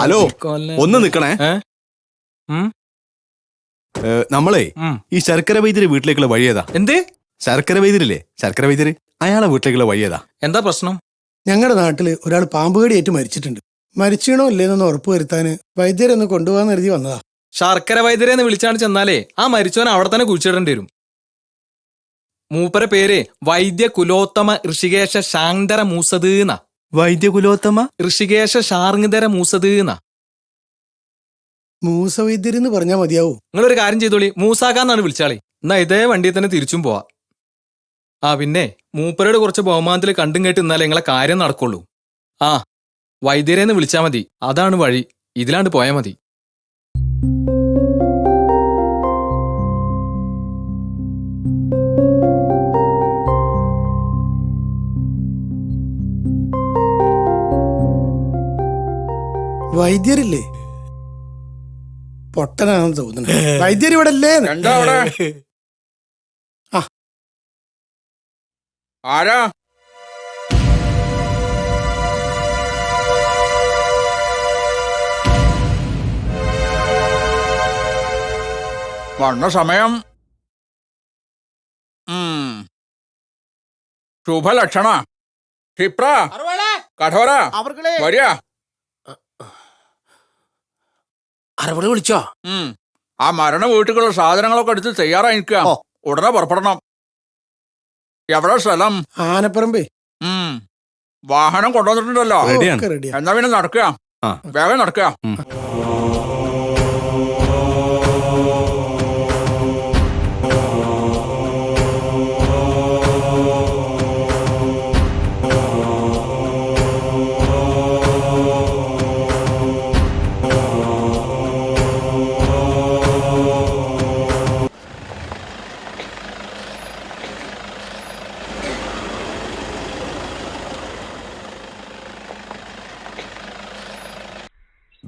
Hello, ഒന്ന് നിക്കണേ. നമ്മളെ ഈ ശർക്കര വൈദ്യര് വീട്ടിലേക്കുള്ള വഴിയേതാ? എന്ത്? ശർക്കര വൈദ്യരില്ലേ, ശർക്കര വൈദ്യര്, അയാളെ വീട്ടിലേക്കുള്ള വഴിയേതാ? എന്താ പ്രശ്നം? ഞങ്ങളുടെ നാട്ടില് ഒരാൾ പാമ്പ് കടിയേറ്റ് മരിച്ചിട്ടുണ്ട്. മരിച്ചണോ ഇല്ലേന്നൊന്ന് ഉറപ്പ് വരുത്താന് വൈദ്യരൊന്ന് കൊണ്ടുപോകാൻ കരുതി വന്നതാ. ശർക്കര വൈദ്യരെന്ന് വിളിച്ചാണ് ചെന്നാലേ ആ മരിച്ചവൻ അവിടെ തന്നെ കുഴിച്ചിടേണ്ടി വരും. മൂപ്പര പേര് വൈദ്യ കുലോത്തമ ഋഷികേശ ശാന്തര മൂസത് എന്നാ. വൈദ്യ കുലോത്തമ ഋഷികേശ ശാർങ്ങധര മൂസത് എന്നാ. മൂസ വൈദ്യരെന്ന് പറഞ്ഞാൽ മതിയാവൂ. നിങ്ങളൊരു കാര്യം ചെയ്തോളി, മൂസാക്കാന്നാണ് വിളിച്ചാളി. എന്നാ ഇതേ വണ്ടിയിൽ തന്നെ തിരിച്ചും പോവാ. ആ പിന്നെ മൂപ്പരോട് കുറച്ച് ബഹുമാനത്തിൽ കണ്ടും കേട്ട് ഇന്നാലേ നിങ്ങളെ കാര്യം നടക്കുള്ളൂ. ആ വൈദ്യരെന്ന് വിളിച്ചാ മതി, അതാണ് വഴി. ഇതിലാണ്ട് പോയാ മതി. വൈദ്യരില്ലേ? പൊട്ടനാണെന്ന് തോന്നുന്നു. വൈദ്യർ ഇവിടെ അല്ലേ? ആരാ? വന്ന സമയം ശുഭലക്ഷണ. ക്ഷിപ്ര, കഠോര, വരിക. അരവളെ വിളിച്ചോ? ആ മരണ വീട്ടിലുള്ള സാധനങ്ങളൊക്കെ എടുത്ത് തയ്യാറായി നിൽക്കുക. ഉടനെ പുറപ്പെടണം. എവിടെ സ്ഥലം? ആനപ്പറമ്പേ. വാഹനം കൊണ്ടുവന്നിട്ടുണ്ടല്ലോ. എന്നാ പിന്നെ നടക്കുക, വേഗം നടക്കുക.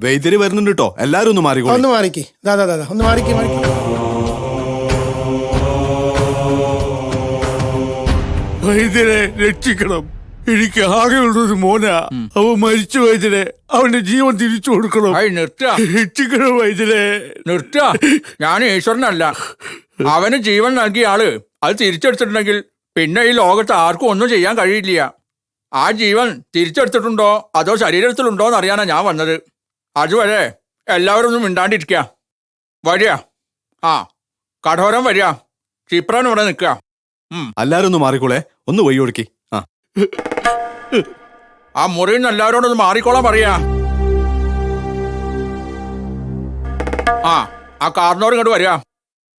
വൈദ്യര് വരുന്നുണ്ട് കേട്ടോ, എല്ലാരും ഒന്ന് മാറിക്കോ. ഒന്ന് മാറിക്ക്, ദാദാ ഒന്ന് മാറിക്ക്. വൈദ്യരെ രക്ഷിക്കണം, എനിക്ക് ആകെയുള്ളൊരു മോനാ. അവൻ മരിച്ചു വൈദ്യരെ, അവന്റെ ജീവൻ തിരിച്ചു കൊടുക്കണം. രക്ഷിക്കണം വൈദ്യരെ, നിർത്തുക. ഞാൻ ഈശ്വരനല്ല. അവന് ജീവൻ നൽകിയ ആള് അത് തിരിച്ചെടുത്തിട്ടുണ്ടെങ്കിൽ പിന്നെ ഈ ലോകത്ത് ആർക്കും ഒന്നും ചെയ്യാൻ കഴിയില്ല. ആ ജീവൻ തിരിച്ചെടുത്തിട്ടുണ്ടോ അതോ ശരീരത്തിലുണ്ടോ എന്ന് അറിയാനാ ഞാൻ വന്നത്. അതുവരെ എല്ലാവരും ഒന്നും മിണ്ടാണ്ടിരിക്കുക. വരിക. ആ കഠോരം വരിക. ക്ഷിപ്രൻ ഇവിടെ നിൽക്കുക. എല്ലാരും ഒന്ന് മാറിക്കോളെ, ഒന്ന് വഴി കൊടുക്കി. ആ മുറിയിൽ നിന്ന് എല്ലാവരോടൊന്ന് മാറിക്കോളാൻ പറയാ. ആ കാർന്നോർ ഇങ്ങോട്ട് വരിക.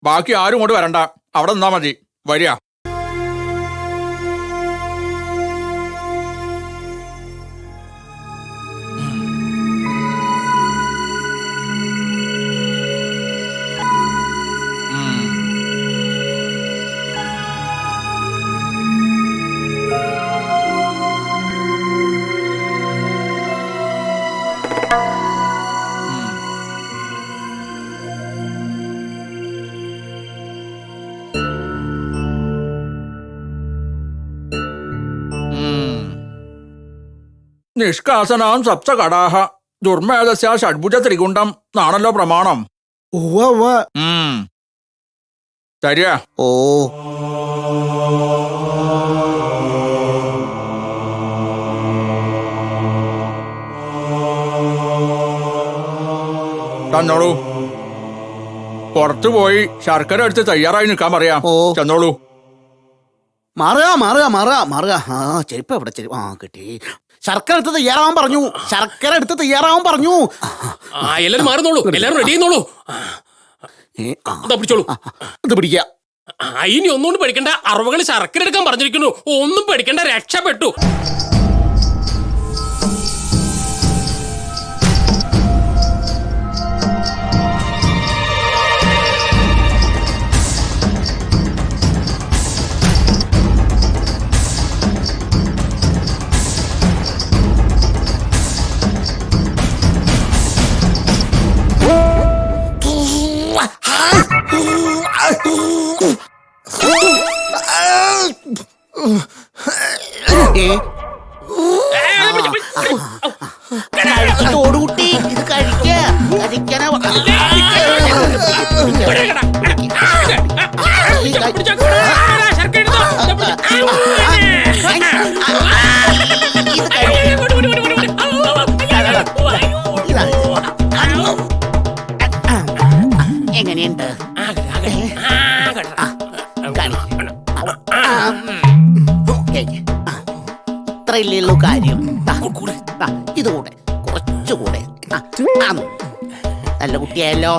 ബാക്കി ആരും ഇങ്ങോട്ട് വരണ്ട, അവിടെ നിന്നാ മതി. വരിക. നിഷ്കാസനാം സപ്തകടാഹ ദുർമേധസ്യ ഷഡ്ഭുജ ത്രികുണ്ഡം എന്നാണല്ലോ പ്രമാണം. ശരിയാ? ഓ തന്നോളൂ. പുറത്തു പോയി ശർക്കര എടുത്ത് തയ്യാറായി നിൽക്കാൻ പറയാം. ചെന്നോളൂ. മാറുക. ആ ചെരുപ്പ് എവിടെ? ചെരുപ്പ് കിട്ടി. ശർക്കര എടുത്ത് തയ്യാറാവാൻ പറഞ്ഞു. എല്ലാരും മാറുന്നോളൂ, എല്ലാരും റെഡി ചെയ്യുന്നോളൂ. പിടിച്ചോളൂ. ഇത് പിടിക്കുക. ഇനി ഒന്നുകൊണ്ട് പേടിക്കണ്ട, അറവുകൾ ശർക്കര എടുക്കാൻ പറഞ്ഞിരിക്കുന്നു. ഒന്നും പേടിക്കണ്ട, രക്ഷപ്പെട്ടു. ഇത് കഴിക്ക കഴിക്കാനാ എങ്ങനെയുണ്ട് ഇത്രയല്ലേ ഉള്ളൂ കാര്യം. ഇതുകൂടെ കുറച്ചുകൂടെ നല്ല കുട്ടിയായല്ലോ.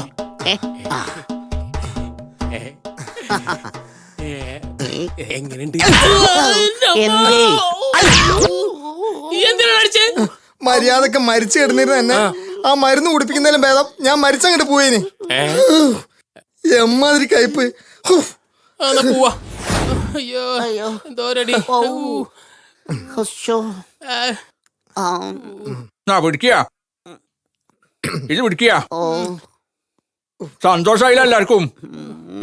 എങ്ങനെയുണ്ട് എന്തേ എന്തിനാ അടിച്ചേ? മര്യാദക്ക് മരിച്ചു കിടന്നിരുന്ന എന്നെ ആ മരുന്ന് കുടിപ്പിക്കുന്നതിലും ഭേദം ഞാൻ മരിച്ചങ്ങോട്ട് പോയേന്. എമ്മാതിരി കയ്പ്. പോവാ. അയ്യോ അയ്യോ എന്തോരടി. പിടിക്കുക ഇത് പിടിക്കുക. സന്തോഷായില്ല എല്ലാവർക്കും.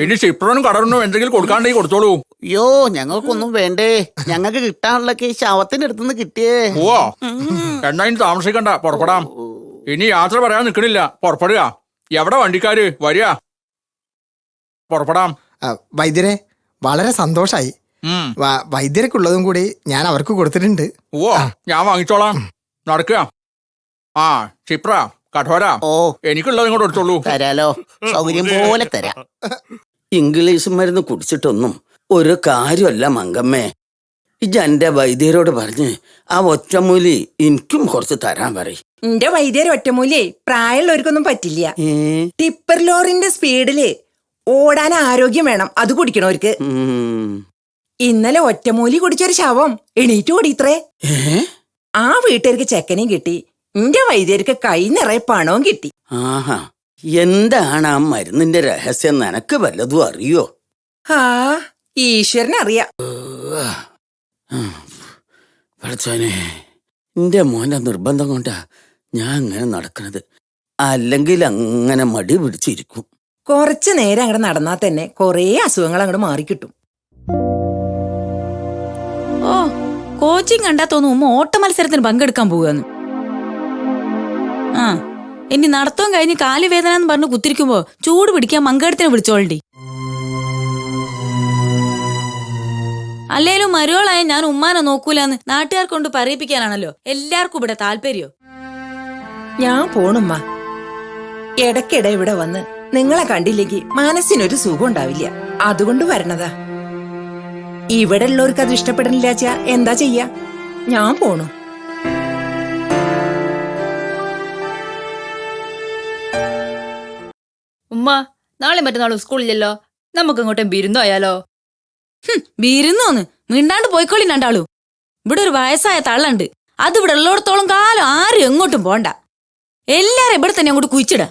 ഇനി ക്ഷിപ്രനും കടറിനും എന്തെങ്കിലും കൊടുക്കാണ്ടെങ്കിൽ കൊടുത്തോളൂ. അയ്യോ ഞങ്ങൾക്കൊന്നും വേണ്ടേ, ഞങ്ങൾക്ക് കിട്ടാനുള്ളൊക്കെ ഈ ശവത്തിന്റെ അടുത്തുനിന്ന് കിട്ടിയേ. പോവാ എന്നാ ഇനി താമസിക്കണ്ട, പുറപ്പെടാം. ഇനി യാത്ര പറയാൻ നിൽക്കണില്ല, പുറപ്പെടുക. എവിടെ വണ്ടിക്കാര് വരിക? പുറപ്പെടാം. വൈദ്യരെ വളരെ സന്തോഷായി. വൈദ്യരക്കുള്ളതും കൂടി ഞാൻ അവർക്ക് കൊടുത്തിട്ടുണ്ട്. ഓ ഞാൻ വാങ്ങിച്ചോളാം. നടക്കുക. ആ ക്ഷിപ്ര കഠോര ഓ എനിക്കുള്ളത് ഇങ്ങോട്ട് എടുത്തോളൂ. തരാലോ, സൗകര്യം പോലെ തരാം. ഇംഗ്ലീഷ് മരുന്ന് കുടിച്ചിട്ടൊന്നും ഒരു കാര്യമല്ല മങ്കമ്മേ. ഇജ് എന്റെ വൈദ്യരോട് പറഞ്ഞ് ആ ഒറ്റമൂലി എനിക്കും കുറച്ച് തരാൻ പറയും. എന്റെ വൈദ്യർ ഒറ്റമൂലേ പ്രായമുള്ളവർക്കൊന്നും പറ്റില്ല. ടിപ്പർ ലോറിന്റെ സ്പീഡില് ഓടാൻ ആരോഗ്യം വേണം, അത് കുടിക്കണവർക്ക്. ഇന്നലെ ഒറ്റമൂലി കുടിച്ചൊരു ശവം എണീറ്റ് ഓടിത്രേ. ആ വീട്ടുകാർക്ക് ചെക്കനെയും കിട്ടി, എന്റെ വൈദ്യർക്ക് കൈ നിറയെ പണവും കിട്ടി. ആഹാ, എന്താണ് ആ മരുന്നിന്റെ രഹസ്യം? നിനക്ക് വല്ലതും അറിയോ? ആ ഈശ്വരനറിയാം. പഠിച്ചോനെ, എന്റെ മോന്റെ നിർബന്ധം കൊണ്ടാ ഞാൻ അങ്ങനെ നടക്കണത്. അല്ലെങ്കിൽ അങ്ങനെ മടി പിടിച്ചിരിക്കും. കുറച്ചു നേരം അങ്ങോട്ട് നടന്നാ തന്നെ കൊറേ അസുഖങ്ങൾ അങ്ങോട്ട് മാറിക്കിട്ടും. ഓ കോച്ചിങ് കണ്ടാ തോന്നും ഉമ്മ ഓട്ട മത്സരത്തിന് പങ്കെടുക്കാൻ പോവുകയെന്ന്. ആ ഇനി നടത്തവും കഴിഞ്ഞ് കാലുവേദന എന്ന് പറഞ്ഞ് കുത്തിരിക്കുമ്പോ ചൂട് പിടിക്കാൻ മങ്കടത്തിനെ വിളിച്ചോളണ്ടി. അല്ലേലും മരുവളായ ഞാൻ ഉമ്മാനെ നോക്കൂലെന്ന് നാട്ടുകാർ കൊണ്ട് പറയിപ്പിക്കാനാണല്ലോ എല്ലാവർക്കും ഇവിടെ താല്പര്യോ. ഞാൻ പോണുമ്മ. ഇടയ്ക്കിടെ ഇവിടെ വന്ന് നിങ്ങളെ കണ്ടില്ലെങ്കിൽ മനസ്സിനൊരു സുഖം ഉണ്ടാവില്ല, അതുകൊണ്ട് വരണതാ. ഇവിടെ ഉള്ളവർക്ക് അത് ഇഷ്ടപ്പെടണില്ലാച്ചാ എന്താ ചെയ്യാ? ഞാൻ പോണു. ഉമ്മ നാളെ മറ്റന്നാളും സ്കൂളില്ലല്ലോ, നമുക്ക് ഇങ്ങോട്ടും ബിരുന്നു ആയാലോ? ബിരുന്നോന്ന് മിണ്ടാണ്ട് പോയിക്കോളി രണ്ടാളൂ. ഇവിടെ ഒരു വയസ്സായ തള്ളുണ്ട്, അത് ഇവിടെ ഉള്ളിടത്തോളം കാലം ആരും എങ്ങോട്ടും പോണ്ട. എല്ലാരും ഇവിടെ തന്നെ അങ്ങോട്ട് കുഴിച്ചിട.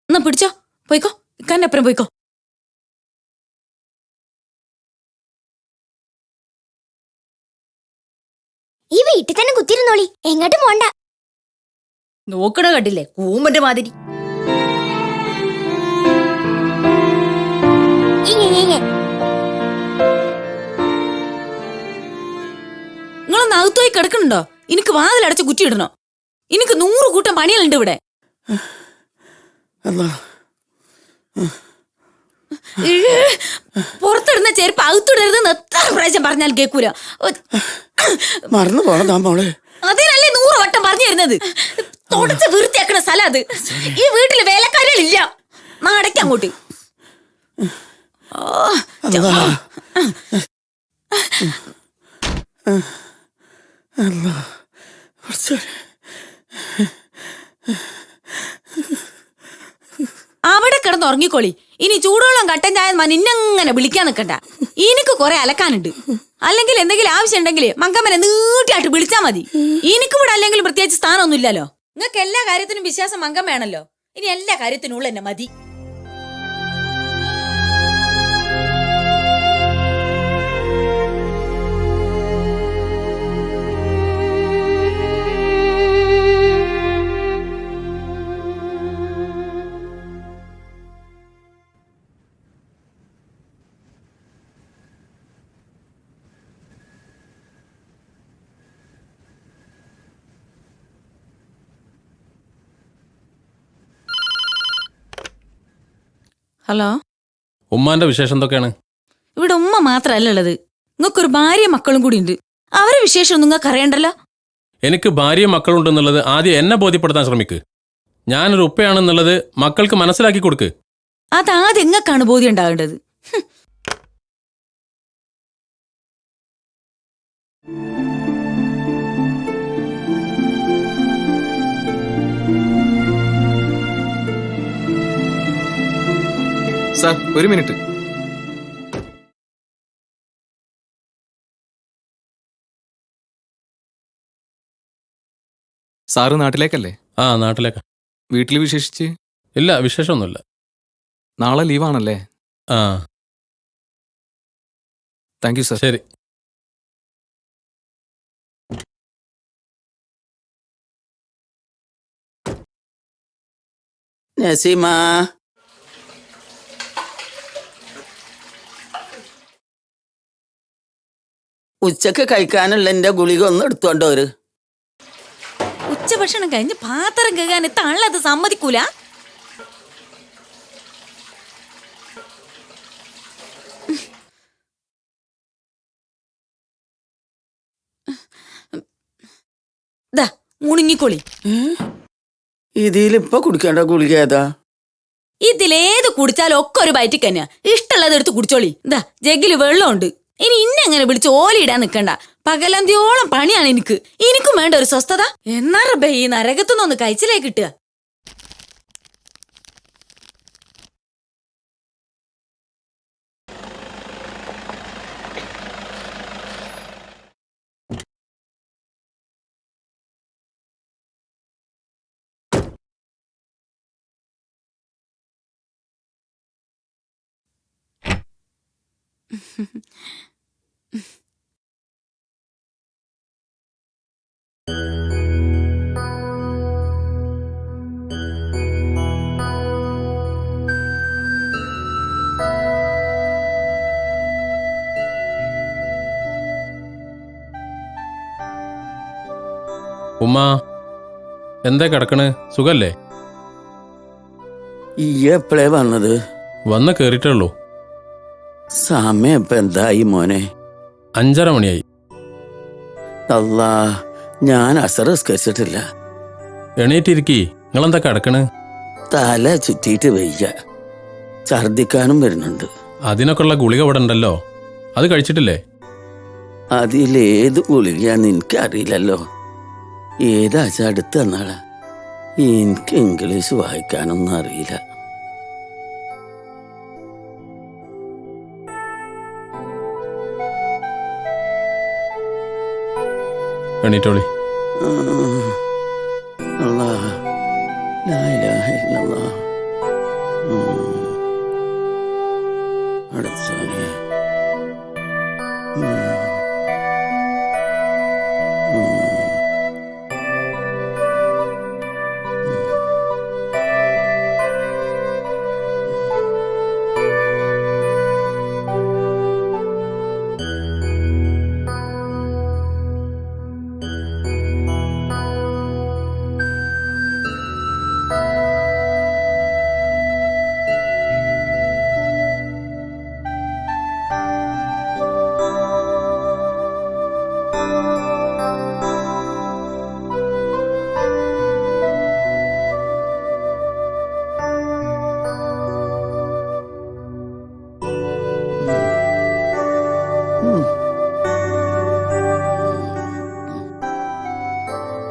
എന്നാ പിടിച്ചോ, പോയിക്കോ, ഇക്കാന്റെ അപ്പുറം പോയിക്കോ. ഈ വീട്ടിൽ തന്നെ കുത്തിരുന്നോളി, എങ്ങോട്ടും പോണ്ട. നോക്കണ കണ്ടില്ലേ കൂമ്പന്റെ മാതിരി. നിങ്ങളൊന്ന് അകത്തോയി കിടക്കണുണ്ടോ? എനിക്ക് വാതിലടച്ച് കുറ്റിയിടണോ? എനിക്ക് 100 കൂട്ടം പണികളുണ്ട് ഇവിടെ. പുറത്തിടുന്ന ചെരുപ്പ് അകത്തിടരുതെന്ന് എത്ര പ്രാവശ്യം പറഞ്ഞാൽ കേൾക്കൂല. മറന്നു പോണതാ മോളെ. അതിനല്ലേ 100 വട്ടം പറഞ്ഞു തരുന്നത്. തുടച്ച് വൃത്തിയാക്കണ സ്ഥലം അത്. ഈ വീട്ടില് വേലക്കാരികളില്ല. നാടയ്ക്ക് അങ്ങോട്ട്. അവിടെ കിടന്ന് ഉറങ്ങിക്കോളി. ഇനി ചൂടുവെള്ളം കട്ടൻ ചായ ഇന്നങ്ങനെ വിളിക്കാൻ നിൽക്കണ്ട. എനിക്ക് കുറെ അലക്കാനുണ്ട്. അല്ലെങ്കിൽ എന്തെങ്കിലും ആവശ്യം ഉണ്ടെങ്കിൽ മങ്കമ്മനെ നീട്ടിയായിട്ട് വിളിച്ചാ മതി. എനിക്ക് ഇവിടെ അല്ലെങ്കിൽ പ്രത്യേകിച്ച് സ്ഥാനമൊന്നും ഇല്ലല്ലോ. നിങ്ങൾക്ക് എല്ലാ കാര്യത്തിനും വിശ്വാസം മങ്കമ്മയാണല്ലോ. ഇനി എല്ലാ കാര്യത്തിനും ഉള്ള എന്നെ മതി. ഹലോ, ഉമ്മാന്റെ വിശേഷം എന്തൊക്കെയാണ്? ഇവിടെ ഉമ്മ മാത്രല്ല ഉള്ളത്, നിങ്ങൾക്കൊരു ഭാര്യ മക്കളും കൂടി ഉണ്ട്. അവരെ വിശേഷം ഒന്നും നിങ്ങൾക്ക് അറിയണ്ടല്ലോ. എനിക്ക് ഭാര്യയും മക്കളുണ്ടെന്നുള്ളത് ആദ്യം എന്നെ ബോധ്യപ്പെടുത്താൻ ശ്രമിക്ക്. ഞാനൊരു ഉപ്പയാണെന്നുള്ളത് മക്കൾക്ക് മനസ്സിലാക്കി കൊടുക്ക്. അതാദ്യം എങ്ങക്കാണ് ബോധ്യം ഉണ്ടാകേണ്ടത്. സാർ, ഒരു മിനിറ്റ്. സാറ് നാട്ടിലേക്കല്ലേ? ആ, നാട്ടിലേക്കാ. വീട്ടിൽ വിശേഷിച്ച്? ഇല്ല, വിശേഷമൊന്നുമില്ല. നാളെ ലീവാണല്ലേ? ആ, താങ്ക് യു സാർ. ശരി. നസീമ, ഉച്ചക്ക് കഴിക്കാനുള്ള എന്റെ ഗുളിക ഒന്ന് എടുത്തോണ്ടോ? ഒരു ഉച്ചഭക്ഷണം കഴിഞ്ഞ് പാത്രം കഴുകാൻ തള്ളത് സമ്മതിക്കൂല. മുണിങ്ങിക്കൊളി. ഇതിലിപ്പൊ കുടിക്കേണ്ട ഗുളിക ഏതാ? ഇതിലേത് കുടിച്ചാലും ഒക്കെ ഒരു ബയറ്റിക്ക് തന്നെയാ. ഇഷ്ടമുള്ളത് എടുത്ത് കുടിച്ചോളി. ജഗ്ഗില് വെള്ളമുണ്ട്. ഇനി ഇന്നെങ്ങനെ വിളിച്ച് ഓലിയിടാൻ നിക്കണ്ട. പകലന്തിയോളം പണിയാണ് എനിക്കും വേണ്ട ഒരു സ്വസ്ഥത. എന്നാ റബ്ബേ ഈ നരകത്തുനിന്നൊന്ന് കഴിച്ചിലേ കിട്ടുക. ഉമ്മ എന്താ കിടക്കണ്? സുഖല്ലേ? ഈ എപ്പോഴേ വന്നത്? വന്ന് കേറിയിട്ടുള്ളൂ. സമയം ഇപ്പൊ എന്തായി മോനെ? 5:30 മണിയായി. അല്ലാ, ഞാൻ അസർ നിസ്കരിച്ചിട്ടില്ല. എണീറ്റിരിക്കി. നിങ്ങളെന്താ കിടക്കണ്? തല ചുറ്റിയിട്ട് വയ്യ, ഛർദിക്കാനും വരുന്നുണ്ട്. അതിനൊക്കെ ഉള്ള ഗുളിക ഇവിടെ ഉണ്ടല്ലോ, അത് കഴിച്ചിട്ടില്ലേ? അതിലേത് ഗുളികയാന്ന് എനിക്കറിയില്ലല്ലോ. ഏതാച്ച അടുത്ത് തന്നാളാ. എനിക്ക് ഇംഗ്ലീഷ് വായിക്കാനൊന്നും അറിയില്ല. എണീറ്റോളി. അല്ലാഹ്, ലാ ഇലാഹ ഇല്ലല്ലാഹ്. അടുത്തോനെ.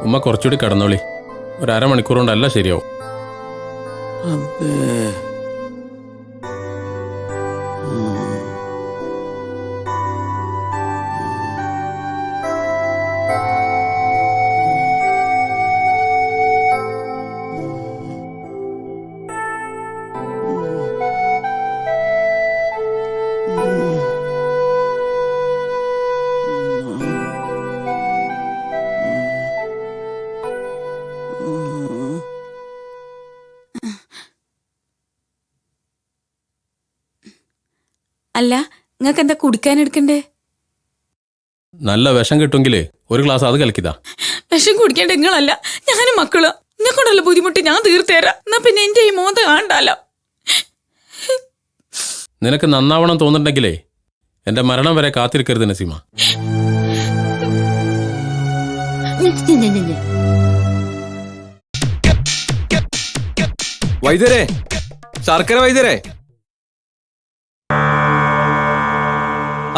ഉമ്മ കുറച്ചുകൂടി കിടന്നോളി. ഒരു അരമണിക്കൂർ കൊണ്ടല്ല ശരിയാവും. അല്ല, നിങ്ങൾക്ക് എന്താ കുടിക്കാൻ എടുക്കണ്ടേ? നല്ല വിഷം കിട്ടുമെങ്കിൽ ഒരു ഗ്ലാസ് അത് കലക്കിതാ. വിഷം കുടിക്കേണ്ട നിങ്ങളല്ല, ഞാനും മക്കള്. എന്നെ കൊണ്ടുള്ള ബുദ്ധിമുട്ട് ഞാൻ തീർത്തേരാ. എന്നാ പിന്നെ എന്റെ ഈ മോന്ത കാണണ്ടല്ലോ. നിനക്ക് നന്നാവണം തോന്നുന്നുണ്ടെങ്കിലേ എൻ്റെ മരണം വരെ കാത്തിരിക്കരുത് നസീമ. വൈദ്യരെ, ശർക്കര വൈദ്യരെ.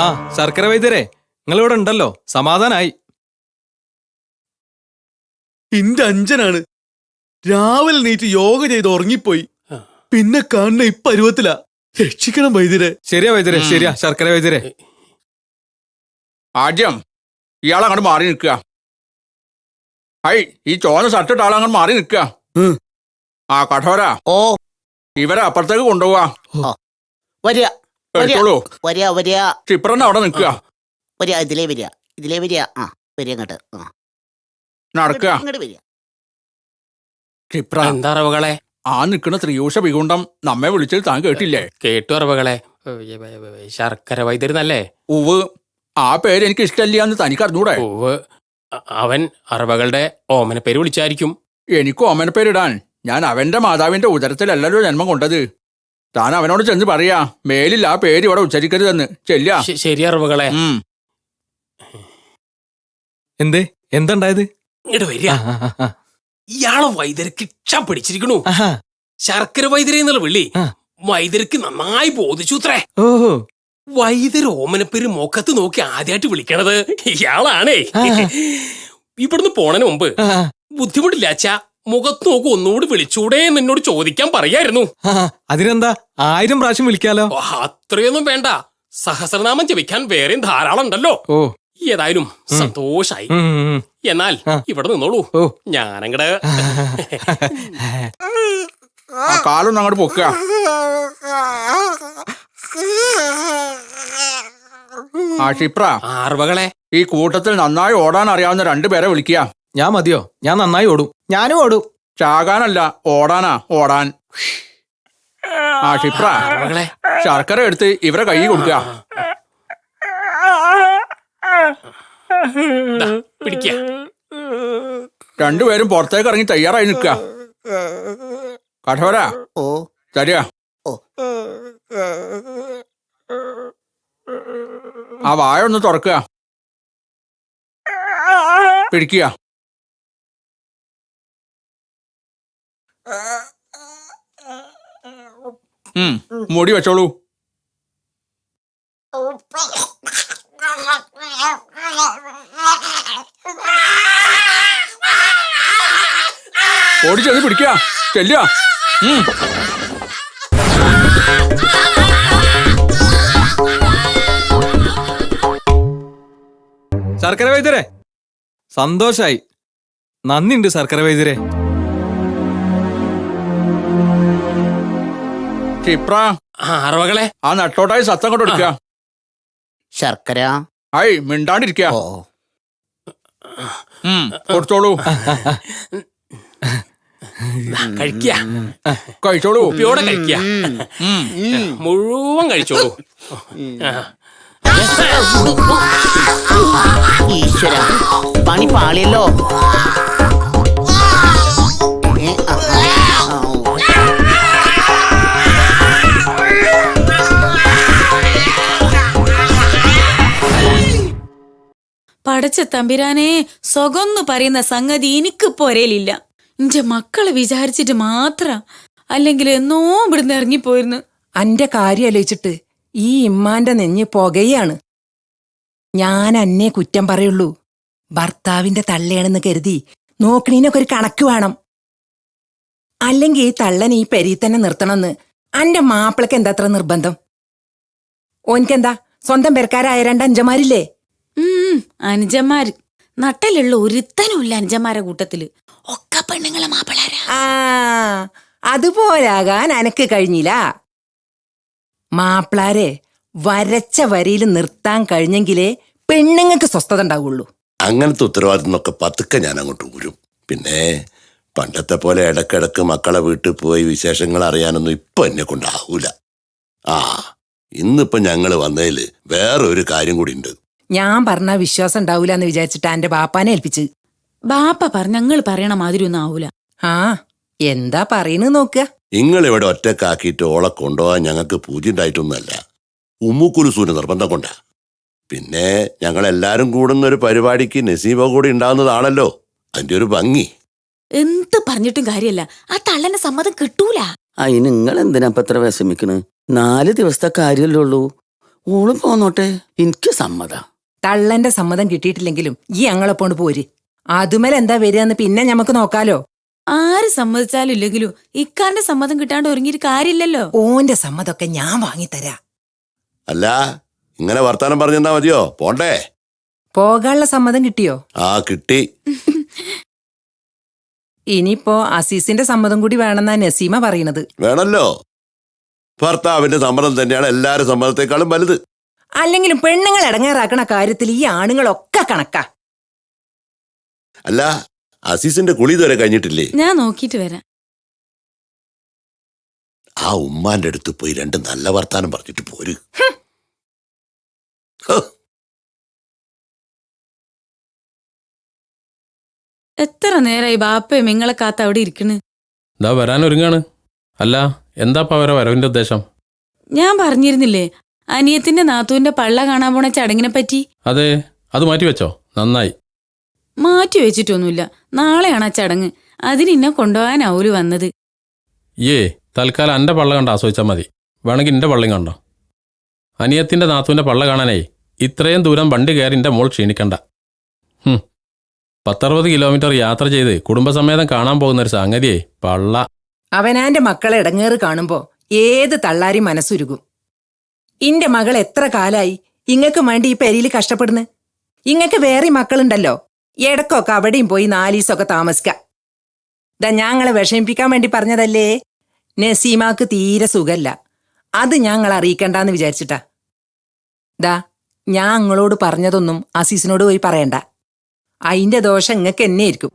ആ ശർക്കര വൈദ്യരെ, നിങ്ങളിവിടെ ഉണ്ടല്ലോ, സമാധാനായി. ഇന്റെ അഞ്ചനാണ് രാവിലെ നീറ്റ് യോഗ ചെയ്ത് ഉറങ്ങിപ്പോയി. പിന്നെ കാണുന്ന ഇപ്പരുവത്തിലാ. രക്ഷിക്കണം വൈദ്യരെ. ശരിയാ വൈദ്യരെ, ശരിയാ ശർക്കര വൈദ്യരെ. ആദ്യം ഇയാളങ്ങോട്ട് മാറി നിൽക്കുക. ഹൈ, ഈ ചോന്ന ഷർട്ടിട്ട് ആളങ്ങോട്ട് മാറി നിൽക്കുക. ആ കഠോര, ഓ ഇവരെ അപ്പുറത്തേക്ക് കൊണ്ടുപോവാ. വരിക എടുത്തോളൂ. വരിക വരിക ടിപ്പറിന്റെ അവിടെ നിൽക്കുക. വരിക, ഇതിലേ വരിക, ഇതിലേ വരിക. ആ വരിക ഇങ്ങോട്ട്. നടക്കുക. ഇങ്ങോട്ട് വരിക. ക്ഷിപ്ര, എന്താ അറവുകളെ? ആ നിൽക്കുന്ന ത്രിയൂഷ വികുണ്ടം നമ്മെ വിളിച്ചത് താൻ കേട്ടില്ലേ? കേട്ടു അറവുകളെ. ശർക്കര വൈദ്യരുന്നല്ലേ? ഉവ്, ആ പേര് എനിക്ക് ഇഷ്ടമല്ല എന്ന് തനിക്ക് അറിഞ്ഞൂടെ? ഓവ്, അവൻ അറവകളുടെ ഓമന പേര് വിളിച്ചായിരിക്കും. എനിക്ക് ഓമന പേരിടാൻ ഞാൻ അവന്റെ മാതാവിന്റെ ഉദരത്തിലല്ലല്ലോ ജന്മം കൊണ്ടത്. താൻ അവനോട് ചെന്ന് പറയാ, മേലിൽ ആ പേര് ഇവിടെ ഉച്ചരിക്കരുതെന്ന്. ചെല്ലാ. ശരി അറവുകളെ. എന്തേ, എന്താണ്ടായത്? ഇങ്ങോട്ട് വരിക. ഇയാളെ വൈദ്യർക്ക് ഇക്ഷ പിടിച്ചിരിക്കണു. ശർക്കര വൈദ്യരെ എന്നുള്ള വിളി വൈദ്യർക്ക് നന്നായി ബോധിച്ചു അത്രേ. ഓഹോ, വൈദ്യർ ഓമനപ്പേര് മുഖത്ത് നോക്കി ആദ്യമായിട്ട് വിളിക്കണത് ഇയാളാണേ. ഇവിടുന്ന് പോണതിന് മുമ്പ് ബുദ്ധിമുട്ടില്ലാച്ച മുഖത്ത് നോക്കി ഒന്നുകൂടി വിളിച്ചൂടെ എന്ന് എന്നോട് ചോദിക്കാൻ പറയായിരുന്നു. അതിനെന്താ, 1000 പ്രാവശ്യം വിളിക്കാലോ. അത്രയൊന്നും വേണ്ട, സഹസ്രനാമം ജപിക്കാൻ വേറെയും ധാരാളം ഉണ്ടല്ലോ. ഓ, ഏതായാലും സന്തോഷായി. എന്നാൽ ഇവിടെ നിന്നോളൂ, ഞാനങ്ങട് ആ കാലൊന്നും അങ്ങോട്ട് പൊക്കുക. ആ ക്ഷിപ്ര, ആർവകളെ, ഈ കൂട്ടത്തിൽ നന്നായി ഓടാൻ അറിയാവുന്ന 2 പേരെ വിളിക്കുക. ഞാൻ മതിയോ? ഞാൻ നന്നായി ഓടും. ഞാനും ഓടും. ചാകാനല്ല, ഓടാനാ, ഓടാൻ. ആ ക്ഷിപ്ര, ശർക്കര എടുത്ത് ഇവരെ കൈ കൊടുക്കുക. പിടിക്ക. 2 പേരും പുറത്തേക്ക് ഇറങ്ങി തയ്യാറായി നിൽക്കുക. കഠോര, ഓ തരിക. ആ വായ ഒന്ന് തുറക്കുക. പിടിക്കുക. മൂടി വെച്ചോളൂ. ഓടിച്ചെന്ന് പിടിക്കുക. ചെല്ലുക. ശർക്കര വൈദ്യരെ, സന്തോഷായി. നന്ദിയുണ്ട് ശർക്കര വൈദ്യരെ. ക്ഷിപ്ര, ആർവകളെ, ആ നട്ടോട്ടായി സത്തം കൊണ്ട് എടുക്കുക. ശർക്കര. ഐ, മിണ്ടാണ്ടിരിക്കുക. ഓ കൊടുത്തോളൂ. കഴിക്ക. കഴിച്ചോളൂ. ഉപ്പിയോടെ കഴിക്ക. മുഴുവൻ കഴിച്ചോളൂ. ഈശ്വര, പണി പാളിയല്ലോ. പടച്ച തമ്പിരാനെ, സ്വകൊന്നു പറയുന്ന സംഗതി എനിക്ക് പോരേലില്ല. എന്റെ മക്കളെ വിചാരിച്ചിട്ട് മാത്രം, അല്ലെങ്കിൽ എന്നോ ഇവിടുന്ന് ഇറങ്ങിപ്പോയിരുന്നു. അന്റെ കാര്യം ആലോചിച്ചിട്ട് ഈ ഇമ്മാന്റെ നെഞ്ഞ് പുകയാണ്. ഞാൻ അന്നെ കുറ്റം പറയുള്ളൂ. ഭർത്താവിന്റെ തള്ളയാണെന്ന് കരുതി നോക്കണീനൊക്കെ ഒരു കണക്ക് വേണം. അല്ലെങ്കിൽ ഈ തള്ളൻ ഈ പെരിയിൽ തന്നെ നിർത്തണമെന്ന് അന്റെ മാപ്പിളക്ക് എന്താ അത്ര നിർബന്ധം? ഓനിക്കെന്താ സ്വന്തം പെരക്കാരായ 2 അഞ്ചന്മാരില്ലേ? അനുജന്മാര് നട്ടലുള്ള ഒരുത്തനുമില്ല. അനുജന്മാരെ കൂട്ടത്തില് ഒക്കെ പെണ്ണുങ്ങളെ മാപ്പിളാരാ. ആ, അതുപോലാകാൻ അനക്ക് കഴിഞ്ഞില്ല. മാപ്പിളാരെ വരച്ച വരിയിൽ നിർത്താൻ കഴിഞ്ഞെങ്കിലേ പെണ്ണുങ്ങൾക്ക് സ്വസ്ഥത ഉണ്ടാവുള്ളൂ. അങ്ങനത്തെ ഉത്തരവാദിത്തമൊക്കെ പതുക്കെ ഞാൻ അങ്ങോട്ട് ഊരും. പിന്നെ പണ്ടത്തെ പോലെ ഇടക്കിടക്ക് മക്കളെ വീട്ടിൽ പോയി വിശേഷങ്ങൾ അറിയാനൊന്നും ഇപ്പൊ എന്നെ കൊണ്ടാവൂല. ആ, ഇന്നിപ്പൊ ഞങ്ങള് വന്നതിൽ വേറെ ഒരു കാര്യം കൂടി ഉണ്ട്. ഞാൻ പറഞ്ഞ വിശ്വാസം ഉണ്ടാവൂല എന്ന് വിചാരിച്ചിട്ടാ എന്റെ ബാപ്പാനെ ഏൽപ്പിച്ച്. ബാപ്പ പറഞ്ഞ ഞങ്ങൾ പറയണ മാതിരി ഒന്നും ആവൂല. ആ, എന്താ പറയുന്നത് നോക്കുക. നിങ്ങളിവിടെ ഒറ്റക്കാക്കിയിട്ട് ഓളെ കൊണ്ടുപോകാൻ ഞങ്ങൾക്ക് പൂജ്യണ്ടായിട്ടൊന്നുമല്ല. ഉമ്മുക്കുലുസൂന് നിർബന്ധം കൊണ്ടാ. പിന്നെ ഞങ്ങളെല്ലാരും കൂടുന്നൊരു പരിപാടിക്ക് നസീബ കൂടി ഉണ്ടാവുന്നതാണല്ലോ അതിന്റെ ഒരു ഭംഗി. എന്ത് പറഞ്ഞിട്ടും കാര്യമല്ല, ആ തള്ളന്റെ സമ്മതം കിട്ടൂല. അതിന് നിങ്ങൾ എന്തിനാ ഇപ്പൊ ഇത്ര വിഷമിക്കണ്? 4 ദിവസത്തെ കാര്യമല്ലേ ഉള്ളൂ. ഓള് പോന്നോട്ടെ, എനിക്ക് സമ്മത. തള്ളന്റെ സമ്മതം കിട്ടിയിട്ടില്ലെങ്കിലും ഈ ഞങ്ങളെപ്പോണ്ട് പോര്. അതുമേലെ എന്താ വരികയെന്ന് പിന്നെ ഞമ്മക്ക് നോക്കാലോ. ആര് സമ്മതിച്ചാലും ഇല്ലെങ്കിലും ഇക്കാരന്റെ സമ്മതം കിട്ടാണ്ട് ഒരുങ്ങിയിട്ട് കാര്യമില്ലല്ലോ. ഓന്റെ സമ്മതൊക്കെ ഞാൻ വാങ്ങിത്തരാ. അല്ല, ഇങ്ങനെ വർത്താനം പറഞ്ഞെന്നാ മതിയോ? പോണ്ടേ? പോകാനുള്ള സമ്മതം കിട്ടിയോ? ആ, കിട്ടി. ഇനിയിപ്പോ അസീസിന്റെ സമ്മതം കൂടി വേണമെന്നാ നസീമ പറയണത്. വേണല്ലോ. ഭർത്താവിന്റെ സമ്മതം തന്നെയാണ് എല്ലാരും സമ്മതത്തെക്കാളും വലുത്. അല്ലെങ്കിലും പെണ്ണുങ്ങൾ ഇടങ്ങേറാക്കണ കാര്യത്തിൽ ഈ ആണുങ്ങളൊക്കെ കണക്കാ. അല്ല, അസീസിന്റെ കുളി ഇതുവരെ കഴിഞ്ഞിട്ടില്ലേ? ഞാൻ നോക്കിയിട്ട് വരാം. ആ ഉമ്മാന്റെ അടുത്ത് പോയി 2 നല്ല വർത്താനം പറഞ്ഞിട്ട് പോര്. എത്ര നേരായി ബാപ്പയും നിങ്ങളെ കാത്ത് അവിടെ ഇരിക്കണ്. ഇതാ വരാനൊരുങ്ങാണ്. അല്ല, എന്താപ്പ അവരെ വരവിന്റെ ഉദ്ദേശം? ഞാൻ പറഞ്ഞിരുന്നില്ലേ അനിയത്തിന്റെ നാത്തൂന്റെ പള്ള കാണാൻ പോണ ചടങ്ങിനെ പറ്റി? അതെ, അത് മാറ്റി വെച്ചോ? നന്നായി. മാറ്റി വെച്ചിട്ടൊന്നുമില്ല, നാളെയാണ് ആ ചടങ്ങ്. അതിനെന്നെ കൊണ്ടുപോകാനാവൂല് വന്നത്. തൽക്കാലം എൻ്റെ പള്ള കണ്ട് ആസ്വദിച്ചാൽ മതി. വേണമെങ്കിൽ എൻ്റെ പള്ളിയും കണ്ടോ. അനിയത്തിന്റെ നാത്തൂന്റെ പള്ള കാണാനായി ഇത്രയും ദൂരം വണ്ടി കയറി എൻ്റെ മോൾ ക്ഷീണിക്കണ്ട. 10-60 കിലോമീറ്റർ യാത്ര ചെയ്ത് കുടുംബസമേതം കാണാൻ പോകുന്നൊരു സംഗതിയേ പള്ള. അവനാന്റെ മക്കളെ ഇടങ്ങേറ് കാണുമ്പോ ഏത് തള്ളാരി മനസ്സുരുകും. ഇന്റെ മകൾ എത്ര കാലായി ഇങ്ങക്ക് വേണ്ടി ഈ പെരിയിൽ കഷ്ടപ്പെടുന്നു. ഇങ്ങക്ക് വേറെ മക്കളുണ്ടല്ലോ, ഇടക്കൊക്കെ അവിടെയും പോയി 4 ദിവസമൊക്കെ താമസിക്കാം. ദാ ഞങ്ങളെ വിഷമിപ്പിക്കാൻ വേണ്ടി പറഞ്ഞതല്ലേ. നസീമാക്ക് തീരെ സുഖല്ല, അത് ഞങ്ങൾ അറിയിക്കണ്ടെന്ന് വിചാരിച്ചിട്ടാ. ദാ ഞാൻ നിങ്ങളോട് പറഞ്ഞതൊന്നും അസീസിനോട് പോയി പറയണ്ട. അതിന്റെ ദോഷം ഇങ്ങക്ക് എന്നെയായിരിക്കും.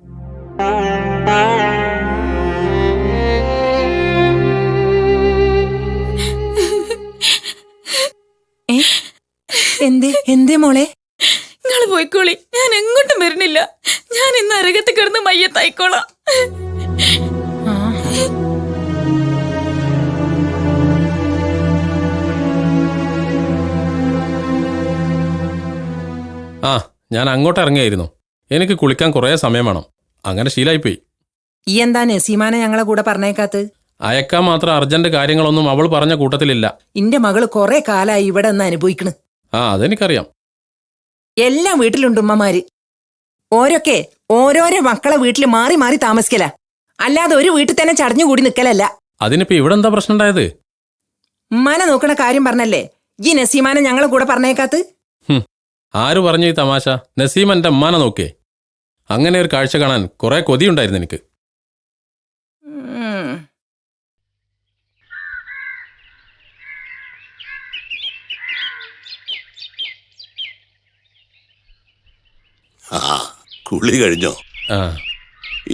എന്തേ മോളെ? നിങ്ങൾ പോയിക്കോളി, ഞാൻ എങ്ങോട്ടും വരുന്നില്ല. ഞാൻ ഇന്ന് അരകത്ത് കിടന്ന് മയ്യത്തായിക്കോളാം. ആ, ഞാൻ അങ്ങോട്ട് ഇറങ്ങിയായിരുന്നു. എനിക്ക് കുളിക്കാൻ കുറേ സമയം വേണം. അങ്ങനെ ശീലായിപ്പോയി. ഈ എന്താ നസീമാനെ ഞങ്ങളെ കൂടെ പറഞ്ഞേക്കാത്ത്? അയക്കാൻ മാത്രം അർജന്റ് കാര്യങ്ങളൊന്നും അവൾ പറഞ്ഞ കൂട്ടത്തിലില്ല. ഇന്റെ മകള് കുറെ കാലായി ഇവിടെ നിന്ന് അനുഭവിക്കണ്. ആ, അതെനിക്കറിയാം. എല്ലാ വീട്ടിലുണ്ട് ഉമ്മമാര്. ഓരോക്കെ ഓരോരോ മക്കളെ വീട്ടിൽ മാറി മാറി താമസിക്കല, അല്ലാതെ ഒരു വീട്ടിൽ തന്നെ ചടഞ്ഞുകൂടി നിക്കലല്ല. അതിനിപ്പോ ഇവിടെ എന്താ പ്രശ്നം ഉണ്ടായത്? ഉമ്മാനെ നോക്കണ കാര്യം പറഞ്ഞല്ലേ ഈ നസീമാനെ ഞങ്ങളെ കൂടെ പറഞ്ഞേക്കാത്ത്? ആര് പറഞ്ഞു ഈ തമാശ? നസീം എൻ്റെ ഉമ്മാനെ നോക്കേ. അങ്ങനെ ഒരു കാഴ്ച കാണാൻ കുറെ കൊതിയുണ്ടായിരുന്നു എനിക്ക്. ആ, കുളി കഴിഞ്ഞോ? ആ,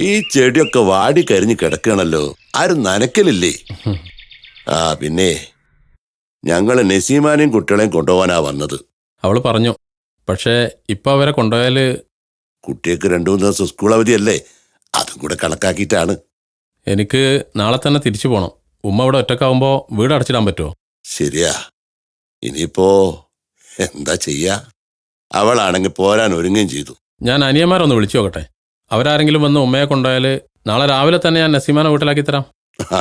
ഈ ചെടിയൊക്കെ വാടി കരിഞ്ഞ് കിടക്കണല്ലോ, ആരും നനക്കലില്ലേ? ആ, പിന്നെ ഞങ്ങള് നസീമാനെയും കുട്ടികളെയും കൊണ്ടുപോകാനാ വന്നത്. അവള് പറഞ്ഞു. പക്ഷേ ഇപ്പൊ അവരെ കൊണ്ടുപോയാല് കുട്ടിയൊക്കെ 2-3 ദിവസം സ്കൂൾ അവധിയല്ലേ, അതും കൂടെ കണക്കാക്കിയിട്ടാണ്. എനിക്ക് നാളെ തന്നെ തിരിച്ചു പോകണം. ഉമ്മ ഇവിടെ ഒറ്റക്കാവുമ്പോ വീട് അടച്ചിടാൻ പറ്റുമോ? ശരിയാ. ഇനിയിപ്പോ എന്താ ചെയ്യാ? അവളാണെങ്കിൽ പോരാൻ ഒരുങ്ങുകയും ചെയ്തു. ഞാൻ അനിയന്മാരൊന്ന് വിളിച്ചു നോക്കട്ടെ. അവരാരെങ്കിലും വന്ന് ഉമ്മയെ കൊണ്ടുപോയാല് നാളെ രാവിലെ തന്നെ ഞാൻ നസീമാനെ വീട്ടിലാക്കി തരാം. ആ,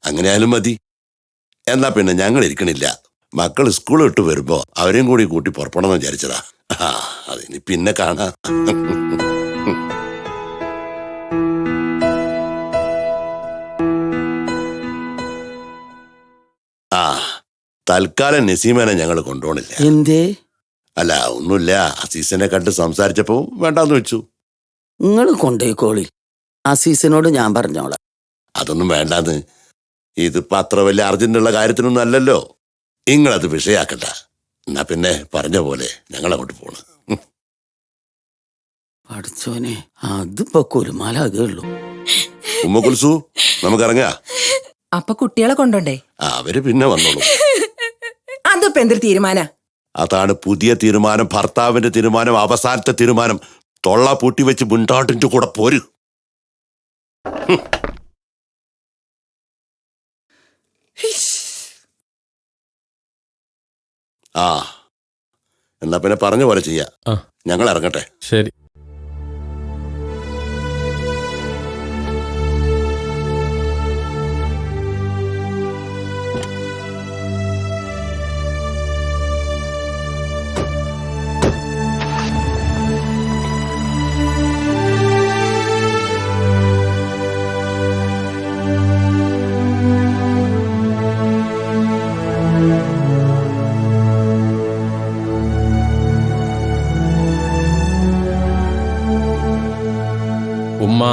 അങ്ങനെയാലും മതി. എന്നാ പിന്നെ ഞങ്ങൾ ഇരിക്കണില്ല. മക്കൾ സ്കൂൾ വിട്ട് വരുമ്പോ അവരെയും കൂടി കൂട്ടി പുറപ്പെടണമെന്ന് വിചാരിച്ചതാ. ആ, അതിനി പിന്നെ കാണാം. ആ, തൽക്കാലം നസീമനെ ഞങ്ങൾ കൊണ്ടുപോകണില്ല. എന്തേ? അല്ല, ഒന്നുമില്ല. അസീസിനെ കണ്ട് സംസാരിച്ചപ്പോ വേണ്ടാന്ന് വെച്ചു. നിങ്ങൾ കൊണ്ടുപോയിക്കോളി, അസീസിനോട് ഞാൻ പറഞ്ഞോളാം. അതൊന്നും വേണ്ടാന്ന്. ഇതിപ്പോ അത്ര വലിയ അർജന്റുള്ള കാര്യത്തിനൊന്നും അല്ലല്ലോ. നിങ്ങളത് വിഷയാക്കണ്ട. എന്നാ പിന്നെ പറഞ്ഞ പോലെ ഞങ്ങളങ്ങോട്ട് പോണ്. പഠിച്ചോനെ, അതിപ്പോ കുലുമാലാകുള്ളൂ. ഉമ്മ കുൽസു, നമുക്കിറങ്ങാ. അപ്പൊ കുട്ടികളെ കൊണ്ടോണ്ടേ? അവര് പിന്നെ വന്നോളൂ. അതിപ്പോ എന്തൊരു തീരുമാന? അതാണ് പുതിയ തീരുമാനം, ഭർത്താവിന്റെ തീരുമാനം, അവസാനത്തെ തീരുമാനം. തൊള്ള പൂട്ടി വെച്ച് മുണ്ടാട്ടിന്റെ കൂടെ പോര്. ആ എന്നാ പിന്നെ പറഞ്ഞ പോലെ ചെയ്യാം. ആ. ഞങ്ങൾ ഇറങ്ങട്ടെ. ശരി. ഉമ്മ,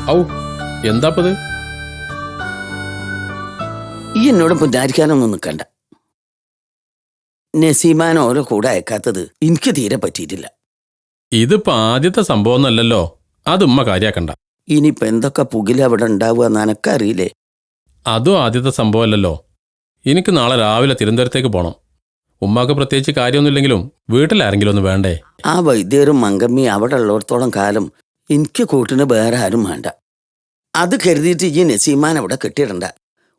ഔ എന്താപ്പത്? ഈ എന്നോട് പുന്നാരിക്കാനൊന്നും നിൽക്കണ്ട. നസീമാൻ ഓരോ കൂടെ അയക്കാത്തത് എനിക്ക് തീരെ പറ്റിയിട്ടില്ല. ഇതിപ്പോ ആദ്യത്തെ സംഭവം ഒന്നല്ലല്ലോ, അത് ഉമ്മ കാര്യാക്കണ്ട. ഇനിയിപ്പോ എന്തൊക്കെ പുകില അവിടെ ഉണ്ടാവുക നനക്കറിയില്ലേ? അതും ആദ്യത്തെ സംഭവമല്ലല്ലോ. എനിക്ക് നാളെ രാവിലെ തിരുവനന്തപുരത്തേക്ക് പോകണം. ഉമ്മാക്ക് പ്രത്യേകിച്ച് കാര്യമൊന്നുമില്ലെങ്കിലും വീട്ടിലാരെങ്കിലും ഒന്ന് വേണ്ടേ? ആ വൈദ്യരും മങ്കമ്മി അവിടെ ഉള്ളിടത്തോളം കാലം എനിക്ക് കൂട്ടിന് വേറെ ആരും വേണ്ട. അത് കരുതിയിട്ട് ഈ നസീമാൻ അവിടെ കെട്ടിയിടണ്ട.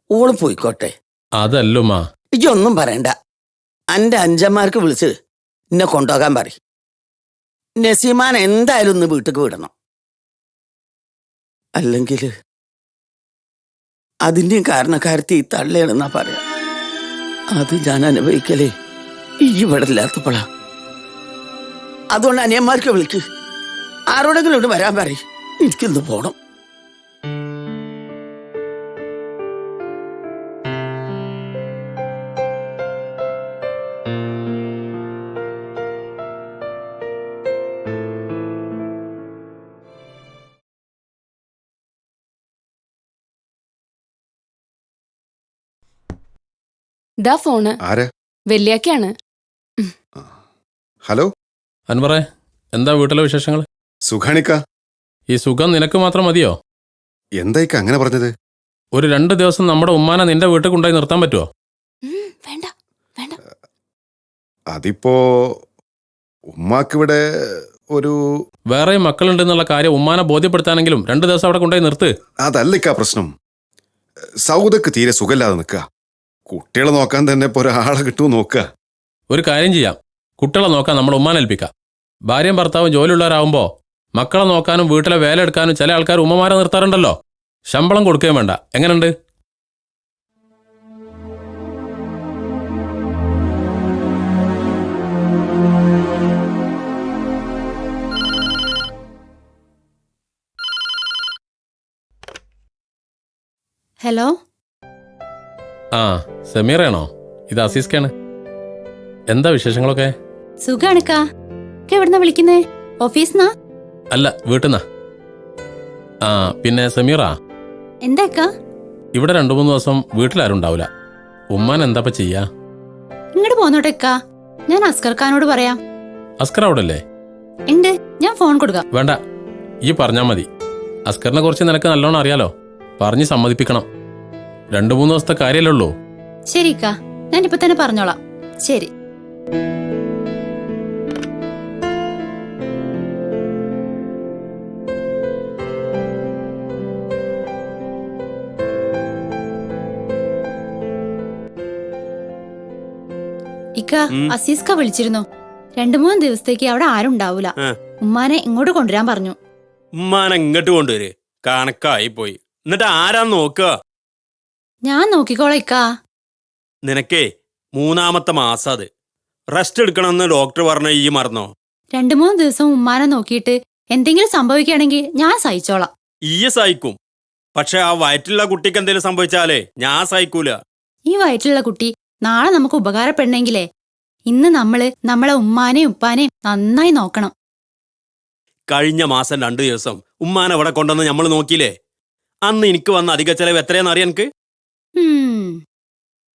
ഓള് പോയിക്കോട്ടെ. അതല്ലുമ്മ. ഇതൊന്നും പറയണ്ട. അന്റെ അഞ്ചന്മാർക്ക് വിളിച്ച് എന്നെ കൊണ്ടുപോകാൻ പറ. നസീമാൻ എന്തായാലും ഒന്ന് വീട്ടിക്ക് വിടണം. അല്ലെങ്കിൽ അതിൻ്റെയും കാരണക്കാരത്തി ഈ തള്ളയാണെന്നാ പറയാം. അത് ഞാൻ അനുഭവിക്കലേ ഈ ഇവിടെ ഇല്ലാത്തപ്പോഴാ. അതുകൊണ്ട് അനിയന്മാർക്ക് വിളിക്ക്. ആരോടെങ്കിലും ഇവിടെ വരാൻ പറ. എനിക്കിന്ന് പോണം. ദാ ഫോണ്. ആരാ? വെള്ളിയാക്കാണ്. ഹലോ അൻവറേ, എന്താ വീട്ടിലെ വിശേഷങ്ങൾ? സുഖാണിക്ക. ഈ സുഖം നിനക്ക് മാത്രം മതിയോ? എന്തായിക്ക അങ്ങനെ പറഞ്ഞത്? ഒരു 2 ദിവസം നമ്മുടെ ഉമ്മാനെ നിന്റെ വീട്ടിൽ കൊണ്ടുപോയി നിർത്താൻ പറ്റുമോ? വേണ്ട വേണ്ട. അതിപ്പോ ഉമ്മാക്കിവിടെ ഒരു വേറെ മക്കളുണ്ടെന്നുള്ള കാര്യം ഉമ്മാനെ ബോധ്യപ്പെടുത്താനെങ്കിലും 2 ദിവസം അവിടെ കൊണ്ടുപോയി നിർത്ത്. അതല്ലിക്ക പ്രശ്നം. സൗദക്ക് തീരെ സുഖമില്ലാതെ നിൽക്കുക. കുട്ടികളെ നോക്കാൻ തന്നെ ഇപ്പൊ ഒരാളെ കിട്ടുമോ നോക്കുക. ഒരു കാര്യം ചെയ്യാം, കുട്ടികളെ നോക്കാൻ നമ്മൾ ഉമ്മാനെ ഏൽപ്പിക്കാം. ഭാര്യയും ഭർത്താവും ജോലിയുള്ളവരാകുമ്പോൾ മക്കളെ നോക്കാനും വീട്ടിലെ വേല എടുക്കാനും ചില ആൾക്കാർ ഉമ്മമാരെ നിർത്താറുണ്ടല്ലോ. ശമ്പളം കൊടുക്കുകയും വേണ്ട. എങ്ങനെയുണ്ട്? ഹലോ, ആ സമീറയാണോ? ഇത് അസീസ്ക്കാണ്. എന്താ വിശേഷങ്ങളൊക്കെ? സുഖാണിക്കാ. എവിടുന്നാ വിളിക്കുന്നേ? ഓഫീസ്ന്നാ? അല്ല, വീട്ടിന്നാ. ആ പിന്നെ സമീറ, എന്താക്കാ? ഇവിടെ 2-3 ദിവസം വീട്ടിലാരും ഉണ്ടാവില്ല. ഉമ്മാൻ എന്താപ്പ ചെയ്യാ? ഇങ്ങോട്ട് പോന്നോട്ടെക്കാ. ഞാൻ അസ്കർ ഖാനോട് പറയാം. അസ്കർ അവിടെ അല്ലേ? ഉണ്ട്, ഞാൻ ഫോൺ കൊടുക്കാം. വേണ്ട, ഈ പറഞ്ഞാ മതി. അസ്കറിനെ കുറിച്ച് നിനക്ക് നല്ലോണം അറിയാലോ. പറഞ്ഞ് സമ്മതിപ്പിക്കണം. 2-3 ദിവസത്തെ കാര്യമല്ലേ ഉള്ളൂ. ശരിക്കാ, ഞാനിപ്പോ തന്നെ പറഞ്ഞോളാം. ശരി. ഇക്ക, അസീസ്ക വിളിച്ചിരുന്നു. 2-3 ദിവസത്തേക്ക് അവിടെ ആരും ഉണ്ടാവൂല. ഉമ്മാനെ ഇങ്ങോട്ട് കൊണ്ടുവരാൻ പറഞ്ഞു. ഉമ്മാനെ ഇങ്ങോട്ട് കൊണ്ടുവര്. കണക്കായി പോയി. എന്നിട്ട് ആരാ നോക്കുക? ഞാൻ നോക്കിക്കോളാം ഇക്കാ. നിനക്കേ 3-ാമത്തെ മാസം അത്. റെസ്റ്റ് എടുക്കണമെന്ന് ഡോക്ടർ പറഞ്ഞ ഈ മറന്നോ? 2-3 ദിവസം ഉമ്മാനെ നോക്കിയിട്ട് എന്തെങ്കിലും സംഭവിക്കുകയാണെങ്കിൽ ഞാൻ സഹിച്ചോളാം. ഈ സഹിക്കും. പക്ഷെ ആ വയറ്റിലുള്ള കുട്ടിക്ക് എന്തെങ്കിലും സംഭവിച്ചാലേ ഞാൻ സഹിക്കൂല. ഈ വയറ്റിലുള്ള കുട്ടി നാളെ നമുക്ക് ഉപകാരപ്പെടണമെങ്കിലേ ഇന്ന് നമ്മളെ ഉമ്മാനെയും ഉപ്പാനെയും നന്നായി നോക്കണം. കഴിഞ്ഞ മാസം 2 ദിവസം ഉമ്മാനെ അവിടെ കൊണ്ടുവന്ന് നമ്മൾ നോക്കിയില്ലേ? അന്ന് എനിക്ക് വന്ന അധിക ചെലവ് എത്രയെന്ന് അറിയാൻ എനിക്ക്?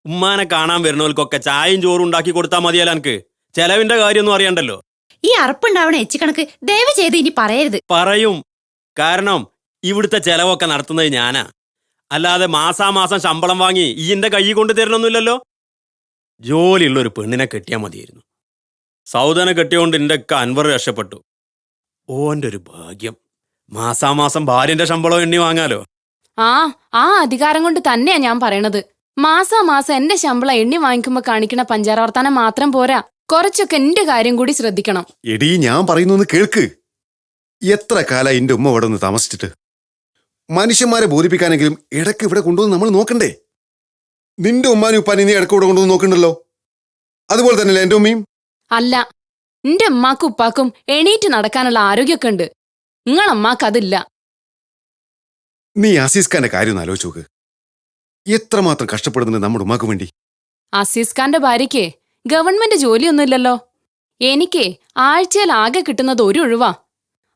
ഉമ്മാനെ കാണാൻ വരുന്നവർക്കൊക്കെ ചായയും ചോറും ഉണ്ടാക്കി കൊടുത്താൽ മതിയല്ല എനിക്ക്. ചെലവിന്റെ കാര്യമൊന്നും അറിയണ്ടല്ലോ. ഈ അറപ്പുണ്ടാവണ എച്ചിക്കണക്ക് ദയവ് ചെയ്ത് ഇനി പറയരുത്. പറയും. കാരണം ഇവിടുത്തെ ചെലവൊക്കെ നടത്തുന്നത് ഞാനാ. അല്ലാതെ മാസാമാസം ശമ്പളം വാങ്ങി ഈന്റെ കൈ കൊണ്ട് തരണമൊന്നുമില്ലല്ലോ. ജോലിയുള്ള ഒരു പെണ്ണിനെ കെട്ടിയാൽ മതിയായിരുന്നു. സൗദനെ കെട്ടിയോണ്ട് എൻ്റെ ഒക്കെ അൻവർ രക്ഷപ്പെട്ടു. ഓൻ്റെ ഒരു ഭാഗ്യം. മാസാമാസം ഭാര്യന്റെ ശമ്പളം എണ്ണി വാങ്ങാലോ. ആ അധികാരം കൊണ്ട് തന്നെയാ ഞാൻ പറയണത്. മാസാമാസം എന്റെ ശമ്പളം എണ്ണി വാങ്ങിക്കുമ്പോ കാണിക്കണ പഞ്ചാര വർത്താനം മാത്രം പോരാ, കുറച്ചൊക്കെ എന്റെ കാര്യം കൂടി ശ്രദ്ധിക്കണം. എടീ, ഞാൻ പറയുന്നൊന്ന് കേൾക്ക്. എത്ര കാല എന്റെ ഉമ്മ ഇവിടെ ഒന്ന് താമസിച്ചിട്ട്. മനുഷ്യന്മാരെ ബോധിപ്പിക്കാനെങ്കിലും ഇടയ്ക്ക് ഇവിടെ കൊണ്ടുവന്ന് നമ്മൾ നോക്കണ്ടേ? നിന്റെ ഉമ്മാനും ഉപ്പാനും നീ ഇടയ്ക്ക് ഇവിടെ കൊണ്ടുവന്ന് നോക്കണ്ടല്ലോ. അതുപോലെ തന്നെയല്ലേ എന്റെ ഉമ്മയും? അല്ല, എന്റെ ഉമ്മാക്കും ഉപ്പാക്കും എണീറ്റ് നടക്കാനുള്ള ആരോഗ്യമൊക്കെ ഉണ്ട്. നിങ്ങളമ്മാക്ക് അതില്ല. നീ അസീസ് ഖാന്റെ കാര്യം ഒന്ന് ആലോചിച്ച് നോക്ക്. എത്രമാത്രം കഷ്ടപ്പെടുന്നുണ്ട് നമ്മുടെ ഉമ്മാക്ക് വേണ്ടി. അസീസ് ഖാന്റെ ഭാര്യയ്ക്ക് ഗവൺമെന്റ് ജോലിയൊന്നുമില്ലല്ലോ. എനിക്ക് ആഴ്ചയിൽ ആകെ കിട്ടുന്നത് ഒരു ഒഴിവാ.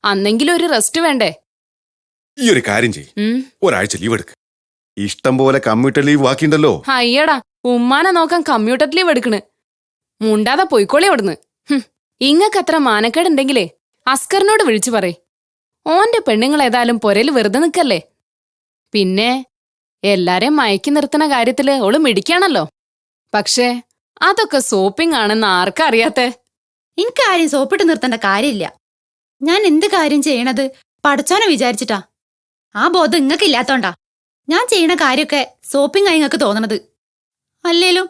അന്നെങ്കിലും ഒരു റെസ്റ്റ് വേണ്ടേ? ഈ ഒരു കാര്യം ചെയ്യ്, ഒരാഴ്ച ലീവ് എടുക്ക്. ഇഷ്ടം പോലെ കമ്മ്യൂട്ടർ ലീവ് ബാക്കിയുണ്ടല്ലോ. അയ്യടാ, ഉമ്മാനെ നോക്കാൻ കമ്പ്യൂട്ടർ ലീവ് എടുക്കണ്. മുണ്ടാതെ പോയിക്കോളി അവിടുന്ന്. ഇങ്ങക്കത്ര മാനക്കേടുണ്ടെങ്കിലേ അസ്കറിനോട് വിളിച്ചു പറയ്. ഓന്റെ പെണ്ണുങ്ങൾ ഏതായാലും പൊരയിൽ വെറുതെ നിക്കല്ലേ. പിന്നെ എല്ലാരെയും മയക്കി നിർത്തുന്ന കാര്യത്തില് ഓള് മിടിക്കാണല്ലോ. പക്ഷേ അതൊക്കെ സോപ്പിംഗ് ആണെന്ന് ആർക്കാ അറിയാത്തെ? എനിക്കാരും സോപ്പിട്ട് നിർത്തേണ്ട കാര്യമില്ല. ഞാൻ എന്ത് കാര്യം ചെയ്യണത് പഠിച്ചോനെ വിചാരിച്ചിട്ടാ. ആ ബോധം ഇങ്ങക്ക് ഇല്ലാത്തോണ്ടാ ഞാൻ ചെയ്യണ കാര്യമൊക്കെ സോപ്പിംഗ് ആയി ഇങ്ങക്ക് തോന്നണത്. അല്ലേലും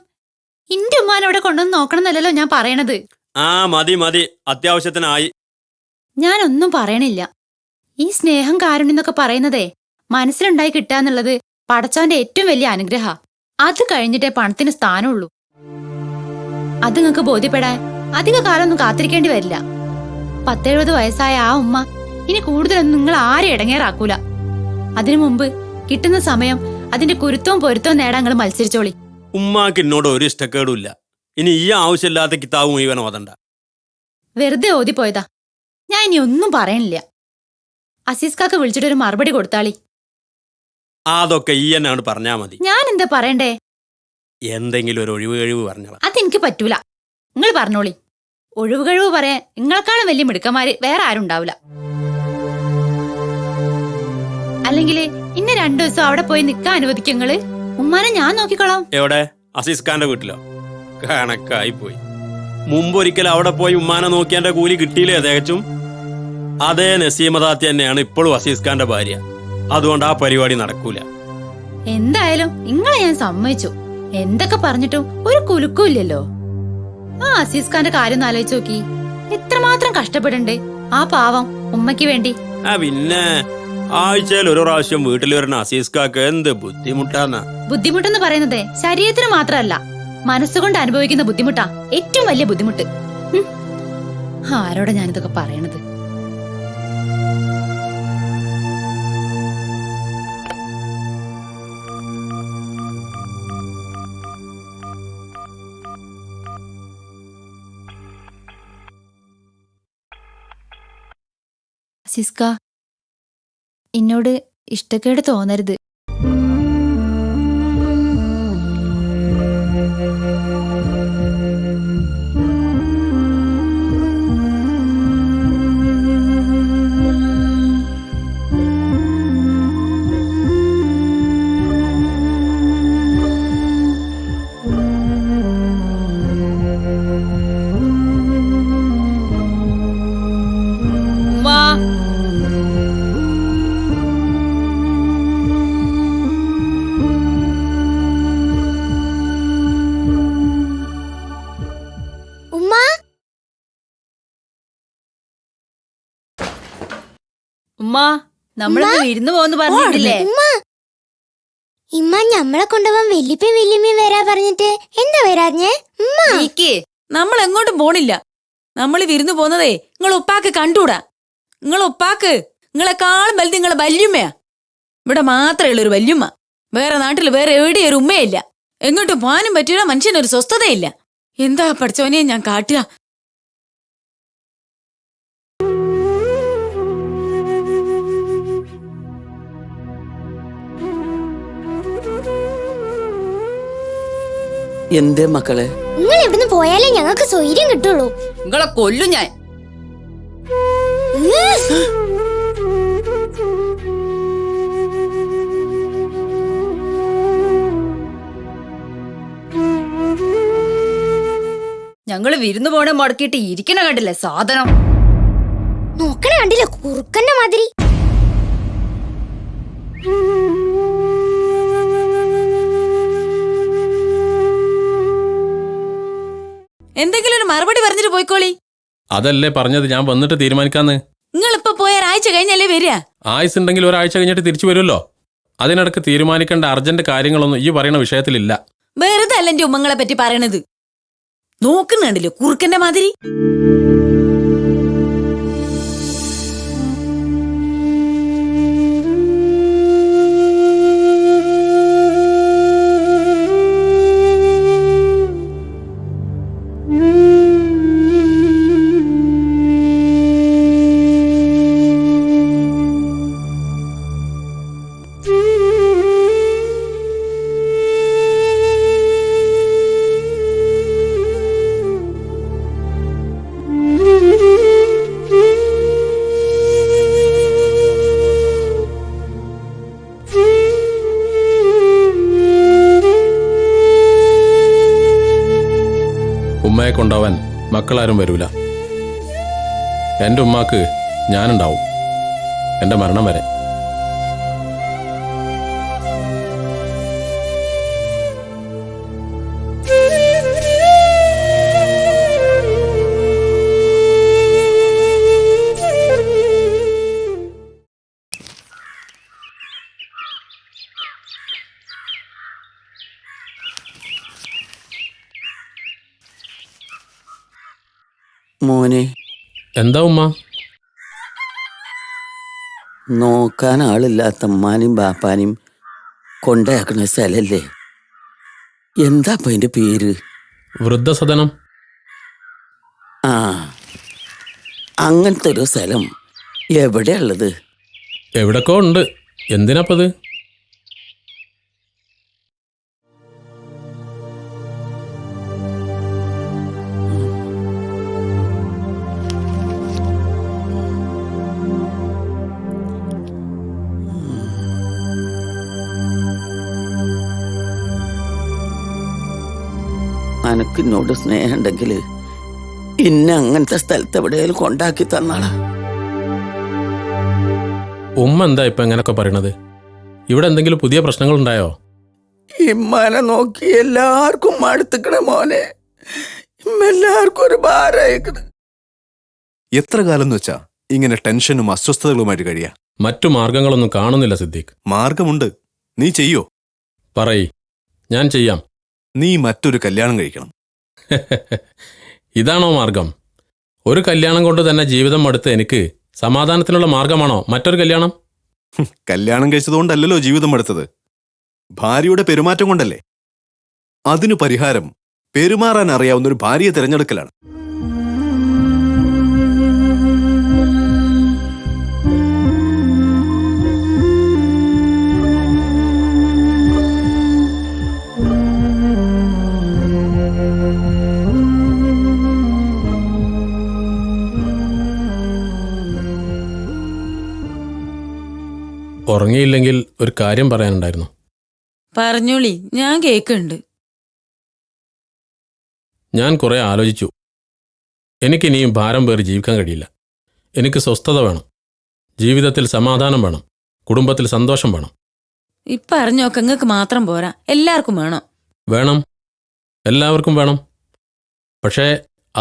ഇന്റെ ഉമ്മാനവിടെ കൊണ്ടുവന്ന് നോക്കണമെന്നല്ലല്ലോ ഞാൻ പറയണത്. മതി അത്യാവശ്യത്തിനായി. ഞാനൊന്നും പറയണില്ല. ഈ സ്നേഹം കാരുണ്യം എന്നൊക്കെ പറയുന്നതേ മനസ്സിലുണ്ടായി കിട്ടാന്നുള്ളത് പടച്ചോന്റെ ഏറ്റവും വലിയ അനുഗ്രഹ. അത് കഴിഞ്ഞിട്ടേ പണത്തിന് സ്ഥാനമുള്ളൂ. അത് നിങ്ങൾക്ക് ബോധ്യപ്പെടാൻ അധിക കാലമൊന്നും കാത്തിരിക്കേണ്ടി വരില്ല. 10-70 വയസ്സായ ആ ഉമ്മ ഇനി കൂടുതലൊന്നും നിങ്ങൾ ആരും ഇടങ്ങേറാക്കൂല. അതിനു മുമ്പ് കിട്ടുന്ന സമയം അതിന്റെ കുരുത്തവും പൊരുത്തവും നേടാൻ നിങ്ങൾ മത്സരിച്ചോളി. ഉമ്മാക്ക് എന്നോട് ഒരു ഇഷ്ടക്കേടുമില്ല. ഇനി ഈ ആവശ്യമില്ലാത്ത കിതാബ് മുഴുവൻ ഓതണ്ട. വെറുതെ ഓതിപ്പോയതാ. ഞാൻ ഇനി ഒന്നും പറയണില്ല. അസീസ്കാക്ക് വിളിച്ചിട്ടൊരു മറുപടി കൊടുത്താളി. അതൊക്കെ ഈ എന്നാണ് പറഞ്ഞാ മതി. ഞാൻ എന്താ പറയണ്ടേ? എന്തെങ്കിലും ഒരു ഒഴിവ് കഴിവ് പറഞ്ഞോളാം. അതെനിക്ക് പറ്റൂല. നിങ്ങൾ പറഞ്ഞോളി. ഒഴിവ് കഴിവ് പറയാൻ നിങ്ങളെക്കാളും വലിയ മിടുക്കന്മാര് വേറെ ആരും ഉണ്ടാവില്ല. അല്ലെങ്കിൽ ഇന്നെ 2 ദിവസം അവിടെ പോയി നിൽക്കാൻ അനുവദിക്കും നിങ്ങള്. ഉമ്മാനെ ഞാൻ നോക്കിക്കോളാം. എവിടെ? അസീസ് ഖാന്റെ വീട്ടിലോ? കണക്കായി പോയി. മുമ്പൊരിക്കൽ അവിടെ പോയി ഉമ്മാനെ നോക്കിയാന്റെ കൂലി കിട്ടിയില്ലേ തികച്ചും? അതേ നസീമദാത്തി തന്നെയാണ് ഇപ്പോഴും അസീസ് ഖാന്റെ ഭാര്യ. അതുകൊണ്ട് ആ പരിപാടി നടക്കൂല. എന്തായാലും നിങ്ങളെ ഞാൻ സമ്മതിച്ചു. എന്തൊക്കെ പറഞ്ഞിട്ടും ഒരു കുലുക്കും ഇല്ലല്ലോ. ആ അസീസ് ഖാന്റെ കാര്യം ആലോചിച്ച് നോക്കി. എത്രമാത്രം കഷ്ടപ്പെടണ്ടേ ആ പാവം ഉമ്മയ്ക്ക് വേണ്ടി. പിന്നെ ആഴ്ചയിൽ ഒരു പ്രാവശ്യം വീട്ടിൽ വരുന്ന അസീസ് ഖാക്ക് എന്ത് ബുദ്ധിമുട്ടാന്നാ. ബുദ്ധിമുട്ടെന്ന് പറയുന്നതേ ശരീരത്തിന് മാത്രമല്ല, മനസ്സുകൊണ്ട് അനുഭവിക്കുന്ന ബുദ്ധിമുട്ടാ ഏറ്റവും വലിയ ബുദ്ധിമുട്ട്. ആരോടെ ഞാനിതൊക്കെ പറയണത്? സിസ്ക, എന്നോട് ഇഷ്ടക്കേട് തോന്നരുത്. ഉമ്മാ, നമ്മളൊന്ന് വിരുന്ന് പോന്ന് പറഞ്ഞിട്ടില്ലേ? ഇമ്മ ഞമ്മളെ കൊണ്ടുപോകാൻ വല്യപ്പയും വല്യമ്മയും വരാ പറഞ്ഞിട്ട് എന്താ വരാഞ്ഞേ? നമ്മൾ എങ്ങോട്ടും പോണില്ല. നമ്മൾ വിരുന്ന് പോന്നതേ നിങ്ങൾ ഉപ്പാക്ക് കണ്ടൂടാ. നിങ്ങൾ ഉപ്പാക്ക് നിങ്ങളെക്കാളും വലുത് നിങ്ങളെ വല്യമ്മയാ. ഇവിടെ മാത്രമേ ഉള്ളൊരു വല്യമ്മ. വേറെ നാട്ടിൽ വേറെ എവിടെയും ഒരു ഉമ്മയില്ല. എങ്ങോട്ടും പോകാനും പറ്റില്ല. മനുഷ്യനൊരു സ്വസ്ഥതയില്ല. എന്താ പഠിച്ചോനെ ഞാൻ കാട്ടുക? എന്തേ മക്കളെ? നിങ്ങൾ ഇവിടുന്ന് പോയാലേ ഞങ്ങൾക്ക് സ്വൈര്യം കിട്ടുള്ളൂ. നിങ്ങളെ കൊല്ലും ഞാൻ. ഞങ്ങള് വിരുന്ന് പോണേ മുടക്കിയിട്ട് ഇരിക്കണ കണ്ടില്ലേ സാധനം. നോക്കണ കണ്ടില്ല കുറുക്കന്റെ മാതിരി. എന്തെങ്കിലും ഒരു മറുപടി പറഞ്ഞിട്ട് പോയിക്കോളി. അതല്ലേ പറഞ്ഞത്, ഞാൻ വന്നിട്ട് തീരുമാനിക്കാന്ന്. നിങ്ങൾ ഇപ്പൊ പോയ ഒരാഴ്ച കഴിഞ്ഞല്ലേ വരിക? ആയുസ് ഉണ്ടെങ്കിൽ ഒരാഴ്ച കഴിഞ്ഞിട്ട് തിരിച്ചു വരുമല്ലോ. അതിനിടക്ക് തീരുമാനിക്കേണ്ട അർജന്റ് കാര്യങ്ങളൊന്നും ഈ പറയുന്ന വിഷയത്തിലില്ല. വെറുതെ അല്ല എന്റെ ഉമ്മങ്ങളെ പറ്റി പറയണത്. നോക്കുന്നുണ്ടല്ലോ കുറുക്കന്റെ മാതിരി. ഉമ്മയെ കൊണ്ടുപോവാൻ മക്കളാരും വരൂല. എൻ്റെ ഉമ്മാക്ക് ഞാനുണ്ടാവും, എൻ്റെ മരണം വരെ. മോനെ, എന്താ ഉമ്മ? നോക്കാൻ ആളില്ലാത്ത ഉമ്മാനും ബാപ്പാനും കൊണ്ടയാക്കുന്ന സ്ഥലല്ലേ? എന്താ ഇപ്പൊ അതിന്റെ പേര്? വൃദ്ധസദനം. ആ, അങ്ങനത്തെ ഒരു സ്ഥലം എവിടെയുള്ളത്? എവിടൊക്കെ ഉണ്ട്. എന്തിനാപ്പത്? അനക്കിന്നോട് സ്നേഹം ഉണ്ടെങ്കിൽ ഇന്നെ അങ്ങനത്തെ സ്ഥലത്ത് എവിടെയെങ്കിലും കൊണ്ടാക്കി തന്നാളാ. ഉമ്മ എന്താ ഇപ്പൊ എങ്ങനൊക്കെ പറയണത്? ഇവിടെ എന്തെങ്കിലും പുതിയ പ്രശ്നങ്ങൾ ഉണ്ടായോ? ഇമ്മാനെ നോക്കി എല്ലാവർക്കും മടുത്തിക്കണ മോനെ. എല്ലാവർക്കും ഒരു ഭാരമായിക്കണ്. എത്ര കാലം എന്ന് വെച്ചാ ഇങ്ങനെ ടെൻഷനും അസ്വസ്ഥതകളുമായിട്ട് കഴിയാ? മറ്റു മാർഗങ്ങളൊന്നും കാണുന്നില്ല സിദ്ദീഖ്. മാർഗമുണ്ട്. നീ ചെയ്യോ? പറയ്, ഞാൻ ചെയ്യാം. നീ മറ്റൊരു കല്യാണം കഴിക്കണം. ഇതാണോ മാർഗം? ഒരു കല്യാണം കൊണ്ട് തന്നെ ജീവിതം മടുത്ത് എനിക്ക് സമാധാനത്തിനുള്ള മാർഗമാണോ മറ്റൊരു കല്യാണം? കല്യാണം കഴിച്ചതുകൊണ്ടല്ലോ ജീവിതം മടുത്തത്, ഭാര്യയുടെ പെരുമാറ്റം കൊണ്ടല്ലേ. അതിനു പരിഹാരം പെരുമാറാൻ അറിയാവുന്ന ഒരു ഭാര്യയെ തിരഞ്ഞെടുക്കലാണ്. ഉറങ്ങിയില്ലെങ്കിൽ ഒരു കാര്യം പറയാനുണ്ടായിരുന്നു. പറഞ്ഞോളി, ഞാൻ കേക്കുണ്ട്. ഞാൻ കുറെ ആലോചിച്ചു. എനിക്കിനിയും ഭാരം പേറി ജീവിക്കാൻ കഴിയില്ല. എനിക്ക് സ്വസ്ഥത വേണം, ജീവിതത്തിൽ സമാധാനം വേണം, കുടുംബത്തിൽ സന്തോഷം വേണം. ഇപ്പറഞ്ഞോക്കെ നിങ്ങൾക്ക് മാത്രം പോരാ, എല്ലാവർക്കും വേണം. വേണം, എല്ലാവർക്കും വേണം. പക്ഷേ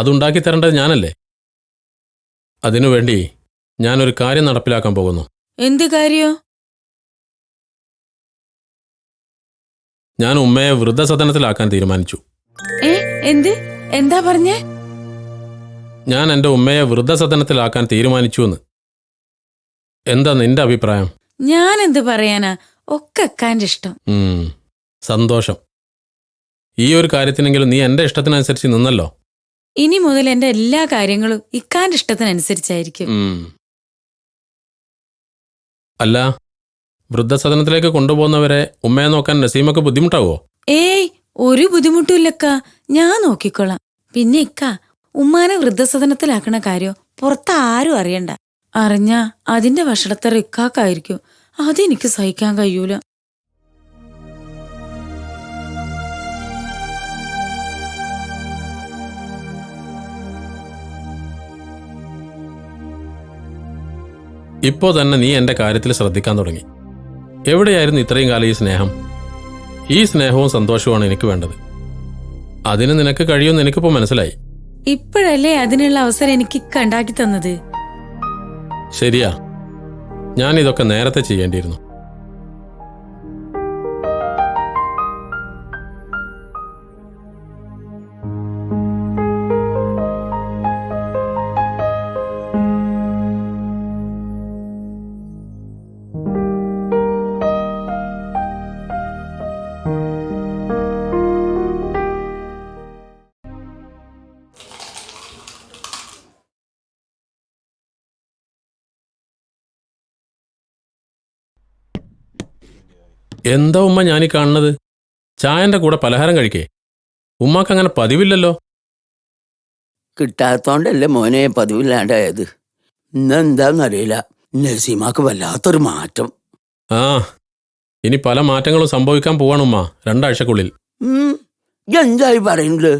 അതുണ്ടാക്കി തരേണ്ടത് ഞാനല്ലേ? അതിനുവേണ്ടി ഞാനൊരു കാര്യം നടപ്പിലാക്കാൻ പോകുന്നു. എന്ത് കാര്യോ? ഞാൻ ഉമ്മയെ വൃദ്ധസദനത്തിലാക്കാൻ തീരുമാനിച്ചു. എന്താ പറഞ്ഞേ? ഞാൻ എൻ്റെ ഉമ്മയെ വൃദ്ധസദനത്തിലാക്കാൻ തീരുമാനിച്ചു എന്ന്. എന്താ നിന്റെ അഭിപ്രായം? ഞാൻ എന്ത് പറയാനാ, ഒക്കെ അക്കാന്റെ ഇഷ്ടം. സന്തോഷം. ഈ ഒരു കാര്യത്തിനെങ്കിലും നീ എൻ്റെ ഇഷ്ടത്തിനനുസരിച്ച് നിന്നല്ലോ. ഇനി മുതൽ എൻ്റെ എല്ലാ കാര്യങ്ങളും ഇക്കാന്റെ ഇഷ്ടത്തിനനുസരിച്ചായിരിക്കും. അല്ല, വൃദ്ധസദനത്തിലേക്ക് കൊണ്ടുപോകുന്നവരെ ഉമ്മയെ നോക്കാൻ നസീമക്ക് ബുദ്ധിമുട്ടാവോ? ഏയ്, ഒരു ബുദ്ധിമുട്ടുമില്ലക്ക, ഞാൻ നോക്കിക്കോളാം. പിന്നെ ഇക്ക, ഉമ്മാനെ വൃദ്ധസദനത്തിലാക്കണ കാര്യം പുറത്ത് ആരും അറിയണ്ട. അറിഞ്ഞാ അതിന്റെ വഷളത്തറ ഇക്കാക്കായിരിക്കും. അതെനിക്ക് സഹിക്കാൻ കഴിയൂല. ഇപ്പോൾ തന്നെ നീ എൻ്റെ കാര്യത്തിൽ ശ്രദ്ധിക്കാൻ തുടങ്ങി. എവിടെയായിരുന്നു ഇത്രയും കാലം ഈ സ്നേഹം? ഈ സ്നേഹവും സന്തോഷവുമാണ് എനിക്ക് വേണ്ടത്. അതിന് നിനക്ക് കഴിയുമെന്ന് എനിക്കിപ്പോൾ മനസ്സിലായി. ഇപ്പോഴല്ലേ അതിനുള്ള അവസരം എനിക്ക് കണ്ടാക്കി തന്നത്. ശരിയാ, ഞാൻ ഇതൊക്കെ നേരത്തെ ചെയ്യേണ്ടിയിരുന്നു. എന്താ ഉമ്മ ഞാനീ കാണുന്നത്? ചായന്റെ കൂടെ പലഹാരം കഴിക്കേ? ഉമ്മാക്ക് അങ്ങനെ പതിവില്ലല്ലോ. കിട്ടാത്തോണ്ടല്ലേ മോനെ പതിവില്ലാണ്ടായത്. ഇന്നെന്താന്നറിയില്ല, നസീമാക്ക് വല്ലാത്തൊരു മാറ്റം. ആ, ഇനി പല മാറ്റങ്ങളും സംഭവിക്കാൻ പോവാണ് ഉമ്മ 2 ആഴ്ചക്കുള്ളിൽ. എന്തായി പറയുന്നത്?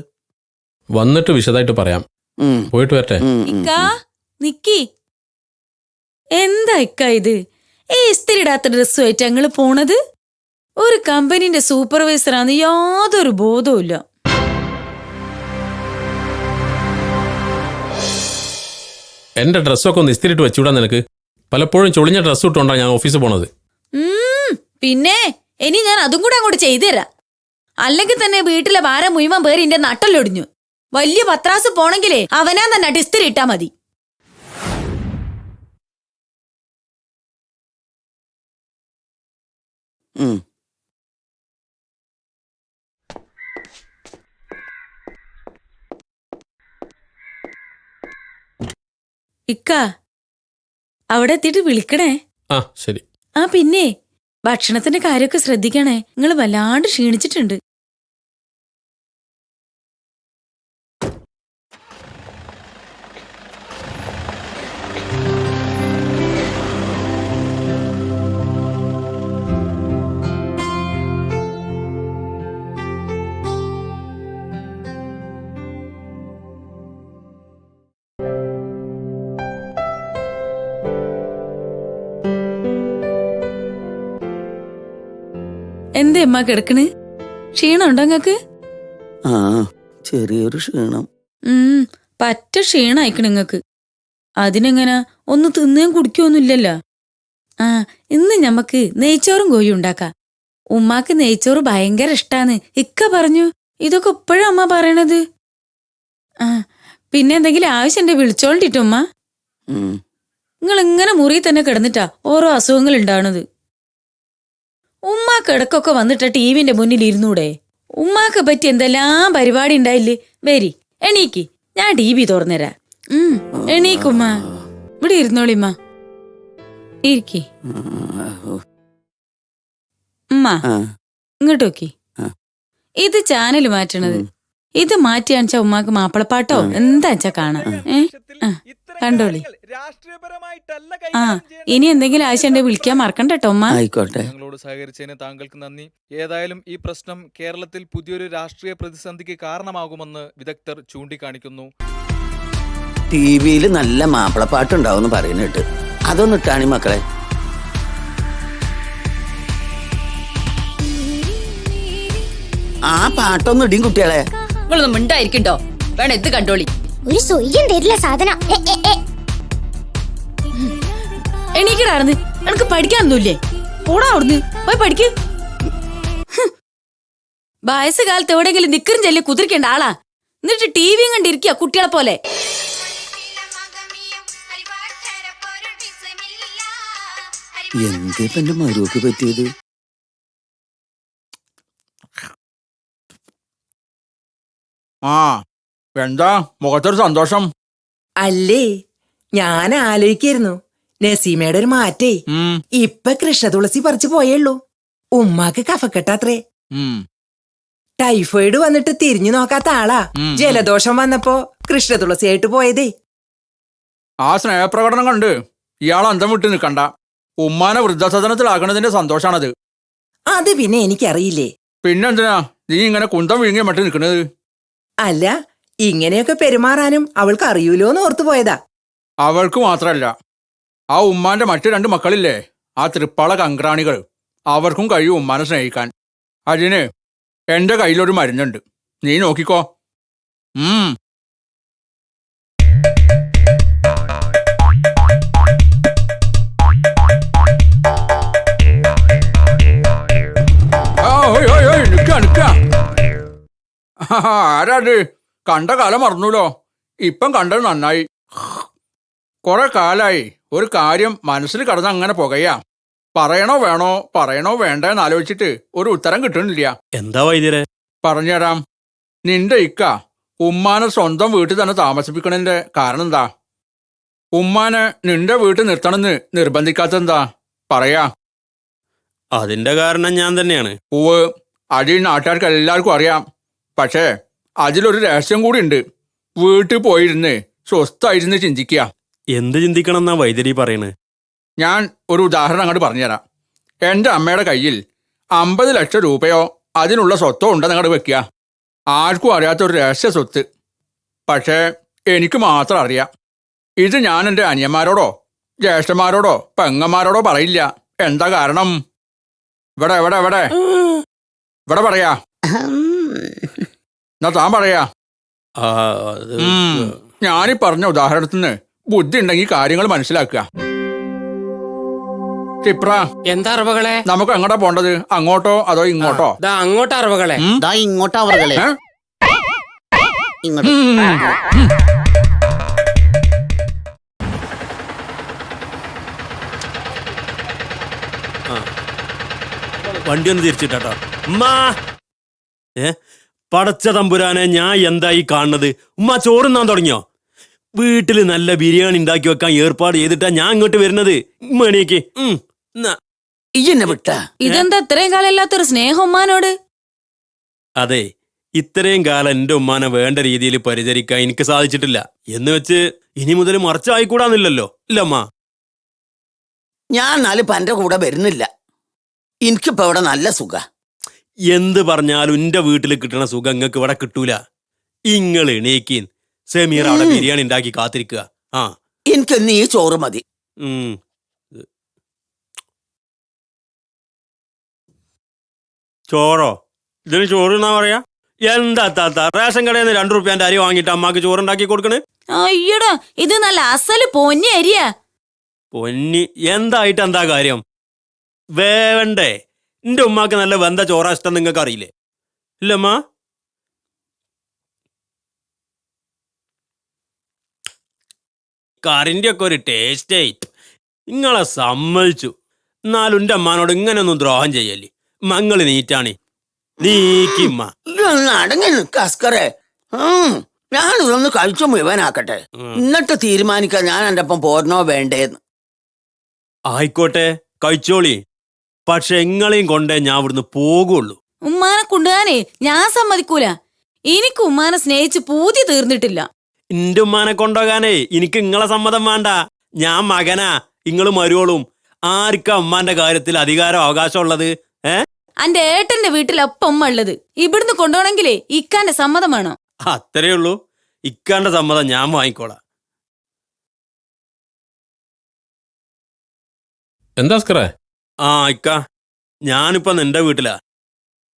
വന്നിട്ട് വിശദമായിട്ട് പറയാം. പോയിട്ട് വരട്ടെ. നിക്കി, എന്താ ഇക്ക ഇത്? ഈ ഇസ്തിരിടാത്ത ഡ്രസ്സുമായിട്ട് ഞങ്ങള് പോണത്? ഒരു കമ്പനിന്റെ സൂപ്പർവൈസറാന്ന് യാതൊരു ബോധവും ഇല്ല. എന്റെ ഡ്രസ്സൊക്കെ ഒന്ന് ഇസ്തിരിട്ട് വെച്ചുകൂടാ നിനക്ക്? പലപ്പോഴും ചൊളിഞ്ഞ ഡ്രസ്സ് ഇട്ടുകൊണ്ടാ ഞാൻ ഓഫീസിൽ പോണത്. പിന്നെ ഇനി ഞാൻ അതും കൂടെ അങ്ങോട്ട് ചെയ്തുതരാം. അല്ലെങ്കിൽ തന്നെ വീട്ടിലെ ഭാരം മുഴുവൻ പേര് എന്റെ നട്ടല്ലൊടിഞ്ഞു. വലിയ പത്രാസ് പോണെങ്കിലേ അവനാ തന്നെ ഇസ്തിരി ഇട്ടാ മതി. ഇക്ക, അവിടെ എത്തിയിട്ട് വിളിക്കണേ. ആ ശരി. ആ പിന്നെ ഭക്ഷണത്തിന്റെ കാര്യമൊക്കെ ശ്രദ്ധിക്കണേ. നിങ്ങൾ വല്ലാണ്ട് ക്ഷീണിച്ചിട്ടുണ്ട്. എന്തേ അമ്മ കിടക്കണ്? ക്ഷീണുണ്ടോ നിങ്ങക്ക്? ആ, ചെറിയൊരു ക്ഷീണം. പറ്റ ക്ഷീണായിക്കണ് നിങ്ങക്ക്. അതിനെങ്ങനെ ഒന്ന് തിന്നുകയും കുടിക്കൊന്നുമില്ലല്ലോ. ആ, ഇന്ന് ഞമ്മക്ക് നെയ്ച്ചോറും കോഴിയും ഉണ്ടാക്കാം. ഉമ്മാക്ക് നെയ്ച്ചോറ് ഭയങ്കര ഇഷ്ടാന്ന് ഇക്ക പറഞ്ഞു. ഇതൊക്കെ ഇപ്പോഴും അമ്മ പറയണത്. ആ, പിന്നെ എന്തെങ്കിലും ആവശ്യണ്ടേ വിളിച്ചോണ്ടിട്ടോ ഉമ്മ. നിങ്ങൾ ഇങ്ങനെ മുറി തന്നെ കിടന്നിട്ടാ ഓരോ അസുഖങ്ങൾ ഉണ്ടാവണത്. ഉമ്മാക്ക് ഇടക്കൊക്കെ വന്നിട്ട ടിവിന്റെ മുന്നിൽ ഇരുന്നൂടെ? ഉമ്മാക്ക് പറ്റി എന്തെല്ലാം പരിപാടി ഉണ്ടായില്ലേ? വരി, എണീക്ക്, ഞാൻ TV തുറന്നുതരാം. എണീക്കുമ്മ, ഇവിടെ ഇരുന്നോളിമ്മ. ഇരിക്കി. ഉമ്മ ഇങ്ങോട്ട് നോക്കി. ഇത് ചാനൽ മാറ്റണത്. ഇത് മാറ്റിയാണെച്ചാ ഉമ്മാക്ക് മാപ്പിളപ്പാട്ടോ എന്താച്ചാ കാണാം. കണ്ടോളി. ആ, ഇനി എന്തെങ്കിലും ആവശ്യമുണ്ടെ വിളിക്കാൻ മറക്കണ്ട കേട്ടോ ഉമ്മ. ആയിക്കോട്ടെ. ഞങ്ങളോട് സഹകരിച്ചതിന് താങ്കൾക്ക് നന്ദി. ഏതായാലും ഈ പ്രശ്നം കേരളത്തിൽ പുതിയൊരു രാഷ്ട്രീയ പ്രതിസന്ധിക്ക് കാരണമാകുമെന്ന് വിദഗ്ധർ ചൂണ്ടിക്കാണിക്കുന്നു. TV-യിൽ നല്ല മാപ്പിളപ്പാട്ടുണ്ടാവും പറയുന്നിട്ട്. അതൊന്നും ഇട്ടാണി മക്കളെ. ആ പാട്ടൊന്നും ഇടിയും കുട്ടികളെ. നിങ്ങളൊന്നും മിണ്ടായിരിക്കണ്ടോ? വേണം ഇത് കണ്ടോളി. ഒരു സ്വയ്യം തരില്ല സാധന. എണീക്കടാർന്ന്, എനിക്ക് പഠിക്കാനൊന്നുമില്ലേ? പോടാ അവിടുന്ന്, പോയി പഠിക്ക്. വയസ്സുകാലത്ത് എവിടെയെങ്കിലും നിക്കറും ചെല്ലി കുതിരിക്കേണ്ട ആളാ. എന്നിട്ട് TV കണ്ടിരിക്കുക കുട്ടികളെ പോലെ. എന്തേ എന്റെ മരുവക്ക് പറ്റിയത്? ആ, എന്താ മുഖത്തൊരു സന്തോഷം? അല്ലേ, ഞാൻ ആലോചിക്കായിരുന്നു നസീമയുടെ ഒരു മാറ്റേ. ഇപ്പൊ കൃഷ്ണതുളസി പറിച്ചു പോയുള്ളൂ. ഉമ്മാക്ക് കഫക്കെട്ടാത്രേ. ടൈഫോയിഡ് വന്നിട്ട് തിരിഞ്ഞു നോക്കാത്ത ആളാ. ജലദോഷം വന്നപ്പോ കൃഷ്ണതുളസിയായിട്ട് പോയതേ. ആ സ്നേഹപ്രകടനം കണ്ട് ഇയാൾ അന്തം വിട്ട് നിൽക്കണ്ട. ഉമ്മാനെ വൃദ്ധസദനത്തിലാക്കണതിന്റെ സന്തോഷാണത്. അത് പിന്നെ എനിക്കറിയില്ലേ. പിന്നെന്തിനാ നീ ഇങ്ങനെ കുന്തം വിഴുങ്ങി മട്ടി നിൽക്കണത്? അല്ല, ഇങ്ങനെയൊക്കെ പെരുമാറാനും അവൾക്ക് അറിയൂലോന്ന് ഓർത്തു പോയതാ. അവൾക്ക് മാത്രല്ല, ആ ഉമ്മാന്റെ മറ്റു 2 മക്കളില്ലേ, ആ തൃപ്പാള കങ്ക്രാണികൾ, അവർക്കും കഴിയും ഉമ്മാനെ സ്നേഹിക്കാൻ. അതിന് എന്റെ കയ്യിലൊരു മരുന്നുണ്ട്, നീ നോക്കിക്കോ. ആരാത്? കണ്ട കാലം മറന്നൂലോ. ഇപ്പം കണ്ടത് നന്നായി. കുറെ കാലായി ഒരു കാര്യം മനസ്സിൽ കടന്ന് അങ്ങനെ പുകയാ. പറയണോ വേണ്ടേന്ന് ആലോചിച്ചിട്ട് ഒരു ഉത്തരം കിട്ടണില്ല. എന്താ വൈദ്യരെ? പറഞ്ഞുതരാം. നിന്റെ ഇക്ക ഉമ്മാനെ സ്വന്തം വീട്ടിൽ തന്നെ താമസിപ്പിക്കണതിന്റെ കാരണം എന്താ? ഉമ്മാനെ നിന്റെ വീട്ടിൽ നിർത്തണമെന്ന് നിർബന്ധിക്കാത്തെന്താ? പറയാ. അതിന്റെ കാരണം ഞാൻ തന്നെയാണ്. പൂവ് അത് ഈ നാട്ടുകാർക്ക് എല്ലാവർക്കും അറിയാം. പക്ഷേ അതിലൊരു രഹസ്യം കൂടി ഉണ്ട്. വീട്ടിൽ പോയിരുന്ന് സ്വസ്ഥായിരുന്ന് ചിന്തിക്കുക. എന്ത് ചിന്തിക്കണം എന്നാ വൈദ്യരി പറയണ്? ഞാൻ ഒരു ഉദാഹരണം അങ്ങോട്ട് പറഞ്ഞുതരാം. എൻ്റെ അമ്മയുടെ കയ്യിൽ 50 ലക്ഷം രൂപയോ അതിനുള്ള സ്വത്തോ ഉണ്ടെന്ന് അങ്ങോട്ട് വെക്കുക. ആർക്കും അറിയാത്തൊരു രഹസ്യ സ്വത്ത്. പക്ഷേ എനിക്ക് മാത്രം അറിയാം. ഇത് ഞാൻ എൻ്റെ അനിയന്മാരോടോ ജ്യേഷ്ഠന്മാരോടോ പെങ്ങന്മാരോടോ പറയില്ല. എന്താ കാരണം? ഇവിടെ ഇവിടെ ഇവിടെ ഇവിടെ പറയാ. എന്നാ താൻ പറയാ. ഞാനീ പറഞ്ഞ ഉദാഹരണത്തിന് ബുദ്ധി ഉണ്ടെങ്കിൽ കാര്യങ്ങൾ മനസ്സിലാക്കുക. ക്ഷിപ്ര, എന്താ അറവകളെ? നമുക്ക് എങ്ങോട്ടാ പോണ്ടത്? അങ്ങോട്ടോ അതോ ഇങ്ങോട്ടോ? അങ്ങോട്ടാ അറവകളെ. ഇങ്ങോട്ടാ അറവകളെ. ഇങ്ങോട്ട്. വണ്ടി ഒന്ന് തിരിച്ചിട്ടാ. ഉമ്മാ, പടച്ച തമ്പുരാനെ, ഞാൻ എന്തായി കാണുന്നത്? ഉമ്മ ചോറുന്നാൻ തുടങ്ങിയോ? വീട്ടില് നല്ല ബിരിയാണി ഉണ്ടാക്കി വെക്കാൻ ഏർപ്പാട് ചെയ്തിട്ടാ ഞാൻ ഇങ്ങോട്ട് വരുന്നത്. മണിക്ക് ഇയ്യെന്നെ വിട്ട. ഇതെന്താ ഇത്രയും കാലം ഇല്ലാത്തൊരു സ്നേഹം ഉമ്മാനോട്? അതെ, ഇത്രയും കാലം എന്റെ ഉമ്മാനെ വേണ്ട രീതിയിൽ പരിചരിക്കാൻ എനിക്ക് സാധിച്ചിട്ടില്ല. എന്ന് വെച്ച് ഇനി മുതൽ മറിച്ചായിക്കൂടാന്നില്ലല്ലോ, ഇല്ലമ്മ? ഞാൻ നാല് പന്റെ കൂടെ വരുന്നില്ല. എനിക്കിപ്പോ ഇവിടെ നല്ല സുഖ. എന്ത് പറഞ്ഞാലും എന്റെ വീട്ടിൽ കിട്ടണ സുഖം നിങ്ങൾക്ക് ഇവിടെ കിട്ടൂല. ഇങ്ങൾ എണീക്കീൻ, സെമീർ അവിടെ ബിരിയാണി ഉണ്ടാക്കി കാത്തിരിക്കുക. എനിക്കൊന്ന് ഈ ചോറ് മതി. ചോറോ? ഇതിന് ചോറ് എന്നാ പറയാ? എന്താ താത്ത, റേഷൻ കടയിൽ നിന്ന് 2 റുപ്യാന്റെ അരി വാങ്ങിയിട്ട് അമ്മക്ക് ചോറുണ്ടാക്കി കൊടുക്കണേ? അയ്യടാ, ഇത് നല്ല അസല് പൊന്നി അരിയാ. പൊന്നി എന്തായിട്ട് എന്താ കാര്യം? വേവണ്ടേ? എന്റെ ഉമ്മാക്ക് നല്ല വെന്ത ചോറാ ഇഷ്ടം, നിങ്ങൾക്ക് അറിയില്ലേ? ഇല്ലമ്മ? കറിന്റെ ഒക്കെ ഒരു ടേസ്റ്റേ. നിങ്ങളെ സമ്മതിച്ചു. എന്നാലും എന്റെ അമ്മാനോട് ഇങ്ങനെയൊന്നും ദ്രോഹം ചെയ്യല്ലേ. മങ്ങള് നീറ്റാണി നീക്കിമ്മ. അടങ്ങി നിക്കസ്കറേ. ഞാനിതൊന്ന് കഴിച്ചു മുഴുവനാക്കട്ടെ, എന്നിട്ട് തീരുമാനിക്കാം ഞാൻ എൻ്റെ ഒപ്പം പോരണോ വേണ്ടേന്ന്. ആയിക്കോട്ടെ, കഴിച്ചോളി. പക്ഷെ എങ്ങളെയും കൊണ്ടേ ഞാൻ ഇവിടുന്ന് പോകുള്ളൂ. ഉമ്മാനെ കൊണ്ടുപോകാനേ ഞാൻ സമ്മതിക്കൂല. എനിക്ക് ഉമ്മാനെ സ്നേഹിച്ച് പൂതി തീർന്നിട്ടില്ല. എന്റെ ഉമ്മാനെ കൊണ്ടുപോകാനേ എനിക്ക് ഇങ്ങളെ സമ്മതം വേണ്ട. ഞാൻ മകനാ, ഇങ്ങള് മരുവോളും. ആർക്കാ ഉമ്മാന്റെ കാര്യത്തിൽ അധികാരം അവകാശം ഉള്ളത്? അന്റെ ഏട്ടന്റെ വീട്ടിലൊപ്പം ഉമ്മ ഉള്ളത്. ഇവിടുന്ന് കൊണ്ടുപോകണമെങ്കിലേ ഇക്കാന്റെ സമ്മതം വേണോ? അത്രേ ഉള്ളൂ. ഇക്കാന്റെ സമ്മതം ഞാൻ വാങ്ങിക്കോളാം. എന്താ സ്കറേ? ഇക്ക, ഞാനിപ്പോ നിന്റെ വീട്ടിലാ.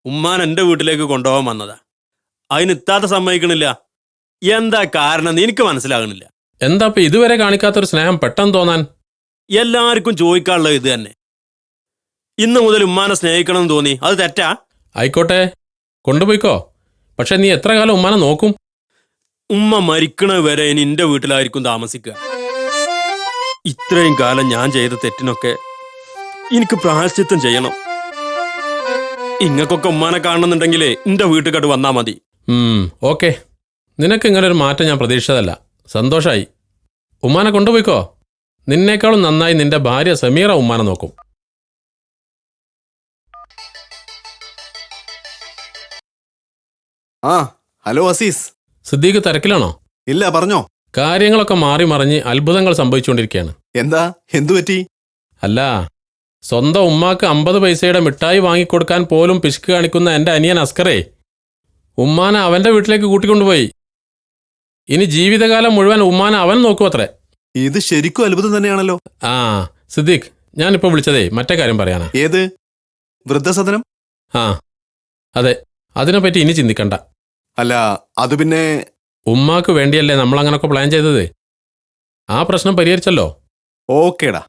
ഉമ്മാൻ എന്റെ വീട്ടിലേക്ക് കൊണ്ടുപോകാൻ വന്നതാ. അതിന് ഇത്താത്ത സമ്മതിക്കണില്ല. എന്താ കാരണം എനിക്ക് മനസ്സിലാകണില്ല. എന്താ ഇപ്പൊ ഇതുവരെ കാണിക്കാത്തൊരു സ്നേഹം പെട്ടെന്ന് തോന്നാൻ? എല്ലാവർക്കും ചോദിക്കാനുള്ളത് ഇത് തന്നെ. ഇന്ന് മുതൽ ഉമ്മാനെ സ്നേഹിക്കണം എന്ന് തോന്നി, അത് തെറ്റാ? ആയിക്കോട്ടെ, കൊണ്ടുപോയിക്കോ. പക്ഷെ നീ എത്ര കാലം ഉമ്മാനെ നോക്കും? ഉമ്മ മരിക്കണ വരെ ഇനി എന്റെ വീട്ടിലായിരിക്കും താമസിക്കുക. ഇത്രയും കാലം ഞാൻ ചെയ്ത തെറ്റിനൊക്കെ എനിക്ക് പ്രായശ്ചിത്തം ചെയ്യണം. ഇങ്ങക്കൊക്കെ ഉമ്മാനെ കാണണമെന്നുണ്ടെങ്കിലേ എന്റെ വീട്ടുകാട്ട് വന്നാ മതി. ഓക്കെ, നിനക്ക് ഇങ്ങനെ ഒരു മാറ്റം ഞാൻ പ്രതീക്ഷിച്ചതല്ല. സന്തോഷായി. ഉമ്മാനെ കൊണ്ടുപോയിക്കോ. നിന്നേക്കാളും നന്നായി നിന്റെ ഭാര്യ സമീറ ഉമ്മാനെ നോക്കും. ഹലോ അസീസ്. സിദ്ദീഖ് തിരക്കിലാണോ? ഇല്ല, പറഞ്ഞോ. കാര്യങ്ങളൊക്കെ മാറി മറിഞ്ഞ് അത്ഭുതങ്ങൾ സംഭവിച്ചുകൊണ്ടിരിക്കുകയാണ്. എന്താ, എന്തു പറ്റി? അല്ല, സ്വന്തം ഉമ്മാക്ക് 50 പൈസയുടെ മിഠായി വാങ്ങിക്കൊടുക്കാൻ പോലും പിശുക്ക് കാണിക്കുന്ന എൻ്റെ അനിയൻ അസ്കറേ ഉമ്മാനെ അവൻ്റെ വീട്ടിലേക്ക് കൂട്ടിക്കൊണ്ടുപോയി. ഇനി ജീവിതകാലം മുഴുവൻ ഉമ്മാനെ അവൻ നോക്കുമത്രേ. ഇത് ശരിക്കും അത്ഭുതം തന്നെയാണല്ലോ. ആ സിദ്ദീഖ്, ഞാനിപ്പോ വിളിച്ചതേ മറ്റേ കാര്യം പറയാനാ. ഏത്? വൃദ്ധസദനം? ആ അതെ, അതിനെപ്പറ്റി ഇനി ചിന്തിക്കണ്ട. അല്ല, അത് പിന്നെ ഉമ്മാക്ക് വേണ്ടിയല്ലേ നമ്മൾ അങ്ങനൊക്കെ പ്ലാൻ ചെയ്തത്. ആ പ്രശ്നം പരിഹരിച്ചല്ലോ. ഓക്കേടാ.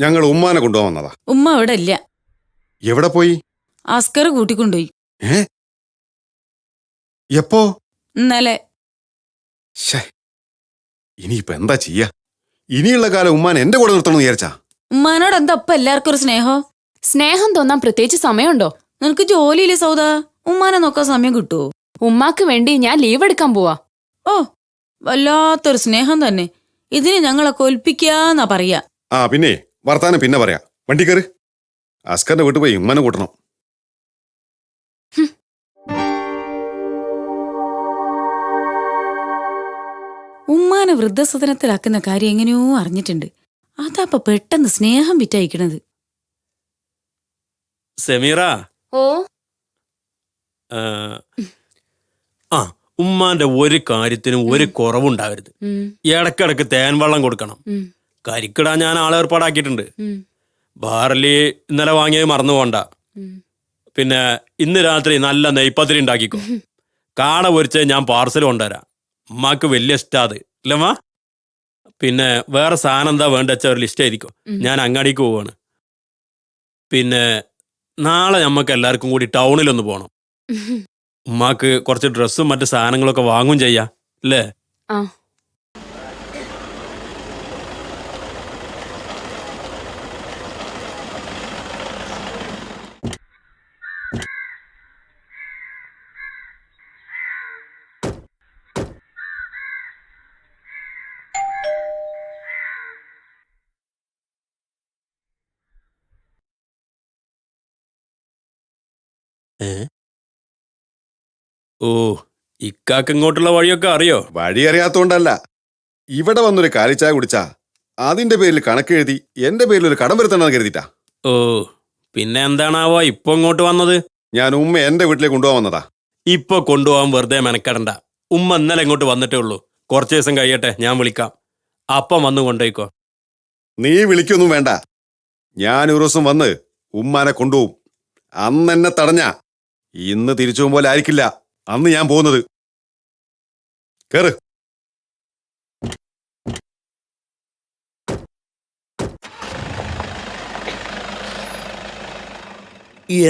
ഞങ്ങൾ ഉമ്മാനെ കൊണ്ടുപോകാൻ വന്നതാ. ഉമ്മ അവിടെ ഇല്ല. എവിടെ പോയി? അസ്കർ കൂട്ടിക്കൊണ്ടുപോയി. എപ്പോ? ഇന്നലെ. ഇനിയിപ്പോ എന്താ ചെയ്യാ? ഇനിയുള്ള കാലം ഉമ്മാൻ എന്റെ കൂടെ നിർത്തണമെന്ന് വിചാരിച്ചാ? ഉമ്മാനോട് എന്താ ഒപ്പം എല്ലാവർക്കും ഒരു സ്നേഹം തോന്നാൻ പ്രത്യേകിച്ച് സമയമുണ്ടോ? നിനക്ക് ജോലിയില്ലേ സൗദ? ഉമ്മാനെ നോക്കാൻ സമയം കിട്ടുവോ? ഉമ്മാക്ക് വേണ്ടി ഞാൻ ലീവ് എടുക്കാൻ പോവാ. ഓ, വല്ലാത്തൊരു സ്നേഹം തന്നെ. ഇതിന് ഞങ്ങളെ കൊൽപ്പിക്കാന്നാ പറയാ. ആ പിന്നെ വർത്താനം പിന്നെ പറയാ. വണ്ടി കയറി. അസ്കറിന്റെ വീട്ടിൽ പോയി ഉമ്മനെ കൂട്ടണം. ഉമ്മാനെ വൃദ്ധസദനത്തിലാക്കുന്ന കാര്യം എങ്ങനെയോ അറിഞ്ഞിട്ടുണ്ട്. അതാപ്പ പെട്ടെന്ന് സ്നേഹം വിറ്റയക്കണത്. സെമീറ. ഓ. ഉമ്മാന്റെ ഒരു കാര്യത്തിനും ഒരു കുറവുണ്ടാവരുത്. ഇടക്കിടക്ക് തേൻ വെള്ളം കൊടുക്കണം. കരിക്കിടാൻ ഞാൻ ആളെ ഏർപ്പാടാക്കിയിട്ടുണ്ട്. ബാർലി ഇന്നലെ വാങ്ങിയത് മറന്നു പോണ്ട. പിന്നെ ഇന്ന് രാത്രി നല്ല നെയ്പത്തിരി ഉണ്ടാക്കിക്കോ. കാട പൊരിച്ച് ഞാൻ പാർസൽ കൊണ്ടുവരാം. ഉമ്മാക്ക് വലിയ ഇഷ്ടാത് ഇല്ലമ്മ. പിന്നെ വേറെ സാധനം എന്താ വേണ്ട വെച്ചാൽ ഒരു ലിസ്റ്റ് ആയിരിക്കും. ഞാൻ അങ്ങാടിക്ക് പോവാണ്. പിന്നെ നാളെ നമുക്ക് എല്ലാവർക്കും കൂടി ടൗണിലൊന്ന് പോകണം. ഉമ്മാക്ക് കുറച്ച് ഡ്രസ്സും മറ്റു സാധനങ്ങളൊക്കെ വാങ്ങും ചെയ്യാം അല്ലേ? ഓ, ഇക്കാക്ക് ഇങ്ങോട്ടുള്ള വഴിയൊക്കെ അറിയോ? വഴി അറിയാത്തോണ്ടല്ല, ഇവിടെ വന്നൊരു കാലിച്ചായ കുടിച്ചാ അതിന്റെ പേരിൽ കണക്കെഴുതി എന്റെ പേരിൽ ഒരു കടം വരുത്തണമെന്ന് കരുതിട്ടാ. ഓ, പിന്നെ എന്താണാവോ ഇപ്പൊ ഇങ്ങോട്ട് വന്നത്? ഞാൻ ഉമ്മ എന്റെ വീട്ടിലേക്ക് കൊണ്ടുപോകാൻ വന്നതാ. ഇപ്പൊ കൊണ്ടുപോകാൻ വെറുതെ മെനക്കെടണ്ട. ഉമ്മ ഇന്നലെ ഇങ്ങോട്ട് വന്നിട്ടേ ഉള്ളൂ. കുറച്ച് ദിവസം കഴിയട്ടെ, ഞാൻ വിളിക്കാം. അപ്പം വന്ന് കൊണ്ടുപോയിക്കോ. നീ വിളിക്കൊന്നും വേണ്ട. ഞാൻ ഒരു ദിവസം വന്ന് ഉമ്മാനെ കൊണ്ടുപോകും. അന്ന് എന്നെ തടഞ്ഞ ഇന്ന് തിരിച്ചു പോകുമ്പോലെ ആയിരിക്കില്ല അന്ന് ഞാൻ പോകുന്നത്. കേറ്.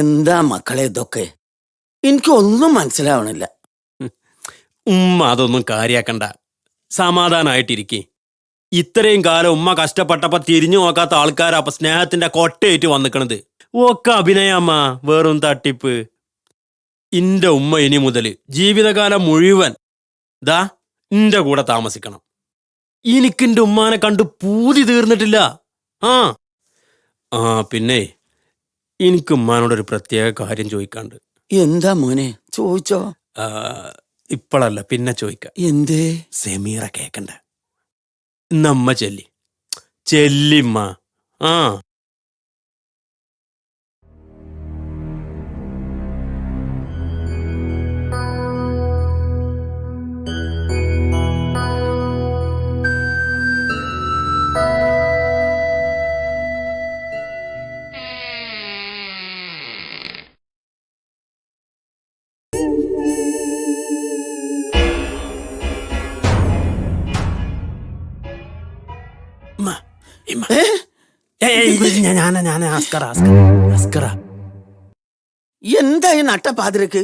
എന്താ മക്കളെ ഇതൊക്കെ? എനിക്കൊന്നും മനസ്സിലാവണില്ല. ഉമ്മ അതൊന്നും കാര്യാക്കണ്ട. സമാധാനായിട്ടിരിക്കെ. ഇത്രയും കാലം ഉമ്മ കഷ്ടപ്പെട്ടപ്പോ തിരിഞ്ഞു നോക്കാത്ത ആൾക്കാരാ അപ്പൊ സ്നേഹത്തിന്റെ കൊട്ടയേറ്റ് വന്നിക്കണത്. ഒക്കെ അഭിനയമ്മ, വെറും തട്ടിപ്പ്. ഇന്റെ ഉമ്മ ഇനി മുതല് ജീവിതകാലം മുഴുവൻ ദാ ഇന്റെ കൂടെ താമസിക്കണം. എനിക്കിന്റെ ഉമ്മാനെ കണ്ട് പൂതി തീർന്നിട്ടില്ല. പിന്നെ എനിക്ക് ഉമ്മാനോടൊരു പ്രത്യേക കാര്യം ചോദിക്കാണ്ട്. എന്താ മോനെ? ചോദിച്ചോ. ഇപ്പോഴല്ല, പിന്നെ ചോദിക്കാം. എന്തേ? സെമീറ കേക്കണ്ട. നമ്മ ചെല്ലിമ്മ. എന്താ ഈ നട്ടപ്പാതിരക്ക്?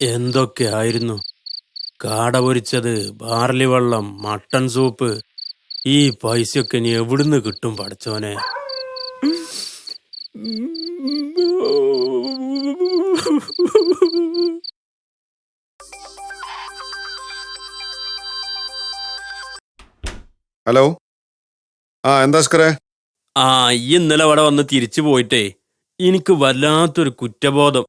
എന്തൊക്കെയായിരുന്നു? കാട പൊരിച്ചത്, ബാർലി വെള്ളം, മട്ടൺ സൂപ്പ്. ഈ പൈസയൊക്കെ ഇനി എവിടുന്ന് കിട്ടും പഠിച്ചോനെ? ഹലോ, ആ എന്താ അസ്കറേ? ആ, ഈ ഇന്നലെ അവിടെ വന്ന് തിരിച്ചു പോയിട്ടേ എനിക്ക് വല്ലാത്തൊരു കുറ്റബോധം.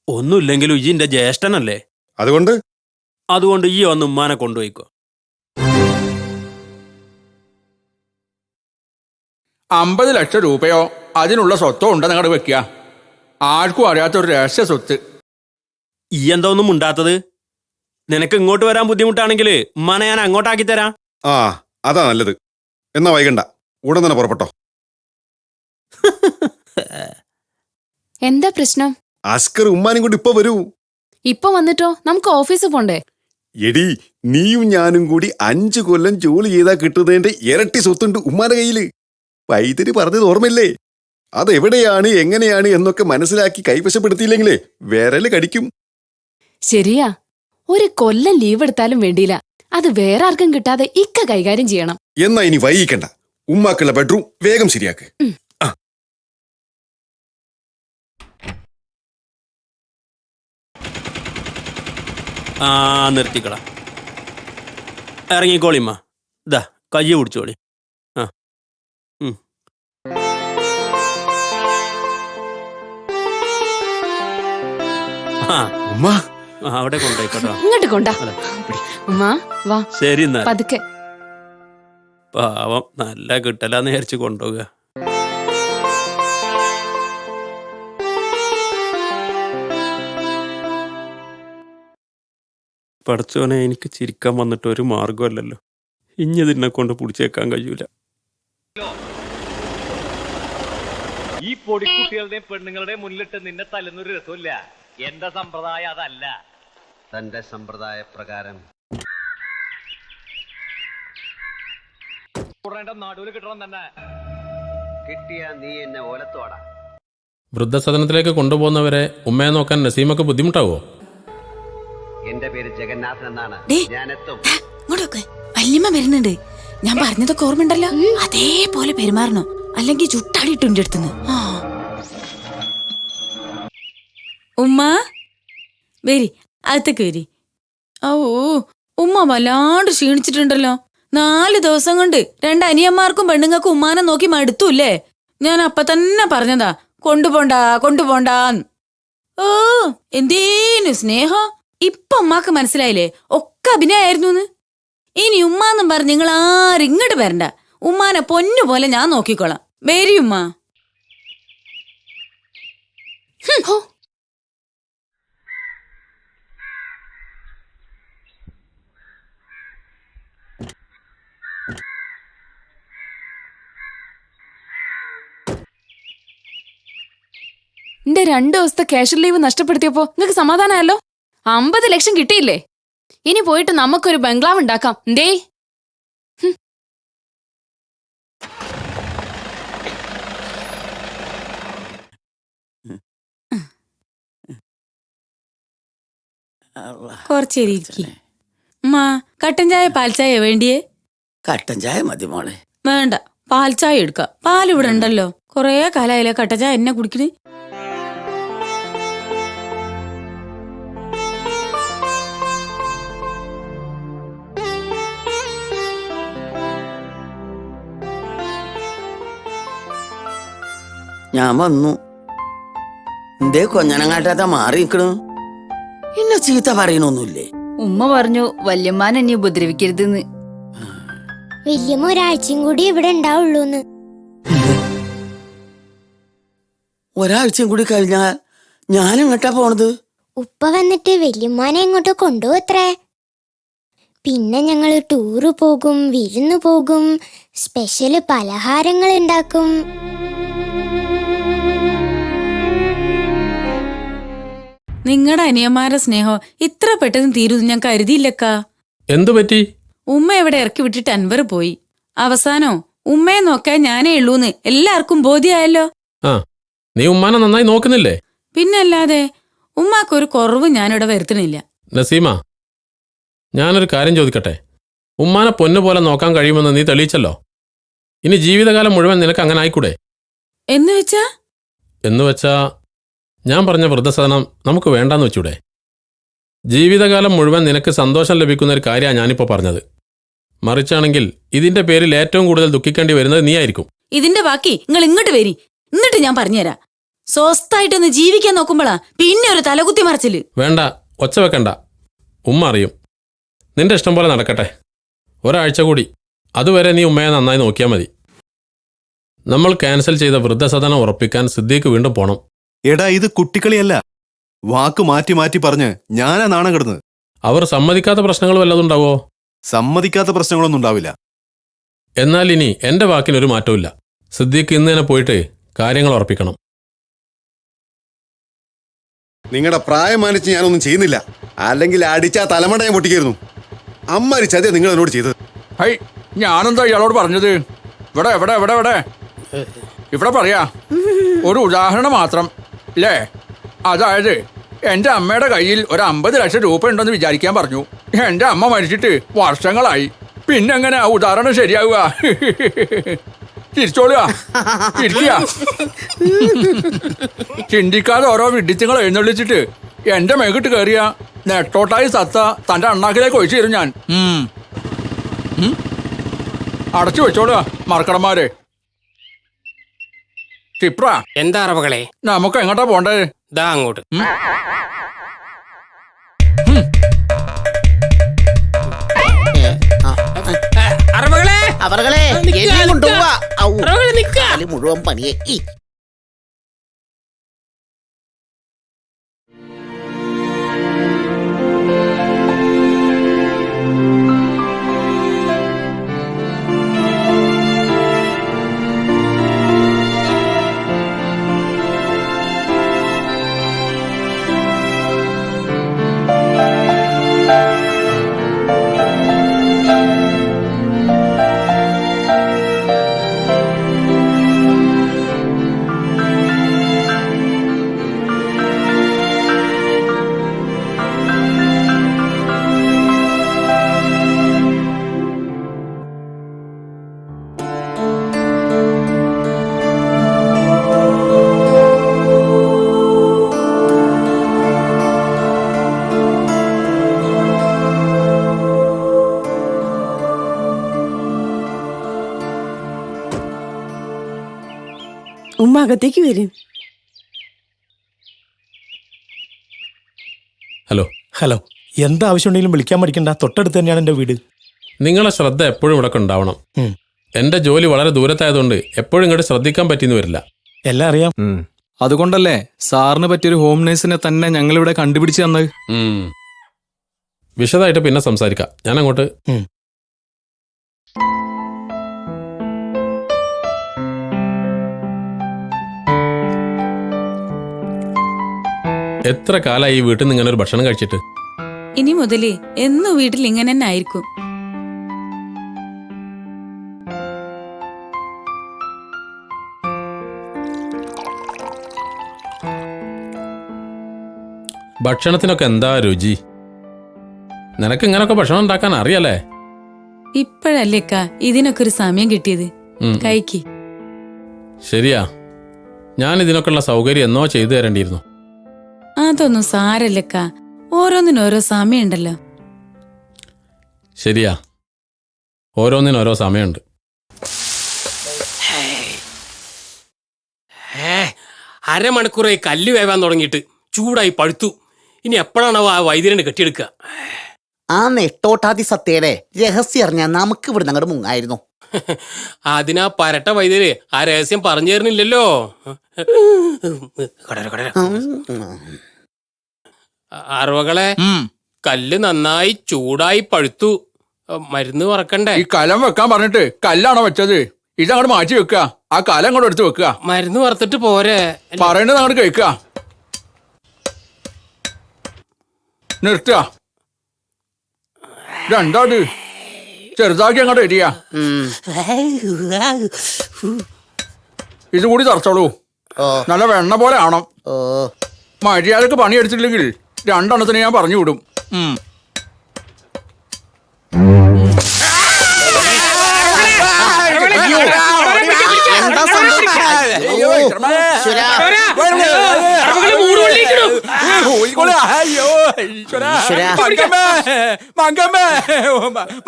ഒന്നുമില്ലെങ്കിലും ഈ എന്റെ ജ്യേഷ്ഠനല്ലേ. അതുകൊണ്ട് ഈ വന്ന് ഉമ്മാനെ കൊണ്ടുപോയിക്കോ. 50 ലക്ഷം രൂപയോ അതിനുള്ള സ്വത്തോ ഉണ്ടെന്ന് അങ്ങോട്ട് വെക്കുക. ആർക്കും അറിയാത്ത ഒരു രഹസ്യ സ്വത്ത്. ഈ എന്താ ഒന്നും ഉണ്ടാത്തത്? നിനക്ക് ഇങ്ങോട്ട് വരാൻ ബുദ്ധിമുട്ടാണെങ്കിൽ ഉമ്മാനെ ഞാൻ അങ്ങോട്ടാക്കി തരാം. ആ, അതാ നല്ലത്. എന്നാ വൈകണ്ട, ഉടൻ തന്നെ പുറപ്പെട്ടോ. എന്താ പ്രശ്നം? അസ്കർ ഉമ്മാനും കൂടി ഇപ്പൊ വരൂ. ഇപ്പൊ വന്നിട്ടോ? നമുക്ക് ഓഫീസിൽ പോണ്ടേ? എടി, നീയും ഞാനും കൂടി 5 കൊല്ലം ജോലി ചെയ്താ കിട്ടുന്നതിന്റെ ഇരട്ടി സ്വത്തുണ്ട് ഉമ്മാന്റെ കയ്യില്. വൈദ്യര് പറഞ്ഞത് ഓർമ്മയില്ലേ? അതെവിടെയാണ്, എങ്ങനെയാണ് എന്നൊക്കെ മനസ്സിലാക്കി കൈവശപ്പെടുത്തിയില്ലെങ്കിലേ വിരല് കടിക്കും. ശരിയാ, 1 കൊല്ലം ലീവ് എടുത്താലും വേണ്ടിയില്ല, അത് വേറെ ആർക്കും കിട്ടാതെ ഇക്ക കൈകാര്യം ചെയ്യണം. എന്നാ ഇനി വൈകിക്കണ്ട, ഉമ്മാക്കുള്ള ബെഡ്റൂം വേഗം ശരിയാക്ക്. ആ, നിർത്തിക്കളാ. ഇറങ്ങിക്കോളിമ്മ. ഇതാ കയ്യ് പിടിച്ചോളി. അവിടെ കൊണ്ടുപോയിക്കോട്ടോ. ഇങ്ങോട്ട് കൊണ്ടാ. ഉമ്മ വാ. ശരി എന്നാ. പതുക്കെ. പാവം, നല്ല കിട്ടലാന്ന് വിചാരിച്ച് കൊണ്ടുപോകുക. പഠിച്ചോനെ, എനിക്ക് ചിരിക്കാൻ വന്നിട്ട് ഒരു മാർഗമല്ലല്ലോ. ഇനി ഇതിനെ കൊണ്ട് പിടിച്ചേക്കാൻ കഴിയൂല. ഈ പൊടിക്കുട്ടികളുടെയും പെണ്ണുങ്ങളുടെയും മുന്നിലിട്ട് നിന്നെ തല്ലുന്നൊരു രസമില്ല. എന്റെ സമ്പ്രദായം അതല്ല. തന്റെ സമ്പ്രദായ പ്രകാരം നടുവിൽ കിട്ടണം തന്നെ. കിട്ടിയ നീ എന്നെ ഓലത്തോടാ. വൃദ്ധസദനത്തിലേക്ക് കൊണ്ടുപോകുന്നവരെ ഉമ്മയെ നോക്കാൻ നസീമക്ക് ബുദ്ധിമുട്ടാവോ? എന്റെ പേര് ജഗന്നാഥൻ എന്നാണ്. ഞാൻ എത്തും. വല്യമ്മ വരുന്നുണ്ട്. ഞാൻ പറഞ്ഞതൊക്കെ ഓർമ്മയുണ്ടല്ലോ, അതേപോലെ പെരുമാറണോ, അല്ലെങ്കിൽ ചുട്ടാടിയിട്ടുണ്ട് അടുത്തുനിന്ന്. ഉമ്മ വരി, അകത്തേക്ക് വരി. ഓ, ഉമ്മ വല്ലാണ്ട് ക്ഷീണിച്ചിട്ടുണ്ടല്ലോ. 4 ദിവസം കൊണ്ട് 2 അനിയന്മാർക്കും പെണ്ണുങ്ങൾക്കും ഉമ്മാനെ നോക്കി മടുത്തൂല്ലേ? ഞാൻ അപ്പൊ തന്നെ പറഞ്ഞതാ കൊണ്ടുപോണ്ടാന്ന്. ഓ, എന്തേനു സ്നേഹം. ഇപ്പൊ ഉമ്മാക്ക് മനസ്സിലായില്ലേ ഒക്കെ അഭിനയായിരുന്നു. ഇനി ഉമ്മാന്നും പറഞ്ഞ് നിങ്ങൾ ആരും ഇങ്ങോട്ട് വരണ്ട. ഉമ്മാനെ പൊന്നു പോലെ ഞാൻ നോക്കിക്കോളാം. വരി ഉമ്മ. എന്റെ 2 ദിവസത്തെ ക്യാഷ് ലീവ് നഷ്ടപ്പെടുത്തിയപ്പോ നിങ്ങക്ക് സമാധാനമല്ലോ? 50 ലക്ഷം കിട്ടിയില്ലേ? ഇനി പോയിട്ട് നമുക്കൊരു ബംഗ്ലാവ് ഉണ്ടാക്കാം. എന്തേ? കുറച്ചേരിക്കും. കട്ടൻ ചായ പാൽ ചായ വേണ്ടിയേ? കട്ടൻ ചായ മതി മോളെ. വേണ്ട, പാൽ ചായ എടുക്കാം. പാൽ ഇവിടെ ഉണ്ടല്ലോ. കൊറേ കാലായില്ലേ കട്ടൻ ചായ എന്നെ കുടിക്കണേ. ഞാൻ വന്നു. എന്തേ കൊഞ്ഞനങ്ങാട്ടാത്ത മാറി നിക്കണു? എന്നെ ചീത്ത പറയണൊന്നുമില്ലേ? ഉമ്മ പറഞ്ഞു വല്യമ്മാൻ എന്നെ ഉപദ്രവിക്കരുതെന്ന്. വല്യമ്മ ഒരാഴ്ചയും കൂടി ഇവിടെ ഉണ്ടാവുള്ളൂന്ന്. ഒരാഴ്ചയും കൂടി കഴിഞ്ഞാൽ ഞാൻ എങ്ങോട്ടാ പോണത്? ഉപ്പ വന്നിട്ട് വല്യമ്മാനെ എങ്ങോട്ടോ കൊണ്ടുപോത്രേ. പിന്നെ ഞങ്ങള് ടൂറ് പോകും, വിരുന്നു പോകും, സ്പെഷ്യല് പലഹാരങ്ങൾ ഉണ്ടാക്കും. നിങ്ങളുടെ അനിയന്മാരുടെ സ്നേഹം ഇത്ര പെട്ടെന്ന് തീരുന്നു ഞാൻ കരുതിയില്ലക്കാ. എന്തു പറ്റി? ഉമ്മ എവിടെ ഇറക്കി വിട്ടിട്ട് അൻവർ പോയി. അവസാനോ ഉമ്മയെ നോക്കാൻ ഞാനേ ഉള്ളൂന്ന് എല്ലാവർക്കും ബോധ്യമായല്ലോ. ആ, നീ ഉമ്മാനെ നന്നായി നോക്കുന്നില്ലേ? പിന്നല്ലാതെ ഉമ്മാക്കൊരു കുറവ് ഞാനിവിടെ വരുത്തണില്ല. നസീമ, ഞാനൊരു കാര്യം ചോദിക്കട്ടെ? ഉമ്മാനെ പൊന്നു പോലെ നോക്കാൻ കഴിയുമെന്ന് നീ തെളിയിച്ചല്ലോ. ഇനി ജീവിതകാലം മുഴുവൻ നിനക്ക് അങ്ങനെ ആയിക്കൂടെ? എന്ന് വെച്ചാ ഞാൻ പറഞ്ഞ വൃദ്ധസദനം നമുക്ക് വേണ്ടാന്ന് വെച്ചൂടെ? ജീവിതകാലം മുഴുവൻ നിനക്ക് സന്തോഷം ലഭിക്കുന്ന ഒരു കാര്യമാണ് ഞാനിപ്പോൾ പറഞ്ഞത്. മറിച്ചാണെങ്കിൽ ഇതിന്റെ പേരിൽ ഏറ്റവും കൂടുതൽ ദുഃഖിക്കേണ്ടി വരുന്നത് നീ ആയിരിക്കും. ഇതിന്റെ ബാക്കി നിങ്ങൾ ഇങ്ങോട്ട് വരി, എന്നിട്ട് ഞാൻ പറഞ്ഞുതരാം. സ്വസ്ഥായിട്ടൊന്ന് ജീവിക്കാൻ നോക്കുമ്പോളാ പിന്നെ ഒരു തലകുത്തി മറിച്ചില്. വേണ്ട, ഒച്ച വെക്കണ്ട. ഉമ്മ അറിയും. നിന്റെ ഇഷ്ടം പോലെ നടക്കട്ടെ. ഒരാഴ്ച കൂടി. അതുവരെ നീ ഉമ്മയെ നന്നായി നോക്കിയാൽ മതി. നമ്മൾ ക്യാൻസൽ ചെയ്ത വൃദ്ധസദനം ഉറപ്പിക്കാൻ സിദ്ദീഖ് വീണ്ടും പോണം. എടാ, ഇത് കുട്ടിക്കളിയല്ല. വാക്ക് മാറ്റി മാറ്റി പറഞ്ഞ് ഞാനാ നാണം കിടന്നത്. അവർ സമ്മതിക്കാത്ത പ്രശ്നങ്ങൾ വല്ലതുണ്ടാവോ? സമ്മതിക്കാത്ത പ്രശ്നങ്ങളൊന്നും ഉണ്ടാവില്ല. എന്നാൽ ഇനി എന്റെ വാക്കിനൊരു മാറ്റമില്ല. സിദ്ദീഖ് ഇന്ന് തന്നെ പോയിട്ട് കാര്യങ്ങൾ ഉറപ്പിക്കണം. നിങ്ങളുടെ പ്രായം മാനിച്ച് ഞാനൊന്നും ചെയ്യുന്നില്ല. അല്ലെങ്കിൽ അടിച്ചാ തലമണ്ട ഞാൻ പൊട്ടിക്കായിരുന്നു. അമ്മാരി ചതിയ നിങ്ങൾ എന്നോട് ചെയ്തത്. ഹൈ, ഞാനെന്താ ഇയാളോട് പറഞ്ഞത്? ഇവിടെ ഇവിടെ ഇവിടെ ഇവിടെ ഇവിടെ പറയാ ഒരു ഉദാഹരണം മാത്രം അല്ലേ? അതായത് എൻ്റെ അമ്മയുടെ കയ്യിൽ ഒരു 50 ലക്ഷം രൂപ ഉണ്ടെന്ന് വിചാരിക്കാൻ പറഞ്ഞു. എൻ്റെ അമ്മ മരിച്ചിട്ട് വർഷങ്ങളായി. പിന്നെങ്ങനെ ആ ഉദാഹരണം ശരിയാവുക? തിരിച്ചോളുക, ഇരിക്കുക. ചിന്തിക്കാതെ ഓരോ വിഡിത്തങ്ങൾ എഴുന്നള്ളിച്ചിട്ട് എൻ്റെ മേക്കിട്ട് കയറിയ നെട്ടോട്ടായി സത്ത തൻ്റെ അണ്ണാക്കിലേക്ക് ഒഴിച്ചു തരും ഞാൻ. അടച്ചു വെച്ചോളുക മറക്കടന്മാരെ. ക്ഷിപ്ര, എന്താ അറവകളെ? നമുക്ക് എങ്ങോട്ടാ പോണ്ടേ? ദാ അങ്ങോട്ട്. മുഴുവൻ പണിയെ. ഉമ്മ അകത്തേക്ക് വരും. ഹലോ. ഹലോ. എന്താവശ്യമുണ്ടെങ്കിലും വിളിക്കാൻ മടിക്കണ്ട. തൊട്ടടുത്ത് തന്നെയാണ് എൻ്റെ വീട്. നിങ്ങളെ ശ്രദ്ധ എപ്പോഴും ഇവിടെ ഉണ്ടാവണം. എന്റെ ജോലി വളരെ ദൂരത്തായതുകൊണ്ട് എപ്പോഴും ഇങ്ങോട്ട് ശ്രദ്ധിക്കാൻ പറ്റിയെന്ന് വരില്ല. എല്ലാം അറിയാം. അതുകൊണ്ടല്ലേ സാറിന് പറ്റിയൊരു ഹോം നേഴ്സിനെ തന്നെ ഞങ്ങളിവിടെ കണ്ടുപിടിച്ച് തന്നത്. വിശദമായിട്ട് പിന്നെ സംസാരിക്കാം. ഞാൻ അങ്ങോട്ട്. എത്ര കാലമായി ഈ വീട്ടിൽ നിന്ന് ഇങ്ങനെ ഒരു ഭക്ഷണം കഴിച്ചിട്ട്? ഇനി മുതല് എന്നും വീട്ടിൽ ഇങ്ങനെ തന്നെ ആയിരിക്കും. ഭക്ഷണത്തിനൊക്കെ എന്താ രുചി. നിനക്ക് ഇങ്ങനൊക്കെ ഭക്ഷണം ഉണ്ടാക്കാൻ അറിയാലേ? ഇപ്പോഴല്ലേക്കാ ഇതിനൊക്കെ ഒരു സമയം കിട്ടിയത്. കഴിക്ക്. ശരിയാ, ഞാൻ ഇതിനൊക്കെയുള്ള സൗകര്യം എന്നോ ചെയ്തു തരേണ്ടിയിരുന്നു. അതൊന്നും സാരല്ലക്കാ, ഓരോന്നിനും ഓരോ സമയമുണ്ടല്ലോ. ശരിയാ, ഓരോന്നിനും ഓരോ സമയമുണ്ട്. അരമണിക്കൂറായി കല്ല് വേവാൻ തുടങ്ങിയിട്ട്. ചൂടായി പഴുത്തു. ഇനി എപ്പോഴാണോ ആ വൈദ്യരനെ കെട്ടിയെടുക്കുക? ആ നെട്ടോട്ടാതി സത്യയുടെ രഹസ്യം അറിഞ്ഞാൽ നമുക്ക് ഇവിടെ അങ്ങോട്ട് മുങ്ങായിരുന്നു. അതിനാ പരട്ട വൈദ്യര് ആ രഹസ്യം പറഞ്ഞു തരുന്നില്ലല്ലോ. അറവകളെ, കല്ല് നന്നായി ചൂടായി പഴുത്തു. മരുന്ന് വറക്കണ്ടേ? ഈ കലം വെക്കാൻ പറഞ്ഞിട്ട് കല്ലാണോ വെച്ചത്? ഇതങ്ങോട്ട് മാറ്റി വെക്കുക. ആ കലം അങ്ങോട്ട് എടുത്ത് വെക്കുക. മരുന്ന് വറുത്തിട്ട് പോരെ? പറയണത് അങ്ങോട്ട് കഴിക്കുക. നിർത്തുക. രണ്ടാട് ചെറുതാക്കി അങ്ങോട്ട് എരിയ. ഇതുകൂടി തറച്ചോളൂ. നല്ല വെണ്ണ പോലെ ആവണം. മര്യാദക്ക് പണിയെടുത്തില്ലെങ്കിൽ രണ്ടെണ്ണത്തിന് ഞാൻ പറഞ്ഞു വിടും. എന്താ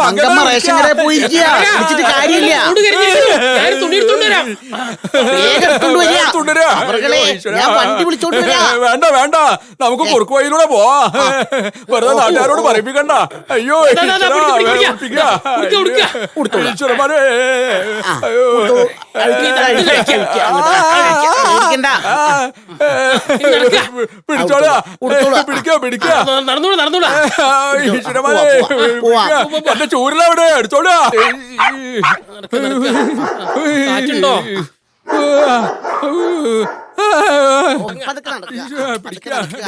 മങ്കമ്മ റേഷൻ കടയിൽ പോയിരിക്കുക. വിളിച്ചിട്ട് കാര്യമില്ല. ഞാൻ വണ്ടി വിളിച്ചോണ്ട് വരാം. വേണ്ട വേണ്ട, നമുക്ക് കുറുക്ക് വഴിയിലൂടെ പോവാ. വെറുതെ നാട്ടുകാരോട് പറയിപ്പിക്കണ്ട. അയ്യോ ഈശ്വരന്മാരെ, പിടിച്ചോളാ, പിടിക്കാ. ഈശ്വരന്മാരെ, എന്റെ ചൂരിലവിടെ എടുത്തോളാ.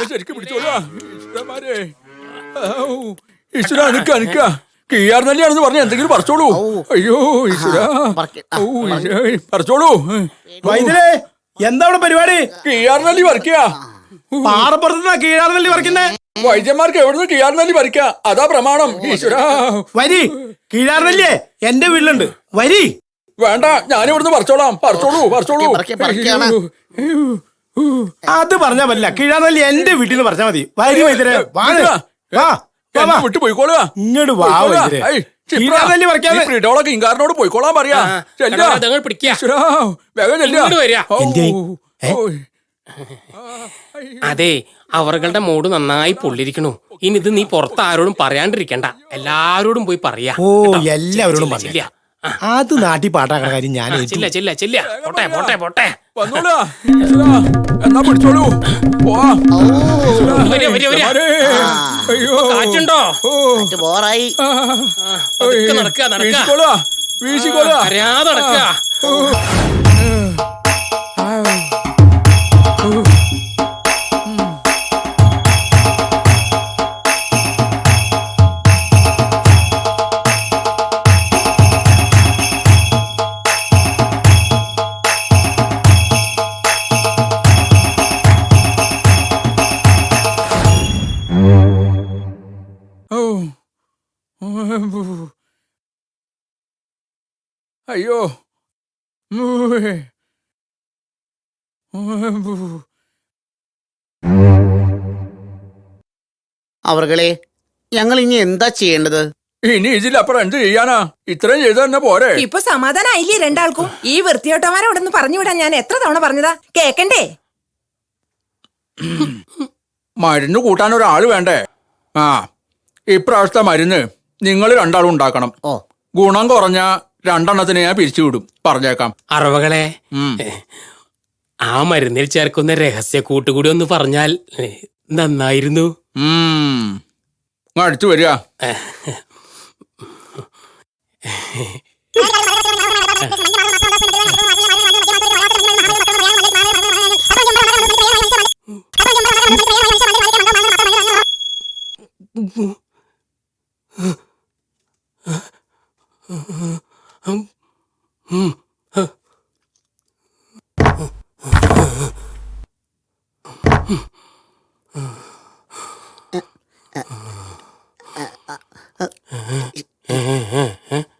ശരിക്കും പിടിച്ചോളാ. ഈശ്വരന്മാരെ, ഈശ്വര നിക്ക നിക്ക. കിയാർ നെല്ലിയാണെന്ന് പറഞ്ഞ എന്തെങ്കിലും പറിച്ചോളൂ. അയ്യോ ഈശ്വര, പറിച്ചോളൂ. വൈദ്യരെ എന്താ ഇവിടെ പരിപാടി? കിയാർ നെല്ലി പറിക്കുക. പാറപ്പുറത്തുനിന്നാ കീഴാർ നെല്ലി പറിക്കുന്നേ? വൈദ്യന്മാർക്ക് എവിടുന്ന് കിയാർ നെല്ലി പറിക്കുക, അതാ പ്രമാണം. ഈശ്വര, വരി. കീഴാർ നെല്ലിയേ എന്റെ വീട്ടിലുണ്ട്, വരി. വേണ്ട, ഞാനിവിടുന്ന് പറിച്ചോളാം. പറിച്ചോളൂ പറിച്ചോളൂ. അത് പറഞ്ഞാ പറ്റില്ല. കീഴാർ നെല്ലി എന്റെ വീട്ടിൽ നിന്ന് പറിച്ചാ മതി. വരി വൈദ്യരെ, വിട്ടു പോയിക്കോളുക. ഇങ്ങോട്ട് വാ വൈദ്യരെ. കീഴാർ നെല്ലി പറിക്കാതെ ഫ്രീഡോളൊക്കെ ഇങ്കാരനോട് പോയിക്കോളാൻ പറയാ. വേഗം അതെ, അവരുടെ മൂഡ് നന്നായി പൊള്ളിരിക്കണു. ഇനി ഇത് നീ പുറത്ത് ആരോടും പറയാണ്ടിരിക്കണ്ട, എല്ലാരോടും പോയി പറയാ. ഓ എല്ലാവരോടും പറയാ. അത് നാട്ടി പാട്ടാക്കണ കാര്യം ഞാൻ ചെല്ല ചെല്ല ചെല്ല. പോട്ടെ പോട്ടെ പോട്ടെ. എന്നാ പിടിച്ചോളൂ. കാറ്റുണ്ടോ? ബോറായി. നടക്കുക നടക്കുക. അറിയാതെ നടക്കുക. അയ്യോ അവർകളെ, ഞങ്ങൾ ഇനി എന്താ ചെയ്യേണ്ടത്? ഇനി ഇതിലപ്പുറം എന്ത് ചെയ്യാനാ? ഇത്രയും ചെയ്ത് തന്നെ പോരെ. ഇപ്പൊ സമാധാനായില്ലേ രണ്ടാൾക്കും? ഈ വൃത്തിയോട്ടമാരെ അവിടെ നിന്ന് പറഞ്ഞു വിടാൻ ഞാൻ എത്ര തവണ പറഞ്ഞതാ, കേക്കണ്ടേ? മരുന്ന് കൂട്ടാൻ ഒരാള് വേണ്ടേ? ആ, ഇപ്രാവശ്യത്തെ മരുന്ന് നിങ്ങൾ രണ്ടാളും ഉണ്ടാക്കണം. ഗുണം കുറഞ്ഞ രണ്ടെണ്ണത്തിന് ഞാൻ പിരിച്ചുവിടും, പറഞ്ഞേക്കാം. അറവകളെ, ആ മരുന്നിൽ ചേർക്കുന്ന രഹസ്യ കൂട്ടുകൂടി ഒന്ന് പറഞ്ഞാൽ നന്നായിരുന്നു. അടുത്ത് വരിക.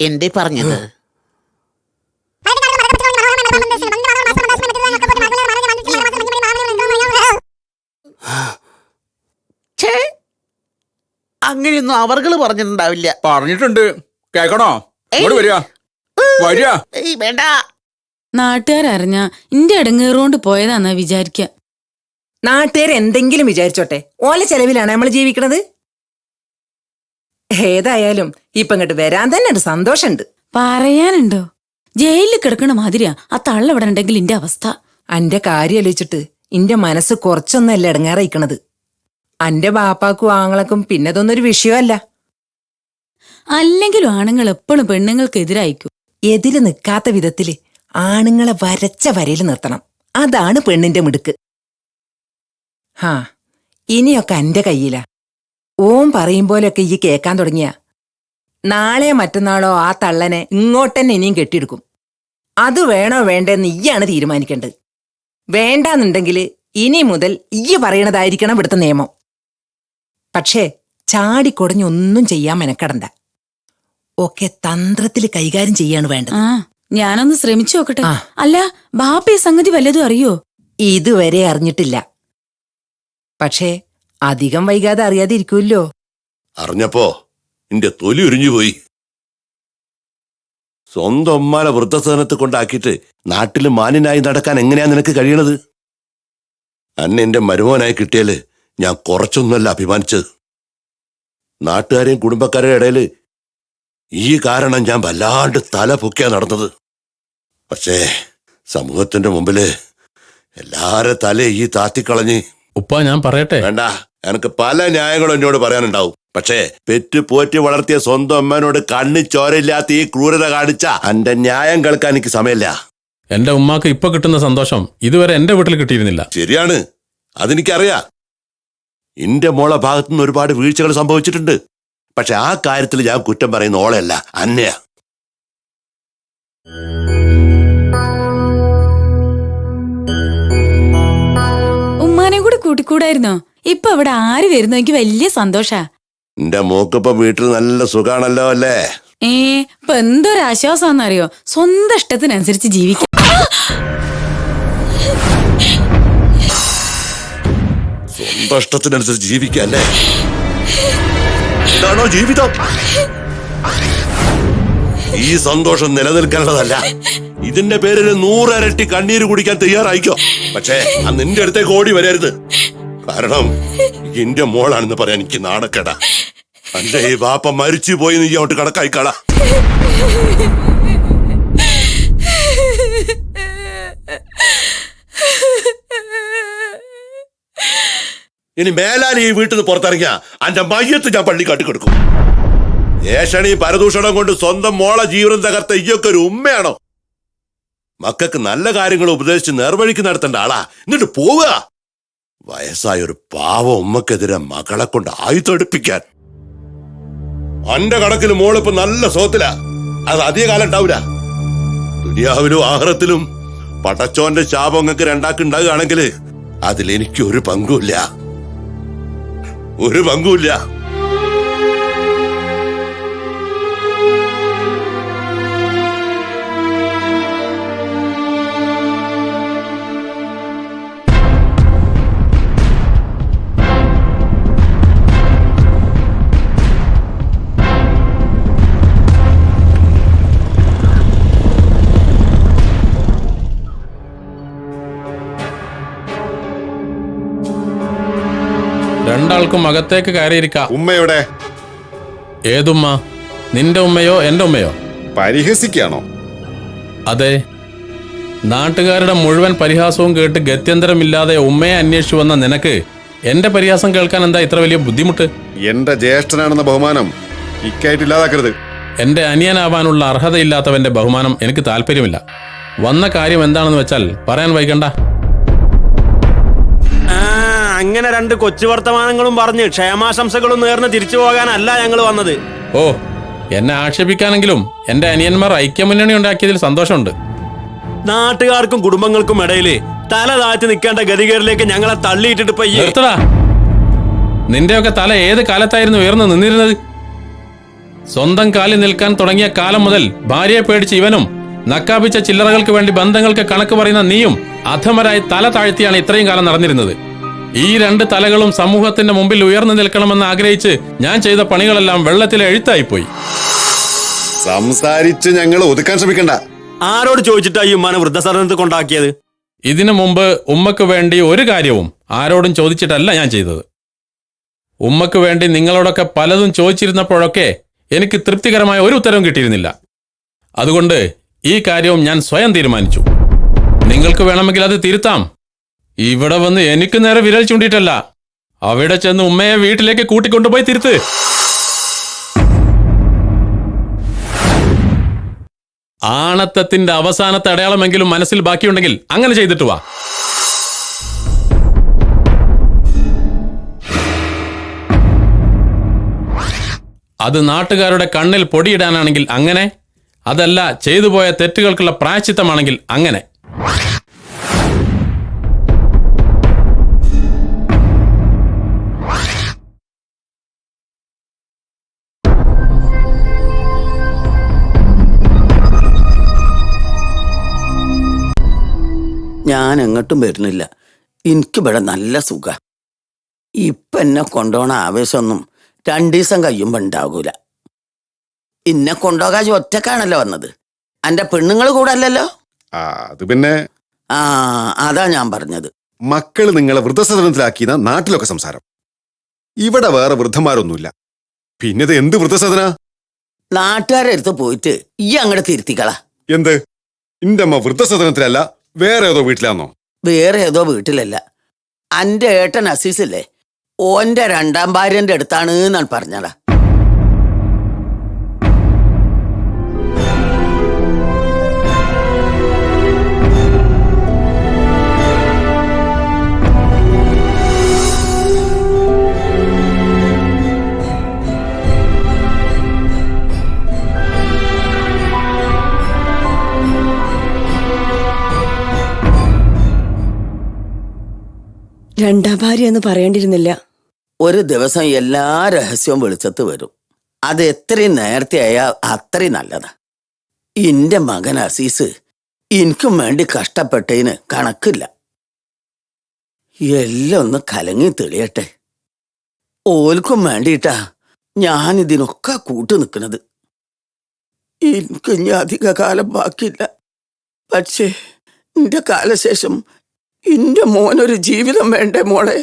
എന്തേ പറഞ്ഞത്? അങ്ങനെയൊന്നും അവർകള് പറഞ്ഞിട്ടുണ്ടാവില്ല. പറഞ്ഞിട്ടുണ്ട്, കേക്കണോ? വരിക വരിക. വേണ്ട. നാട്ടുകാരറിഞ്ഞ ഇന്റെ ഇടങ്ങേറുകൊണ്ട് പോയതാന്നാ വിചാരിക്ക. നാട്ടുകാർ എന്തെങ്കിലും വിചാരിച്ചോട്ടെ, ഓല ചെലവിലാണ് നമ്മൾ ജീവിക്കണത്. ഏതായാലും ഇപ്പൊ ഇങ്ങോട്ട് വരാൻ തന്നെ ഒരു സന്തോഷമുണ്ട്. പറയാനുണ്ടോ? ജയിലിൽ കിടക്കണ മാതിരിയാ ആ തള്ള ഇവിടെ ഉണ്ടെങ്കിൽ ഇന്റെ അവസ്ഥ. അന്റെ കാര്യം ആലോചിച്ചിട്ട് ഇന്റെ മനസ്സ് കുറച്ചൊന്നല്ല ഇടങ്ങാറയിക്കണത്. അന്റെ ബാപ്പാക്കും ആങ്ങളക്കും പിന്നതൊന്നൊരു വിഷയമല്ല. അല്ലെങ്കിലും ആണുങ്ങൾ എപ്പോഴും പെണ്ണുങ്ങൾക്കെതിരായിക്കും. എതിര് നിൽക്കാത്ത വിധത്തില് ആണുങ്ങളെ വരച്ച വരയിൽ നിർത്തണം. അതാണ് പെണ്ണിന്റെ മിടുക്ക്. ഹാ, ഇനിയൊക്കെ അന്റെ കയ്യിലാ. ഓം പറയും പോലെയൊക്കെ ഈ കേക്കാൻ തുടങ്ങിയ നാളെയോ മറ്റന്നാളോ ആ തള്ളനെ ഇങ്ങോട്ടന്നെ ഇനിയും കെട്ടിയെടുക്കും. അത് വേണോ വേണ്ടെന്ന് ഈയാണ് തീരുമാനിക്കേണ്ടത്. വേണ്ടാന്നുണ്ടെങ്കില് ഇനി മുതൽ ഈ പറയണതായിരിക്കണം ഇവിടുത്തെ നിയമം. പക്ഷേ ചാടിക്കൊടഞ്ഞൊന്നും ചെയ്യാൻ മെനക്കെടണ്ട. ഒക്കെ തന്ത്രത്തിൽ കൈകാര്യം ചെയ്യാണ് വേണ്ടത്. ആ ഞാനൊന്ന് ശ്രമിച്ചു നോക്കട്ടെ. അല്ല ബാപ്പയെ സംഗതി വല്ലതും അറിയോ? ഇതുവരെ അറിഞ്ഞിട്ടില്ല. പക്ഷേ അധികം വൈകാതെ അറിയാതെ ഇരിക്കുമല്ലോ. അറിഞ്ഞപ്പോ നിന്റെ തൊലി ഉരിഞ്ഞുപോയി. സ്വന്തം ഉമ്മാനെ വൃദ്ധസദനത്ത് കൊണ്ടാക്കിയിട്ട് നാട്ടിൽ മാന്യനായി നടക്കാൻ എങ്ങനെയാ നിനക്ക് കഴിയണത്? അന്നെ എന്റെ മരുമോനായി കിട്ടിയാല് ഞാൻ കുറച്ചൊന്നുമല്ല അഭിമാനിച്ചത്. നാട്ടുകാരെയും കുടുംബക്കാരുടെ ഇടയില് ഈ കാരണം ഞാൻ വല്ലാണ്ട് തല പൊക്കിയാ നടന്നത്. പക്ഷേ സമൂഹത്തിന്റെ മുമ്പില് എല്ലാരെ തല ഈ താത്തിക്കളഞ്ഞ്. ഉപ്പ ഞാൻ പറയട്ടെ? വേണ്ട, എനിക്ക് പല ന്യായങ്ങളും എന്നോട് പറയാനുണ്ടാവും. പക്ഷേ പെറ്റ് പോറ്റി വളർത്തിയ സ്വന്തം അമ്മനോട് കണ്ണി ചോരയില്ലാത്ത ഈ ക്രൂരത കാണിച്ച എന്റെ ന്യായം കേൾക്കാൻ എനിക്ക് സമയമില്ല. എന്റെ ഉമ്മാക്ക് ഇപ്പൊ കിട്ടുന്ന സന്തോഷം ഇതുവരെ എന്റെ വീട്ടിൽ കിട്ടിയിരുന്നില്ല. ശരിയാണ്, അതെനിക്കറിയാം. എന്റെ മോളെ ഭാഗത്തുനിന്ന് ഒരുപാട് വീഴ്ചകൾ സംഭവിച്ചിട്ടുണ്ട്. പക്ഷെ ആ കാര്യത്തിൽ ഞാൻ കുറ്റം പറയുന്ന ഓളെയല്ല, അന്നയാ. ഉമ്മാനെ കൂടെ കൂട്ടിക്കൂടായിരുന്നോ? ഇപ്പൊ അവിടെ ആര് വരുന്നു? എനിക്ക് വലിയ സന്തോഷാ. എന്റെ മോക്കിപ്പം വീട്ടിൽ നല്ല സുഖാണല്ലോ അല്ലേ? ഇപ്പൊ എന്തൊരാശ്വാസാന്നറിയോ? സ്വന്തം ഇഷ്ടത്തിനനുസരിച്ച് ജീവിക്കാം. സ്വന്തം ഇഷ്ടത്തിനനുസരിച്ച് ജീവിക്കല്ലേ? ഇതാണോ ജീവിതം? ഈ സന്തോഷം നിലനിൽക്കേണ്ടതല്ല. ഇതിന്റെ പേരിൽ 100 ഇരട്ടി കണ്ണീര് കുടിക്കാൻ തയ്യാറായിക്കോ. പക്ഷേ ആ നിന്റെ അടുത്തേക്ക് ഓടി വരരുത്. കാരണം എന്റെ മോളാണെന്ന് പറയാൻ എനിക്ക് നാണക്കേടാ. എന്റെ ഈ ബാപ്പ മരിച്ചു പോയി നീ അങ്ങോട്ട് കണക്കായിക്കള. ഇനി മേലാൽ ഈ വീട്ടിൽ നിന്ന് പുറത്തിറങ്ങിയ എന്റെ മയ്യത്ത് ഞാൻ പള്ളി കാട്ടിക്കൊടുക്കും. ഏഷണി പരദൂഷണം കൊണ്ട് സ്വന്തം മോളെ ജീവനം തകർത്ത ഈയൊക്കെ ഒരു ഉമ്മയാണോ? മക്കൾക്ക് നല്ല കാര്യങ്ങൾ ഉപദേശിച്ച് നേർവഴിക്ക് നടത്തേണ്ട ആളാ. എന്നിട്ട് പോവുക. വയസ്സായ ഒരു പാവ ഉമ്മക്കെതിരെ മകളെ കൊണ്ട് ആയുധെടുപ്പിക്കാൻ. എന്റെ കണക്കിൽ മോളിപ്പോ നല്ല സുഖത്തിലാ. അത് അധിക കാലം ഉണ്ടാവില്ല. ദുനിയാവിലും ആഹ്റത്തിലും പടച്ചോന്റെ ശാപം നിങ്ങൾക്ക് രണ്ടാക്കുണ്ടാകുകയാണെങ്കിൽ അതിലെനിക്ക് ഒരു പങ്കുമില്ല. ഒരു പങ്കുമില്ല. രണ്ടാൾക്കും അകത്തേക്ക് കയറിയിരിക്കാം. ഉമ്മയുടെ ഏതുമ്മ? നിന്റെ ഉമ്മയോ എന്റെ ഉമ്മയോ? പരിഹസിക്കാണോ? അതെ. നാട്ടുകാരുടെ മുഴുവൻ പരിഹാസവും കേട്ട് ഗത്യന്തരമില്ലാതെ ഉമ്മയെ അന്വേഷിച്ചു വന്ന നിനക്ക് എന്റെ പരിഹാസം കേൾക്കാൻ എന്താ ഇത്ര വലിയ ബുദ്ധിമുട്ട്? എന്റെ ജ്യേഷ്ഠനാണെന്ന ബഹുമാനം ഇക്കായിട്ടില്ലാതാക്കരുത്. എന്റെ അനിയനാവാനുള്ള അർഹതയില്ലാത്തവന്റെ ബഹുമാനം എനിക്ക് താല്പര്യമില്ല. വന്ന കാര്യം എന്താണെന്ന് വെച്ചാൽ പറയാൻ വൈകണ്ട. അങ്ങനെ 2 കൊച്ചു വർത്തമാനങ്ങളും പറഞ്ഞ് ക്ഷേമാശംസകളും നേർന്ന് തിരിച്ചു പോകാനല്ല ഞങ്ങൾ വന്നത്. ഓ, എന്നെ ആക്ഷേപിക്കാനെങ്കിലും എന്റെ അനിയന്മാർ ഐക്യമുന്നണി ഉണ്ടാക്കിയതിൽ സന്തോഷമുണ്ട്. നാട്ടുകാർക്കും കുടുംബങ്ങൾക്കും ഇടയില് തല താഴ്ത്തി നിൽക്കേണ്ട ഗതികേറിലേക്ക് ഞങ്ങളെ തള്ളിയിട്ടിട്ട് ഇപ്പൊ നിർത്തടാ. നിന്റെയൊക്കെ തല ഏത് കാലത്തായിരുന്നു ഉയർന്നു നിന്നിരുന്നത്? സ്വന്തം കാലിൽ നിൽക്കാൻ തുടങ്ങിയ കാലം മുതൽ ഭാര്യയെ പേടിച്ച് ഇവനും നക്കാപ്പിച്ച ചില്ലറകൾക്ക് വേണ്ടി ബന്ധങ്ങൾക്ക് കണക്ക് പറയുന്ന നീയും അധമരായി തല താഴ്ത്തിയാണ് ഇത്രയും കാലം നടന്നിരുന്നത്. ഈ 2 തലകളും സമൂഹത്തിന്റെ മുമ്പിൽ ഉയർന്നു നിൽക്കണമെന്ന് ആഗ്രഹിച്ച് ഞാൻ ചെയ്ത പണികളെല്ലാം വെള്ളത്തിലെ എഴുത്തായിപ്പോയി. സംസാരിച്ച് ഞങ്ങൾ ഒതുക്കാൻ ശ്രമിക്കണ്ട. ആരോട് ചോദിച്ചിട്ടാ ഈ ഉമ്മാനെ വൃദ്ധസദനത്ത് കൊണ്ടാക്കിയത്? ഇതിനു മുമ്പ് ഉമ്മക്ക് വേണ്ടി ഒരു കാര്യവും ആരോടും ചോദിച്ചിട്ടല്ല ഞാൻ ചെയ്തത്. ഉമ്മക്ക് വേണ്ടി നിങ്ങളോടൊക്കെ പലതും ചോദിച്ചിരുന്നപ്പോഴൊക്കെ എനിക്ക് തൃപ്തികരമായ ഒരു ഉത്തരവും കിട്ടിയിരുന്നില്ല. അതുകൊണ്ട് ഈ കാര്യവും ഞാൻ സ്വയം തീരുമാനിച്ചു. നിങ്ങൾക്ക് വേണമെങ്കിൽ അത് തിരുത്താം. ഇവിടെ വന്ന് എനിക്ക് നേരെ വിരൽ ചൂണ്ടിയിട്ടല്ല, അവിടെ ചെന്ന് ഉമ്മയെ വീട്ടിലേക്ക് കൂട്ടിക്കൊണ്ടുപോയി തിരുത്ത്. ആണത്തത്തിന്റെ അവസാനത്തെ അടയാളമെങ്കിലും മനസ്സിൽ ബാക്കിയുണ്ടെങ്കിൽ അങ്ങനെ ചെയ്തിട്ട് വാ. അത് നാട്ടുകാരുടെ കണ്ണിൽ പൊടിയിടാനാണെങ്കിൽ അങ്ങനെ, അതല്ല ചെയ്തുപോയ തെറ്റുകൾക്കുള്ള പ്രായശ്ചിത്തമാണെങ്കിൽ അങ്ങനെ. ഞാൻ എങ്ങോട്ടും വരുന്നില്ല. എനിക്കിവിടെ നല്ല സുഖ. ഇപ്പൊ എന്നെ കൊണ്ടുപോണ ആവേശമൊന്നും 2 ദിവസം കഴിയുമ്പോ ഉണ്ടാകൂല. എന്നെ കൊണ്ടുപോകാൻ ഒറ്റക്കാണല്ലോ വന്നത്, എന്റെ പെണ്ണുങ്ങൾ കൂടെ അല്ലല്ലോ. അത് പിന്നെ അതാ ഞാൻ പറഞ്ഞത്. മക്കള് നിങ്ങളെ വൃദ്ധസദനത്തിലാക്കിയ നാട്ടിലൊക്കെ സംസാരം. ഇവിടെ വേറെ വൃദ്ധന്മാരൊന്നുമില്ല. പിന്നത് എന്ത് വൃദ്ധസദന? നാട്ടുകാരെ അടുത്ത് പോയിട്ട് ഈ അങ്ങോട്ട് തിരുത്തിക്കളാ. എന്ത്? എന്റെ അമ്മ വൃദ്ധസദനത്തിലല്ല, വേറെ ഏതോ വീട്ടിലാന്നോ? വേറെ ഏതോ വീട്ടിലല്ല. എന്റെ ഏട്ടൻ അസീസില്ലേ, ഓന്റെ 2ാം ഭാര്യന്റെ അടുത്താണ് എന്നാണ് പറഞ്ഞതാ. രണ്ടാം ഭാര്യ എന്ന് പറയേണ്ടിയിരുന്നില്ല. ഒരു ദിവസം എല്ലാ രഹസ്യവും വെളിച്ചത്ത് വരും. അത് എത്രയും നേരത്തെ ആയാൽ അത്രയും നല്ലതാ. എന്റെ മകൻ അസീസ് എനിക്കും വേണ്ടി കഷ്ടപ്പെട്ടതിന് കണക്കില്ല. എല്ലാം ഒന്ന് കലങ്ങി തെളിയട്ടെ. ഓൽക്കും വേണ്ടിയിട്ടാ ഞാനിതിനൊക്കെ കൂട്ടു നിൽക്കുന്നത്. എനിക്ക് ഇനി അധിക കാലം ബാക്കിയില്ല. പക്ഷേ എന്റെ കാലശേഷം എന്റെ മോനൊരു ജീവിതം വേണ്ടേ മോളെ?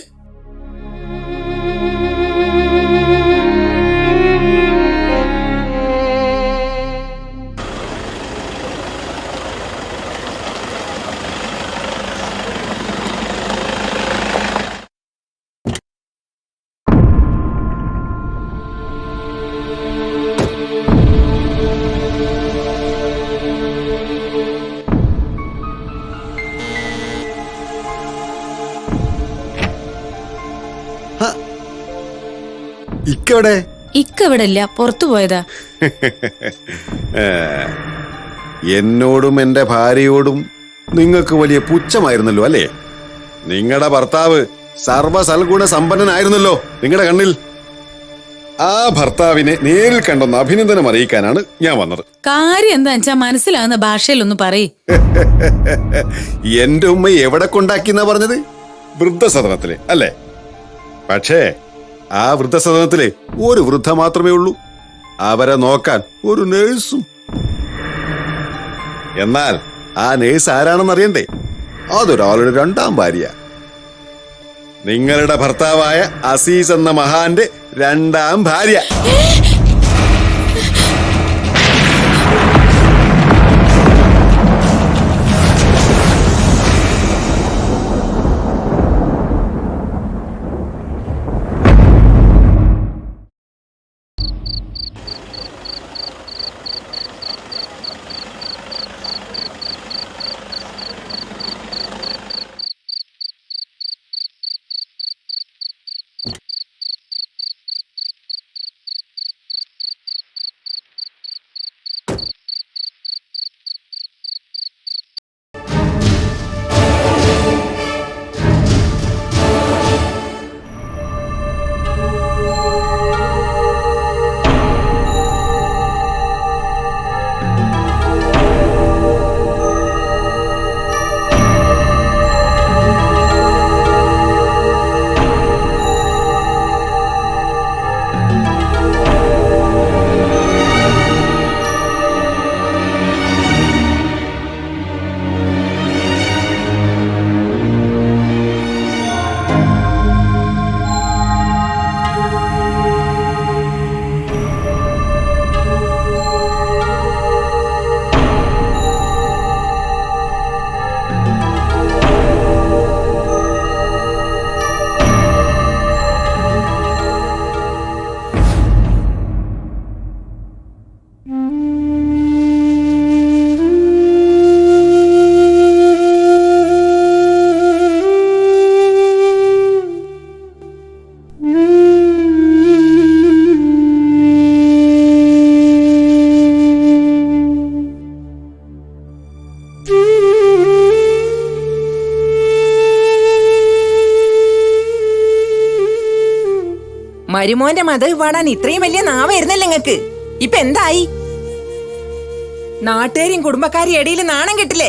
ഇക്കവിടെ? ഇക്കവിടെ ഇല്ല, പുറത്തു പോയതാ. എന്നോടും എന്റെ ഭാര്യയോടും നിങ്ങൾക്ക് വലിയ പുച്ഛമായിരുന്നല്ലോ അല്ലേ? നിങ്ങളുടെ ഭർത്താവ് സർവ്വസൽഗുണ സമ്പന്നനായിരുന്നല്ലോ നിങ്ങളുടെ കണ്ണിൽ. ആ ഭർത്താവിനെ നേരിൽ കണ്ടൊന്ന് അഭിനന്ദനം അറിയിക്കാനാണ് ഞാൻ വന്നത്. കാര്യം എന്താ വെച്ചാ മനസ്സിലാകുന്ന ഭാഷയിലൊന്ന് പറയ്. എന്റെ ഉമ്മ എവിടെ കൊണ്ടാക്കിന്നാ പറഞ്ഞത്? വൃദ്ധസദനത്തില് അല്ലേ? പക്ഷേ ആ വൃദ്ധസദനത്തില് ഒരു വൃദ്ധ മാത്രമേ ഉള്ളൂ. അവരെ നോക്കാൻ ഒരു നേഴ്സും. എന്നാൽ ആ നേഴ്സ് ആരാണെന്ന് അറിയണ്ടേ? അതൊരാളുടെ 2ാം ഭാര്യ. നിങ്ങളുടെ ഭർത്താവായ അസീസ് എന്ന മഹാന്റെ 2ാം ഭാര്യ. മരുമോന്റെ മതം പാടാൻ ഇത്രയും വലിയ നാവായിരുന്നല്ലോ നിങ്ങക്ക്. ഇപ്പൊ എന്തായി? നാട്ടുകാരെയും കുടുംബക്കാരെയും ഇടയിൽ നാണം കെട്ടില്ലേ?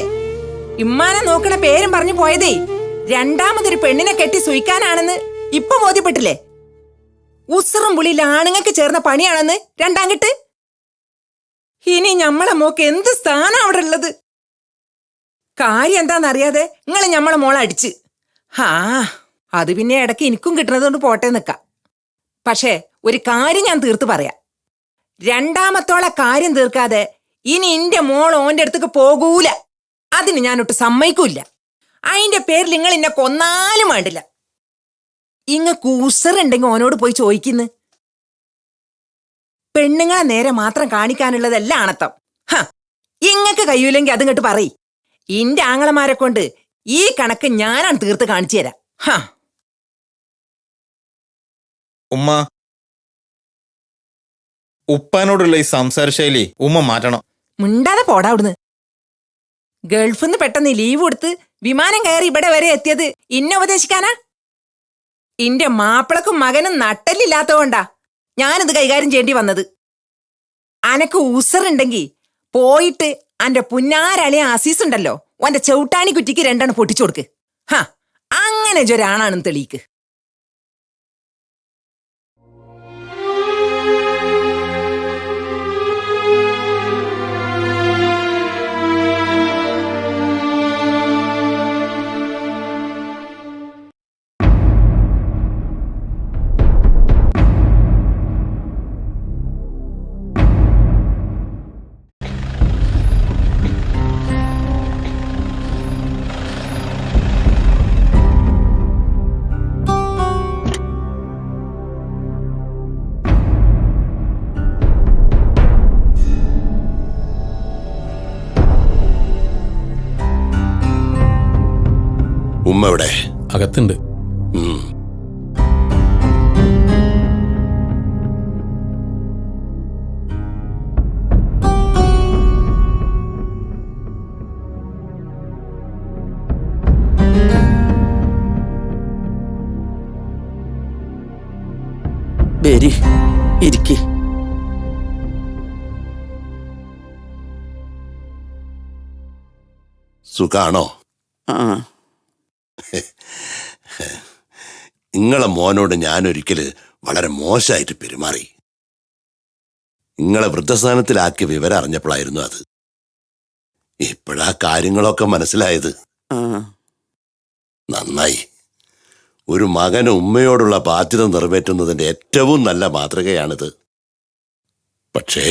ഇമ്മാനെ നോക്കണ പേരും പറഞ്ഞു പോയതേ രണ്ടാമതൊരു പെണ്ണിനെ കെട്ടി സുയിക്കാനാണെന്ന് ഇപ്പൊ ബോധ്യപ്പെട്ടില്ലേ? ഉസറും പുളിയിൽ ആണുങ്ങൾക്ക് ചേർന്ന പണിയാണെന്ന് രണ്ടാം കെട്ട്. ഇനി ഞമ്മളെ മോക്ക് എന്ത് സ്ഥാനം അവിടെ ഉള്ളത്? കാര്യം എന്താന്നറിയാതെ നിങ്ങള് ഞമ്മളെ മോളെ അടിച്ച്. അത് പിന്നെ ഇടയ്ക്ക് എനിക്കും കിട്ടുന്നത് കൊണ്ട് പോട്ടെ നിക്കാം. പക്ഷേ ഒരു കാര്യം ഞാൻ തീർത്ത് പറയാം. രണ്ടാമത്തോളെ കാര്യം തീർക്കാതെ ഇനി എന്റെ മോൾ ഓന്റെ അടുത്തേക്ക് പോകൂല. അതിന് ഞാനൊട്ട് സമ്മതിക്കൂല. അതിന്റെ പേരിൽ നിങ്ങൾ എന്നെ കൊന്നാലും വേണ്ടില്ല. ഇങ്ങക്ക് ഉസറുണ്ടെങ്കിൽ ഓനോട് പോയി ചോദിക്കുന്നു. പെണ്ണുങ്ങളെ നേരെ മാത്രം കാണിക്കാനുള്ളതല്ല ആണത്തം. ഇങ്ങക്ക് കഴിയൂലെങ്കിൽ അതും കേട്ട് പറയ്. ഇന്റെ ആങ്ങളമാരെ കൊണ്ട് ഈ കണക്ക് ഞാനാണ് തീർത്ത് കാണിച്ചു തരാം. ഉമ്മ, ഉപ്പാനോടുള്ള ഈ സംസാര ശൈലി ഉമ്മ മാറ്റണം. മിണ്ടാതെ പോടാ അവിടുന്ന്. ഗൾഫിന്ന് പെട്ടെന്ന് ലീവ് കൊടുത്ത് വിമാനം കയറി ഇവിടെ വരെ എത്തിയത് ഇന്നെ ഉപദേശിക്കാനാ? ഇന്റെ മാപ്പിളക്കും മകനും നട്ടല്ലില്ലാത്തതുകൊണ്ടാ ഞാനിത് കൈകാര്യം ചെയ്യേണ്ടി വന്നത്. അനക്ക് ഉസറുണ്ടെങ്കി പോയിട്ട് അന്റെ പുന്നാരളിയ അസീസ് ഉണ്ടല്ലോ, ഓന്റെ ചവിട്ടാണി കുറ്റിക്ക് രണ്ടെണ്ണം പൊട്ടിച്ചു കൊടുക്ക്. അങ്ങനെ ഒരാണാണെന്ന് തെളിയിക്ക്. ഉമ്മ എവിടെ? അകത്തുണ്ട്. ബേരി ഇരിക്ക്. സുഖാണോ? നിങ്ങളെ മോനോട് ഞാനൊരിക്കല് വളരെ മോശമായിട്ട് പെരുമാറി. നിങ്ങളെ വൃദ്ധസ്ഥാനത്തിലാക്കിയ വിവരം അറിഞ്ഞപ്പോഴായിരുന്നു അത്. ഇപ്പോഴാ കാര്യങ്ങളൊക്കെ മനസ്സിലായത്. നന്നായി. ഒരു മകന് ഉമ്മയോടുള്ള ബാധ്യത നിറവേറ്റുന്നതിന്റെ ഏറ്റവും നല്ല മാതൃകയാണിത്. പക്ഷേ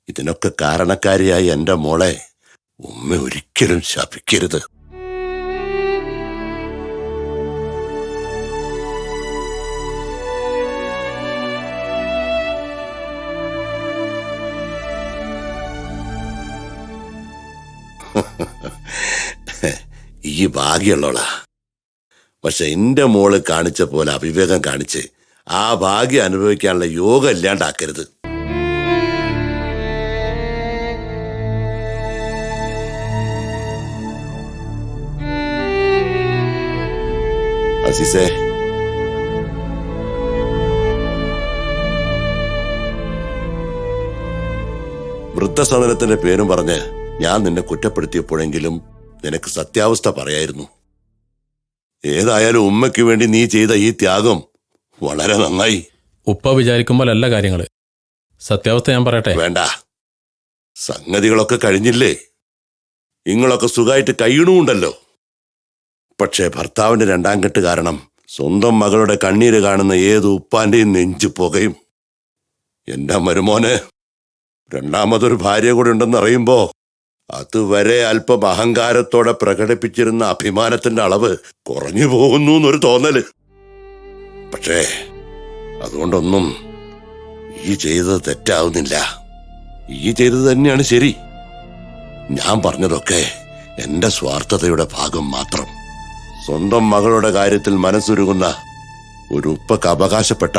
ഇതിനൊക്കെ കാരണക്കാരിയായി എന്റെ മോളെ ഉമ്മ ഒരിക്കലും ശപിക്കരുത്. ഈ ഭാഗ്യമുള്ളോളാ. പക്ഷെ എന്റെ മോള് കാണിച്ച പോലെ അവിവേകം കാണിച്ച് ആ ഭാഗ്യം അനുഭവിക്കാനുള്ള യോഗം ഇല്ലാണ്ടാക്കരുത്. അസീസേ, വൃദ്ധസദനത്തിന്റെ പേരും പറഞ്ഞ് ഞാൻ നിന്നെ കുറ്റപ്പെടുത്തിയപ്പോഴെങ്കിലും നിനക്ക് സത്യാവസ്ഥ പറയായിരുന്നു. ഏതായാലും ഉമ്മയ്ക്ക് വേണ്ടി നീ ചെയ്ത ഈ ത്യാഗം വളരെ നന്നായി. ഉപ്പ വിചാരിക്കുമ്പോഴല്ല കാര്യങ്ങള്. സത്യാവസ്ഥ ഞാൻ പറയട്ടെ? വേണ്ട, സംഗതികളൊക്കെ കഴിഞ്ഞില്ലേ. നിങ്ങളൊക്കെ സുഖമായിട്ട് കഴിയണമുണ്ടല്ലോ. പക്ഷേ ഭർത്താവിന്റെ രണ്ടാം കെട്ട് കാരണം സ്വന്തം മകളുടെ കണ്ണീര് കാണുന്ന ഏത് ഉപ്പാന്റെയും നെഞ്ചു പുകയും. എന്റെ മരുമോന് രണ്ടാമതൊരു ഭാര്യ കൂടെ ഉണ്ടെന്നറിയുമ്പോ അതുവരെ അല്പം അഹങ്കാരത്തോടെ പ്രകടിപ്പിച്ചിരുന്ന അഭിമാനത്തിന്റെ അളവ് കുറഞ്ഞു പോകുന്നു എന്നൊരു തോന്നല്. പക്ഷേ അതുകൊണ്ടൊന്നും ഈ ചെയ്തത് തെറ്റാവുന്നില്ല. ഈ ചെയ്തത് തന്നെയാണ് ശരി. ഞാൻ പറഞ്ഞതൊക്കെ എന്റെ സ്വാർത്ഥതയുടെ ഭാഗം മാത്രം. സ്വന്തം മകളുടെ കാര്യത്തിൽ മനസ്സുരുകുന്ന ഒരു ഉപ്പക്ക് അവകാശപ്പെട്ട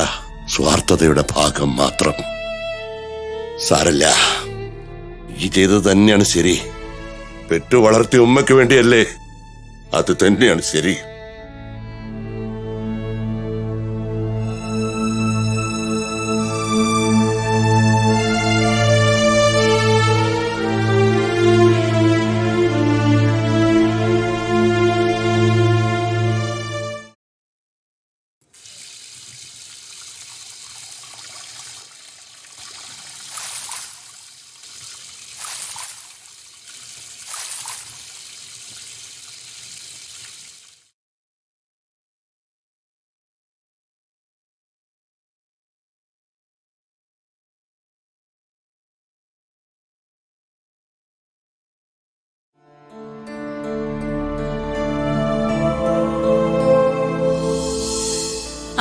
സ്വാർത്ഥതയുടെ ഭാഗം മാത്രം. സാരല്ല, ഈ ചെയ്തത് തന്നെയാണ് ശരി. പെറ്റു വളർത്തിയ ഉമ്മയ്ക്ക് വേണ്ടിയല്ലേ? അത് തന്നെയാണ് ശരി.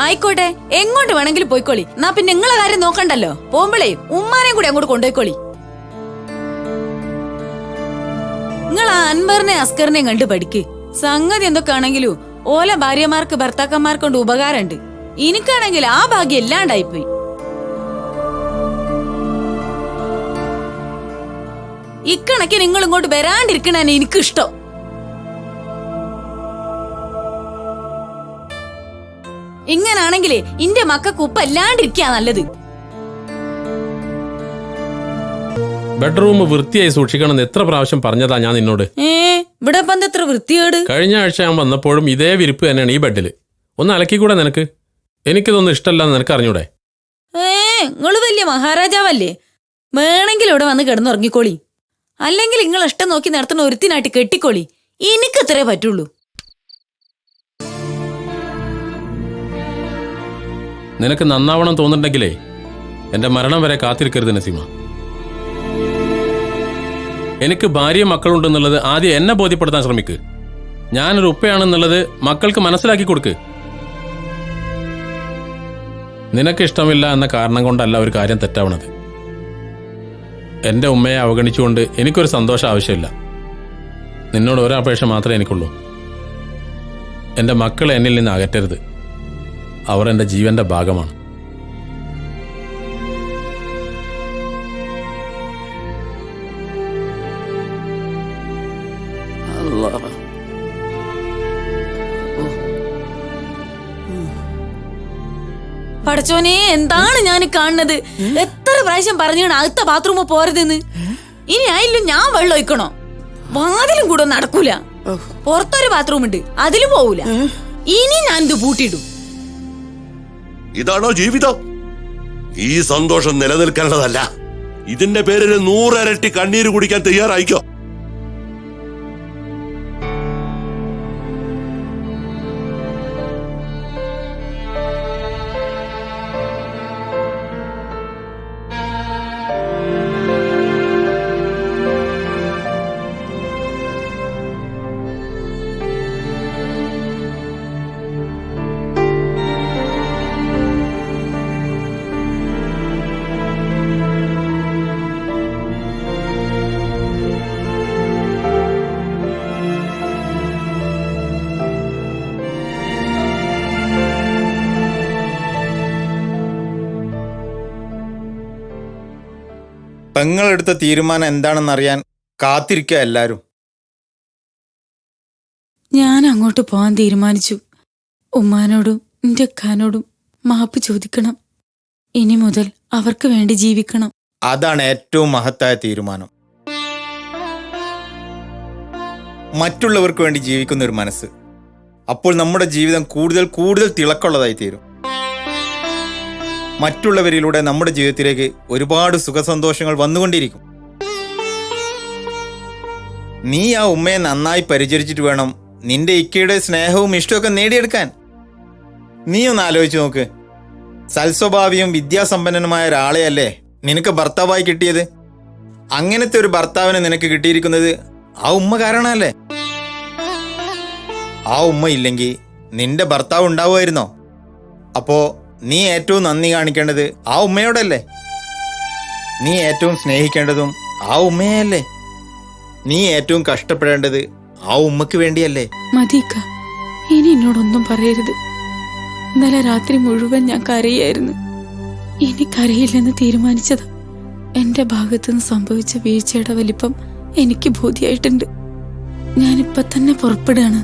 ആയിക്കോട്ടെ, എങ്ങോട്ട് വേണമെങ്കിലും പോയിക്കോളി. എന്നാ പിന്നെ നിങ്ങളെ കാര്യം നോക്കണ്ടല്ലോ. പോകുമ്പോഴേ ഉമ്മാനെയും കൂടി അങ്ങോട്ട് കൊണ്ടുപോയിക്കോളി. നിങ്ങൾ അൻവറിനെ അസ്കറിനെയും കണ്ടു പഠിക്ക്. സംഗതി എന്തൊക്കെയാണെങ്കിലും ഓല ഭാര്യമാർക്ക് ഭർത്താക്കന്മാർക്ക് കൊണ്ട് ഉപകാരമുണ്ട്. എനിക്കാണെങ്കിൽ ആ ഭാഗ്യം ഇല്ലാണ്ടായിപ്പോയി. ഇക്കണക്ക് നിങ്ങൾ ഇങ്ങോട്ട് വരാണ്ടിരിക്കണ എനിക്കിഷ്ടം. ഇങ്ങനാണെങ്കിലേ ഇന്റെ മക്കൾക്ക് ഉപ്പല്ലാണ്ടിരിക്കാ നല്ലത്. ബെഡ്റൂം വൃത്തിയായി സൂക്ഷിക്കണമെന്ന് എത്ര പ്രാവശ്യം പറഞ്ഞതാ ഞാൻ നിന്നോട്. ഇവിടെ എത്ര വൃത്തിയേട്. കഴിഞ്ഞ ആഴ്ച ഞാൻ വന്നപ്പോഴും ഇതേ വിരിപ്പ് തന്നെയാണ് ഈ ബെഡില്. ഒന്ന് അലക്കിക്കൂടെ നിനക്ക്? എനിക്കിതൊന്നും ഇഷ്ടമല്ലെന്ന് നിനക്ക് അറിഞ്ഞൂടെ? നിങ്ങള് വലിയ മഹാരാജാവല്ലേ, വേണമെങ്കിൽ ഇവിടെ വന്ന് കിടന്നുറങ്ങിക്കോളി. അല്ലെങ്കിൽ നിങ്ങൾ ഇഷ്ടം നോക്കി നടത്തുന്ന ഒരുത്തിനായിട്ട് കെട്ടിക്കോളി. എനിക്കത്രേ പറ്റുള്ളൂ. നിനക്ക് നന്നാവണം തോന്നുന്നുണ്ടെങ്കിലേ എന്റെ മരണം വരെ കാത്തിരിക്കരുത് നസീമ. എനിക്ക് ഭാര്യയും മക്കളുണ്ടെന്നുള്ളത് ആദ്യം എന്നെ ബോധ്യപ്പെടുത്താൻ ശ്രമിക്ക്. ഞാനൊരു ഉപ്പയാണെന്നുള്ളത് മക്കൾക്ക് മനസ്സിലാക്കി കൊടുക്ക്. നിനക്കിഷ്ടമില്ല എന്ന കാരണം കൊണ്ടല്ല ഒരു കാര്യം തെറ്റാവണത്. എൻ്റെ ഉമ്മയെ അവഗണിച്ചുകൊണ്ട് എനിക്കൊരു സന്തോഷം ആവശ്യമില്ല. നിന്നോട് ഒരപേക്ഷ മാത്രമേ എനിക്കുള്ളൂ. എൻ്റെ മക്കളെ എന്നിൽ നിന്ന് അകറ്റരുത്. അവർ എൻ്റെ ജീവന്റെ ഭാഗമാണ്. പടച്ചോനെ, എന്താണ് ഞാൻ കാണുന്നത്? എത്ര പ്രാവശ്യം പറഞ്ഞു അകത്ത ബാത്റൂമിൽ പോരുതെന്ന്. ഇനി ആയില്ലോ ഞാൻ വെള്ളം ഒഴിക്കണോ? വാതിലും കൂടെ നടക്കൂല. പുറത്തൊരു ബാത്റൂം ഉണ്ട്, അതിലും പോവൂല. ഇനി ഞാൻ ഇത് പൂട്ടിയിടും. ഇതാണോ ജീവിതം? ഈ സന്തോഷം നിലനിൽക്കേണ്ടതല്ല. ഇതിന്റെ പേരിൽ 100 ഇരട്ടി കണ്ണീര് കുടിക്കാൻ തയ്യാറായിക്കോ. പെങ്ങളെടുത്ത തീരുമാനം എന്താണെന്നറിയാൻ കാത്തിരിക്കുക എല്ലാരും. ഞാൻ അങ്ങോട്ട് പോകാൻ തീരുമാനിച്ചു. ഉമ്മാനോടും എന്റെ അക്കാനോടും മാപ്പ് ചോദിക്കണം. ഇനി മുതൽ അവർക്ക് വേണ്ടി ജീവിക്കണം. അതാണ് ഏറ്റവും മഹത്തായ തീരുമാനം. മറ്റുള്ളവർക്ക് വേണ്ടി ജീവിക്കുന്ന ഒരു മനസ്സ്. അപ്പോൾ നമ്മുടെ ജീവിതം കൂടുതൽ കൂടുതൽ തിളക്കമുള്ളതായി തീരും. മറ്റുള്ളവരിലൂടെ നമ്മുടെ ജീവിതത്തിലേക്ക് ഒരുപാട് സുഖസന്തോഷങ്ങൾ വന്നുകൊണ്ടിരിക്കും. നീ ആ ഉമ്മയെ നന്നായി പരിചരിച്ചിട്ട് വേണം നിന്റെ ഇക്കയുടെ സ്നേഹവും ഇഷ്ടമൊക്കെ നേടിയെടുക്കാൻ. നീ ഒന്ന് ആലോചിച്ച് നോക്ക്. സൽസ്വഭാവിയും വിദ്യാസമ്പന്നനുമായ ഒരാളെയല്ലേ നിനക്ക് ഭർത്താവായി കിട്ടിയത്. അങ്ങനത്തെ ഒരു ഭർത്താവിനെ നിനക്ക് കിട്ടിയിരിക്കുന്നത് ആ ഉമ്മ കാരണമല്ലേ. ആ ഉമ്മ ഇല്ലെങ്കിൽ നിന്റെ ഭർത്താവ് ഉണ്ടാവുമായിരുന്നോ? അപ്പോ നീ ഏറ്റവും നന്ദി കാണിക്കേണ്ടത് ആ ഉമ്മയോടല്ലേ. നീ ഏറ്റവും സ്നേഹിക്കേണ്ടതും ആ ഉമ്മയല്ലേ. നീ ഏറ്റവും കഷ്ടപ്പെടേണ്ടത് ആ ഉമ്മക്ക് വേണ്ടിയല്ലേ. മതിക്ക, ഇനി എന്നോടൊന്നും പറയരുത്. ഇന്നലെ രാത്രി മുഴുവൻ ഞാൻ കരയായിരുന്നു. ഇനി കരയില്ലെന്ന് തീരുമാനിച്ചത്. എന്റെ ഭാഗത്തുനിന്ന് സംഭവിച്ച വീഴ്ചയുടെ വലിപ്പം എനിക്ക് ബോധ്യായിട്ടുണ്ട്. ഞാനിപ്പൊ തന്നെ പുറപ്പെടുകയാണ്.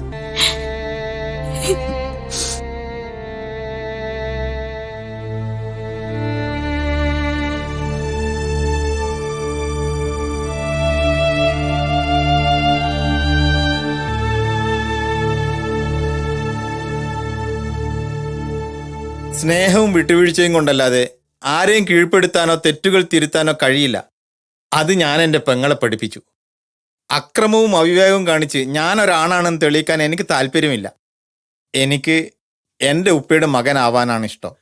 സ്നേഹവും വിട്ടുവീഴ്ചയും കൊണ്ടല്ലാതെ ആരെയും കീഴ്പ്പെടുത്താനോ തെറ്റുകൾ തിരുത്താനോ കഴിയില്ല. അത് ഞാൻ എൻ്റെ പെങ്ങളെ പഠിപ്പിച്ചു. അക്രമവും അവിവേകവും കാണിച്ച് ഞാനൊരാണാണെന്ന് തെളിയിക്കാൻ എനിക്ക് താല്പര്യമില്ല. എനിക്ക് എൻ്റെ ഉപ്പയുടെ മകനാവാനാണ് ഇഷ്ടം.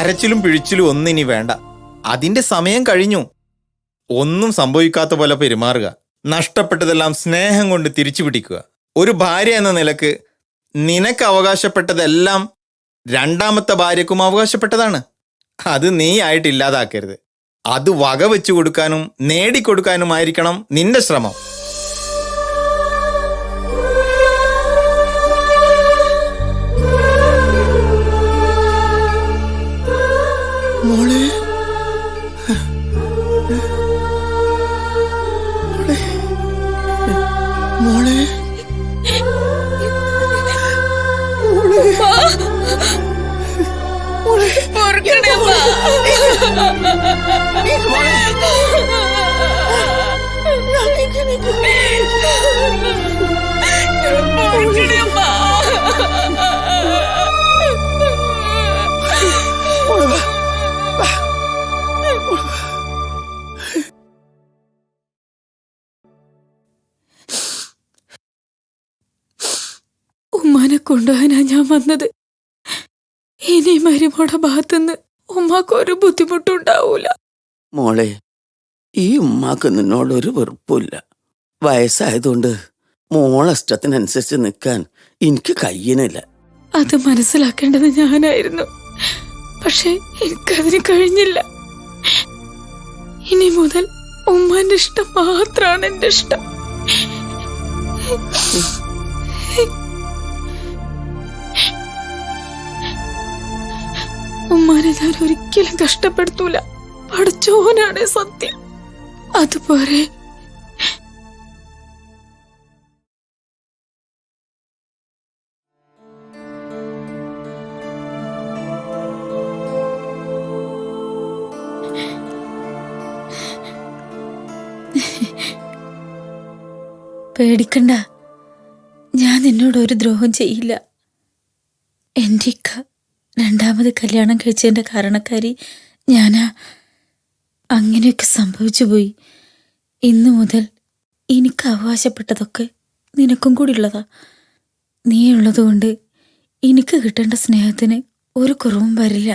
കരച്ചിലും പിഴിച്ചിലും ഒന്നും ഇനി വേണ്ട. അതിന്റെ സമയം കഴിഞ്ഞു. ഒന്നും സംഭവിക്കാത്ത പോലെ പെരുമാറുക. നഷ്ടപ്പെട്ടതെല്ലാം സ്നേഹം കൊണ്ട് തിരിച്ചു പിടിക്കുക. ഒരു ഭാര്യ എന്ന നിലക്ക് നിനക്ക് അവകാശപ്പെട്ടതെല്ലാം രണ്ടാമത്തെ ഭാര്യക്കും അവകാശപ്പെട്ടതാണ്. അത് നീ ആയിട്ട് ഇല്ലാതാക്കരുത്. അത് വകവെച്ചു കൊടുക്കാനും നേടിക്കൊടുക്കാനുമായിരിക്കണം നിന്റെ ശ്രമം. മോളെ മോളെ ഉമ്മാനെ കൊണ്ടുപോകാനാ ഞാൻ വന്നത്. ഇനി മരുമോടെ ഭാഗത്തുനിന്ന് ഉമ്മാക്ക് ഒരു ബുദ്ധിമുട്ടുണ്ടാവൂല. മോളെ, ഈ ഉമ്മാക്ക് നിന്നോടൊരു വെറുപ്പില്ല. വയസ്സായതുകൊണ്ട് മോളെ ഇഷ്ടത്തിനനുസരിച്ച് നിൽക്കാൻ എനിക്ക് കഴിയണില്ല. അത് മനസ്സിലാക്കേണ്ടത് ഞാനായിരുന്നു. പക്ഷെ എനിക്കതിന് കഴിഞ്ഞില്ല. ഇനി മുതൽ ഉമ്മാന്റെ ഇഷ്ടം മാത്രമാണ് എന്റെ ഇഷ്ടം. ഉമ്മാനെ ഞാൻ ഒരിക്കലും കഷ്ടപ്പെടുത്തൂല. പഠിച്ചോനാണ് സത്യം. അതുപോലെ പേടിക്കണ്ട, ഞാൻ നിന്നോട് ഒരു ദ്രോഹം ചെയ്യില്ല. എൻ്റെ ഇക്ക രണ്ടാമത് കല്യാണം കഴിച്ചതിൻ്റെ കാരണക്കാരി ഞാനാ. അങ്ങനെയൊക്കെ സംഭവിച്ചു പോയി. ഇന്നു മുതൽ എനിക്ക് അവകാശപ്പെട്ടതൊക്കെ നിനക്കും കൂടി ഉള്ളതാ. നീ ഉള്ളതുകൊണ്ട് എനിക്ക് കിട്ടേണ്ട സ്നേഹത്തിന് ഒരു കുറവും വരില്ല.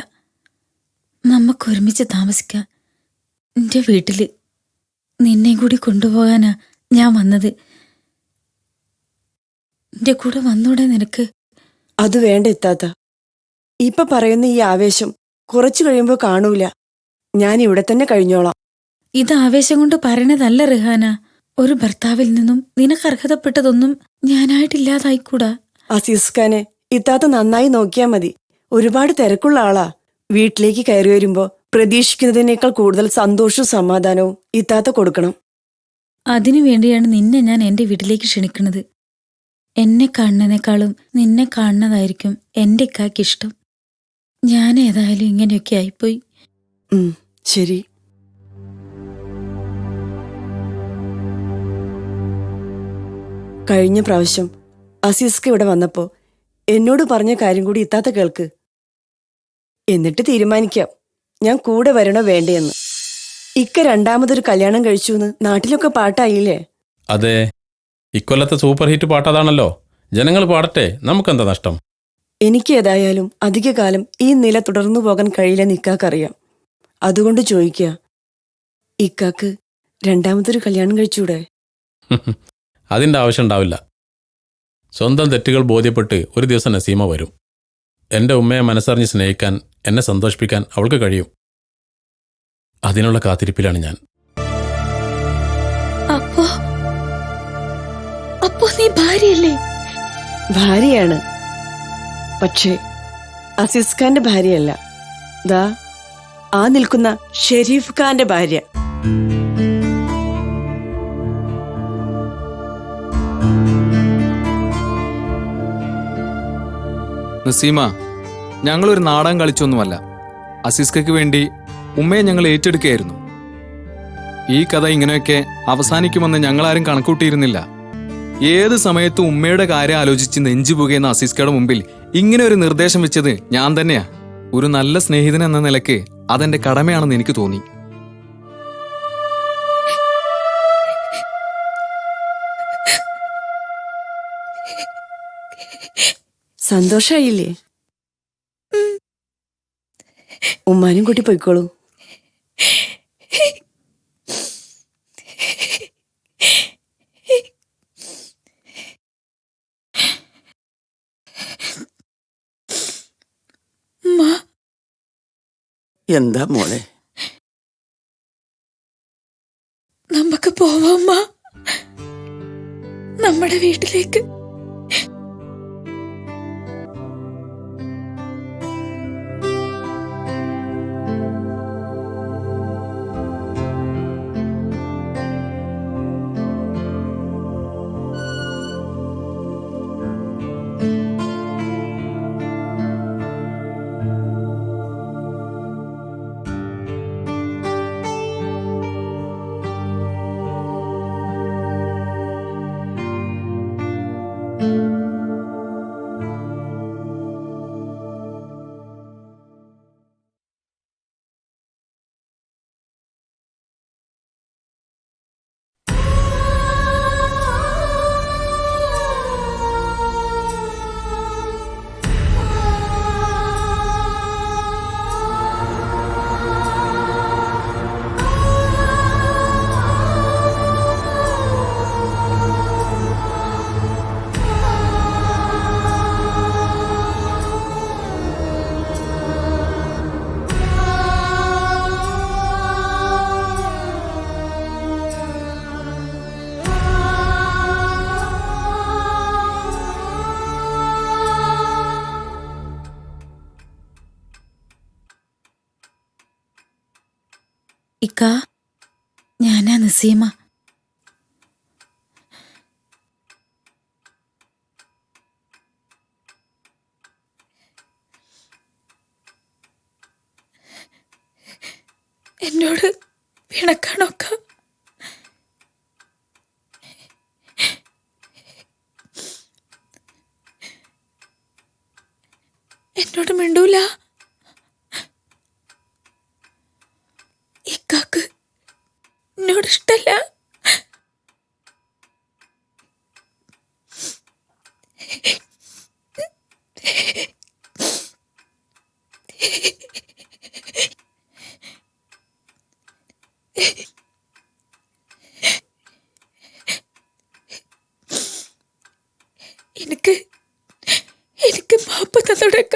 നമുക്കൊരുമിച്ച് താമസിക്കാം. എൻ്റെ വീട്ടിൽ നിന്നെ കൂടി കൊണ്ടുപോകാനാ ഞാൻ വന്നത്. എൻ്റെ കൂടെ വന്നൂടെ നിനക്ക്? അത് വേണ്ട ഇത്താത്ത. ഇപ്പൊ പറയുന്ന ഈ ആവേശം കുറച്ചു കഴിയുമ്പോ കാണൂല. ഞാൻ ഇവിടെ തന്നെ കഴിഞ്ഞോളാം. ഇത് ആവേശം കൊണ്ട് പറയണതല്ല റിഹാന. ഒരു ഭർത്താവിൽ നിന്നും നിനക്ക് അർഹതപ്പെട്ടതൊന്നും ഞാനായിട്ടില്ലാതായിക്കൂടാ. അസീസ് ഖാനെ ഇത്താത്ത നന്നായി നോക്കിയാ മതി. ഒരുപാട് തിരക്കുള്ള ആളാ. വീട്ടിലേക്ക് കയറി വരുമ്പോ പ്രതീക്ഷിക്കുന്നതിനേക്കാൾ കൂടുതൽ സന്തോഷവും സമാധാനവും ഇത്താത്ത കൊടുക്കണം. അതിനു വേണ്ടിയാണ് നിന്നെ ഞാൻ എൻ്റെ വീട്ടിലേക്ക് ക്ഷണിക്കുന്നത്. എന്നെ കാണുന്നതിനേക്കാളും നിന്നെ കാണുന്നതായിരിക്കും എൻ്റെ ഇക്കാക്ക് ഇഷ്ടം. ഞാൻ ഏതായാലും ഇങ്ങനെയൊക്കെ ആയിപ്പോയി. ശരി. കഴിഞ്ഞ പ്രാവശ്യം അസീസ്ക്ക് ഇവിടെ വന്നപ്പോ എന്നോട് പറഞ്ഞ കാര്യം കൂടി ഇത്താത്ത കേൾക്ക്. എന്നിട്ട് തീരുമാനിക്കാം ഞാൻ കൂടെ വരണോ വേണ്ടേന്ന്. ഇക്ക രണ്ടാമതൊരു കല്യാണം കഴിച്ചു എന്ന് നാട്ടിലൊക്കെ പാട്ടായില്ലേ? അതെ, ഇക്കൊല്ലത്തെ സൂപ്പർ ഹിറ്റ് പാട്ടതാണല്ലോ. ജനങ്ങൾ പാടട്ടെ, നമുക്കെന്താ നഷ്ടം? എനിക്ക് ഏതായാലും അധികകാലം ഈ നില തുടർന്നു പോകാൻ കഴിയില്ലെന്ന് ഇക്കാക്കറിയാം. അതുകൊണ്ട് ചോദിക്കുക, ഇക്കാക്ക് രണ്ടാമതൊരു കല്യാണം കഴിച്ചൂടെ? അതിൻ്റെ ആവശ്യം ഉണ്ടാവില്ല. സ്വന്തം തെറ്റുകൾ ബോധ്യപ്പെട്ട് ഒരു ദിവസം നസീമ വരും. എൻ്റെ ഉമ്മയെ മനസ്സറിഞ്ഞ് സ്നേഹിക്കാൻ, എന്നെ സന്തോഷിപ്പിക്കാൻ അവൾക്ക് കഴിയും. അതിനുള്ള കാത്തിരിപ്പിലാണ് ഞാൻ. അപ്പോ നീ ഭാര്യയല്ലേ? ഭാര്യയാണ്, പക്ഷേ അസീസ് ഖാന്റെ ഭാര്യയല്ല. ദാ ആ നിൽക്കുന്ന ഷെരീഫ് ഖാന്റെ ഭാര്യ. നസീമ, ഞങ്ങളൊരു നാടകം കളിച്ചൊന്നുമല്ല. അസീസ്കയ്ക്ക് വേണ്ടി ഉമ്മയെ ഞങ്ങൾ ഏറ്റെടുക്കുകയായിരുന്നു. ഈ കഥ ഇങ്ങനെയൊക്കെ അവസാനിക്കുമെന്ന് ഞങ്ങളാരും കണക്കൂട്ടിയിരുന്നില്ല. ഏത് സമയത്തും ഉമ്മയുടെ കാര്യം ആലോചിച്ച് നെഞ്ചുപുകയുന്ന അസീസ്കയുടെ മുമ്പിൽ ഇങ്ങനെ ഒരു നിർദ്ദേശം വെച്ചത് ഞാൻ തന്നെയാ. ഒരു നല്ല സ്നേഹിതൻ എന്ന നിലയ്ക്ക് അതെന്റെ കടമയാണെന്ന് എനിക്ക് തോന്നി. സന്തോഷായില്ലേ? ഉമ്മാനും കൂട്ടി പോയിക്കോളൂ. എന്താ മോളെ? നമുക്ക് പോവാം നമ്മുടെ വീട്ടിലേക്ക്. ഇക്ക, ഞാനാ നസീമ. എന്നോട് പിണക്കാണോക്ക? എന്നോട് മിണ്ടൂല? ഇക്കാക്ക് എന്നോട് ഇഷ്ടല്ല? എനിക്ക് മാപ്പ് തന്നോടേക്ക.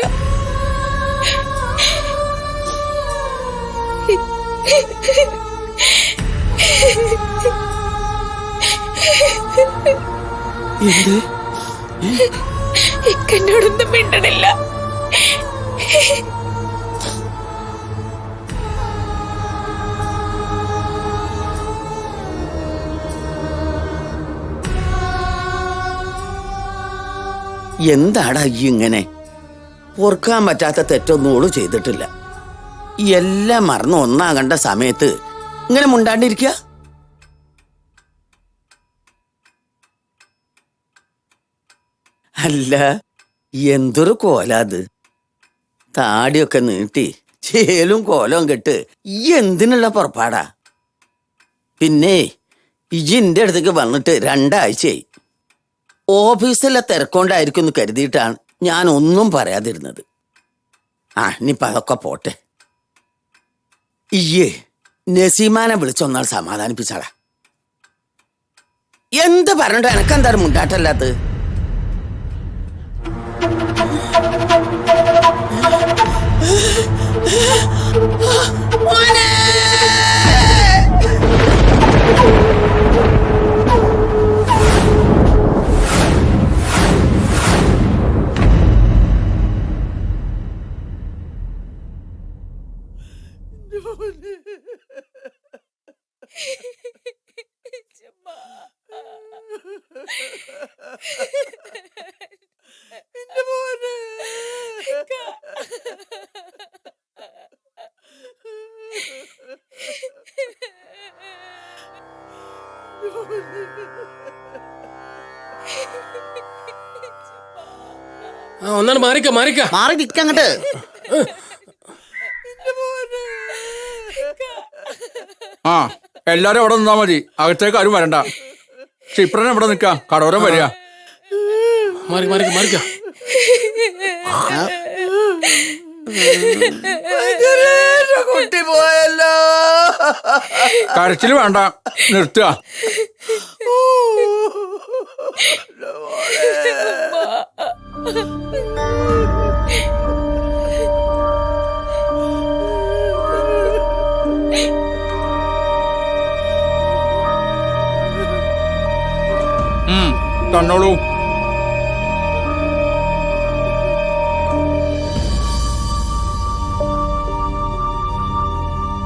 എന്നോടൊന്നും മിണ്ടണില്ല. എന്താടാ ഈ ഇങ്ങനെ? ഓർക്കാൻ പറ്റാത്ത തെറ്റൊന്നും ഓള് ചെയ്തിട്ടില്ല. എല്ലാം മറന്ന് ഒന്നാകണ്ട സമയത്ത് ഇങ്ങനെ മുണ്ടാണ്ടിരിക്കുക? അല്ല, എന്തൊരു കോലാത്. താടിയൊക്കെ നീട്ടി ചേലും കോലവും കെട്ട് ഈ എന്തിനുള്ള പുറപ്പാടാ? പിന്നെ ഇജി എൻ്റെ അടുത്തേക്ക് വന്നിട്ട് 2 ആഴ്ചയായി. ഓഫീസിലെ തിരക്കൊണ്ടായിരിക്കും എന്ന് കരുതിയിട്ടാണ് ഞാൻ ഒന്നും പറയാതിരുന്നത്. ഇനിയിപ്പം അതൊക്കെ പോട്ടെ. ഇയ്യേ നസീമാനെ വിളിച്ചൊന്നാൾ സമാധാനിപ്പിച്ചാടാ. എന്ത് പറഞ്ഞിട്ട് എനക്കെന്താണ് മുണ്ടാട്ടല്ലാത്തത്? ഒന്നാണ് മാറിക്ക മാറി നിൽക്കങ്ങട്ട്. എല്ലാരും അവിടെ നിന്നാ മതി, അകത്തേക്ക് ആരും വരണ്ട. ക്ഷിപ്രനെ ഇവിടെ നിൽക്കാം, കടവരം വരിക. മാറിക്ക എന്റെ കുട്ടി പോയല്ലോ. കരച്ചിൽ വേണ്ട, നിർത്തുക. തന്നോളൂ.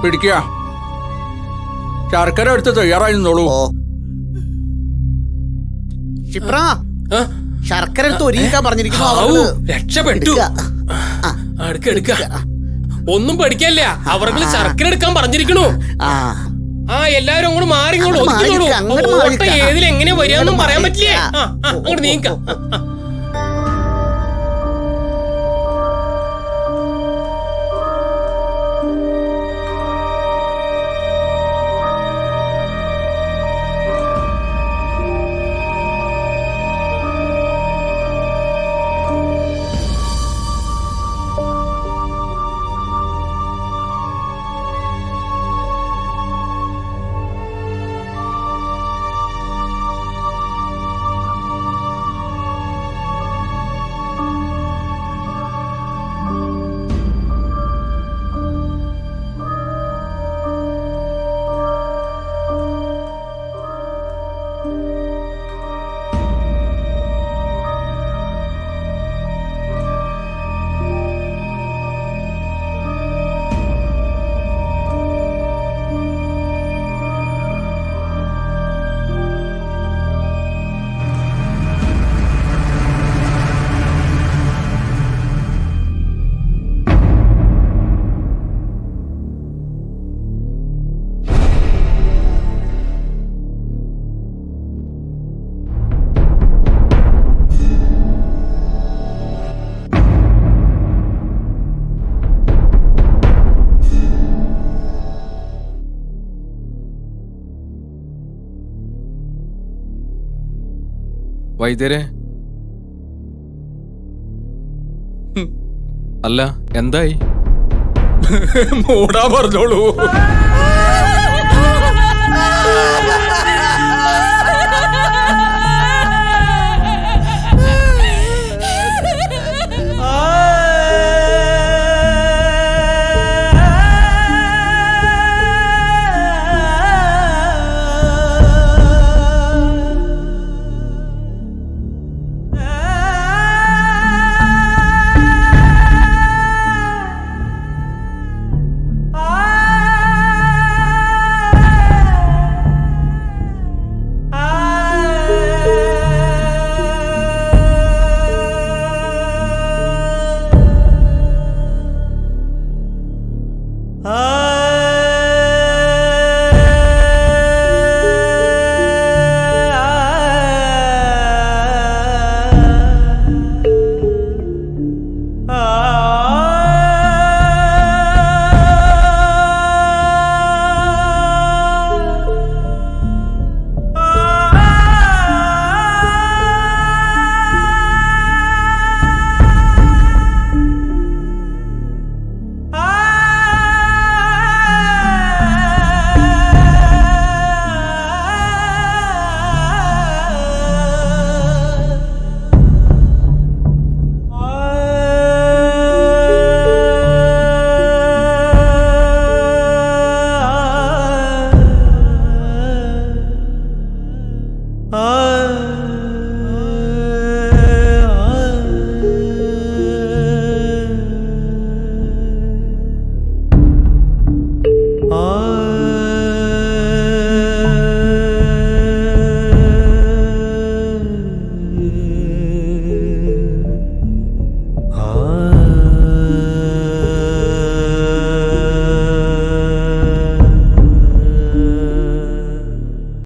പിടിക്കുക. ശർക്കര എടുത്ത് തയ്യാറായി നിന്നോളൂ. ക്ഷിപ്ര, ശർക്കര എടുത്ത് ഒരുക്കാൻ പറഞ്ഞിരിക്കുന്നു. രക്ഷപ്പെട്ടു. എടുക്ക. ഒന്നും പഠിക്കല്ല, അവർക്ക് ശർക്കര എടുക്കാൻ പറഞ്ഞിരിക്കണു. എല്ലാരും അങ്ങോട്ട് മാറിങ്ങോളൂ. ഓട്ടം ഏതിലെങ്ങനെ വരികയെന്നും പറയാൻ പറ്റില്ലേ? അങ്ങോട്ട് നീക്കാം. വൈദ്യരെ, അല്ല എന്തായി? മൂടാ പറഞ്ഞോളൂ.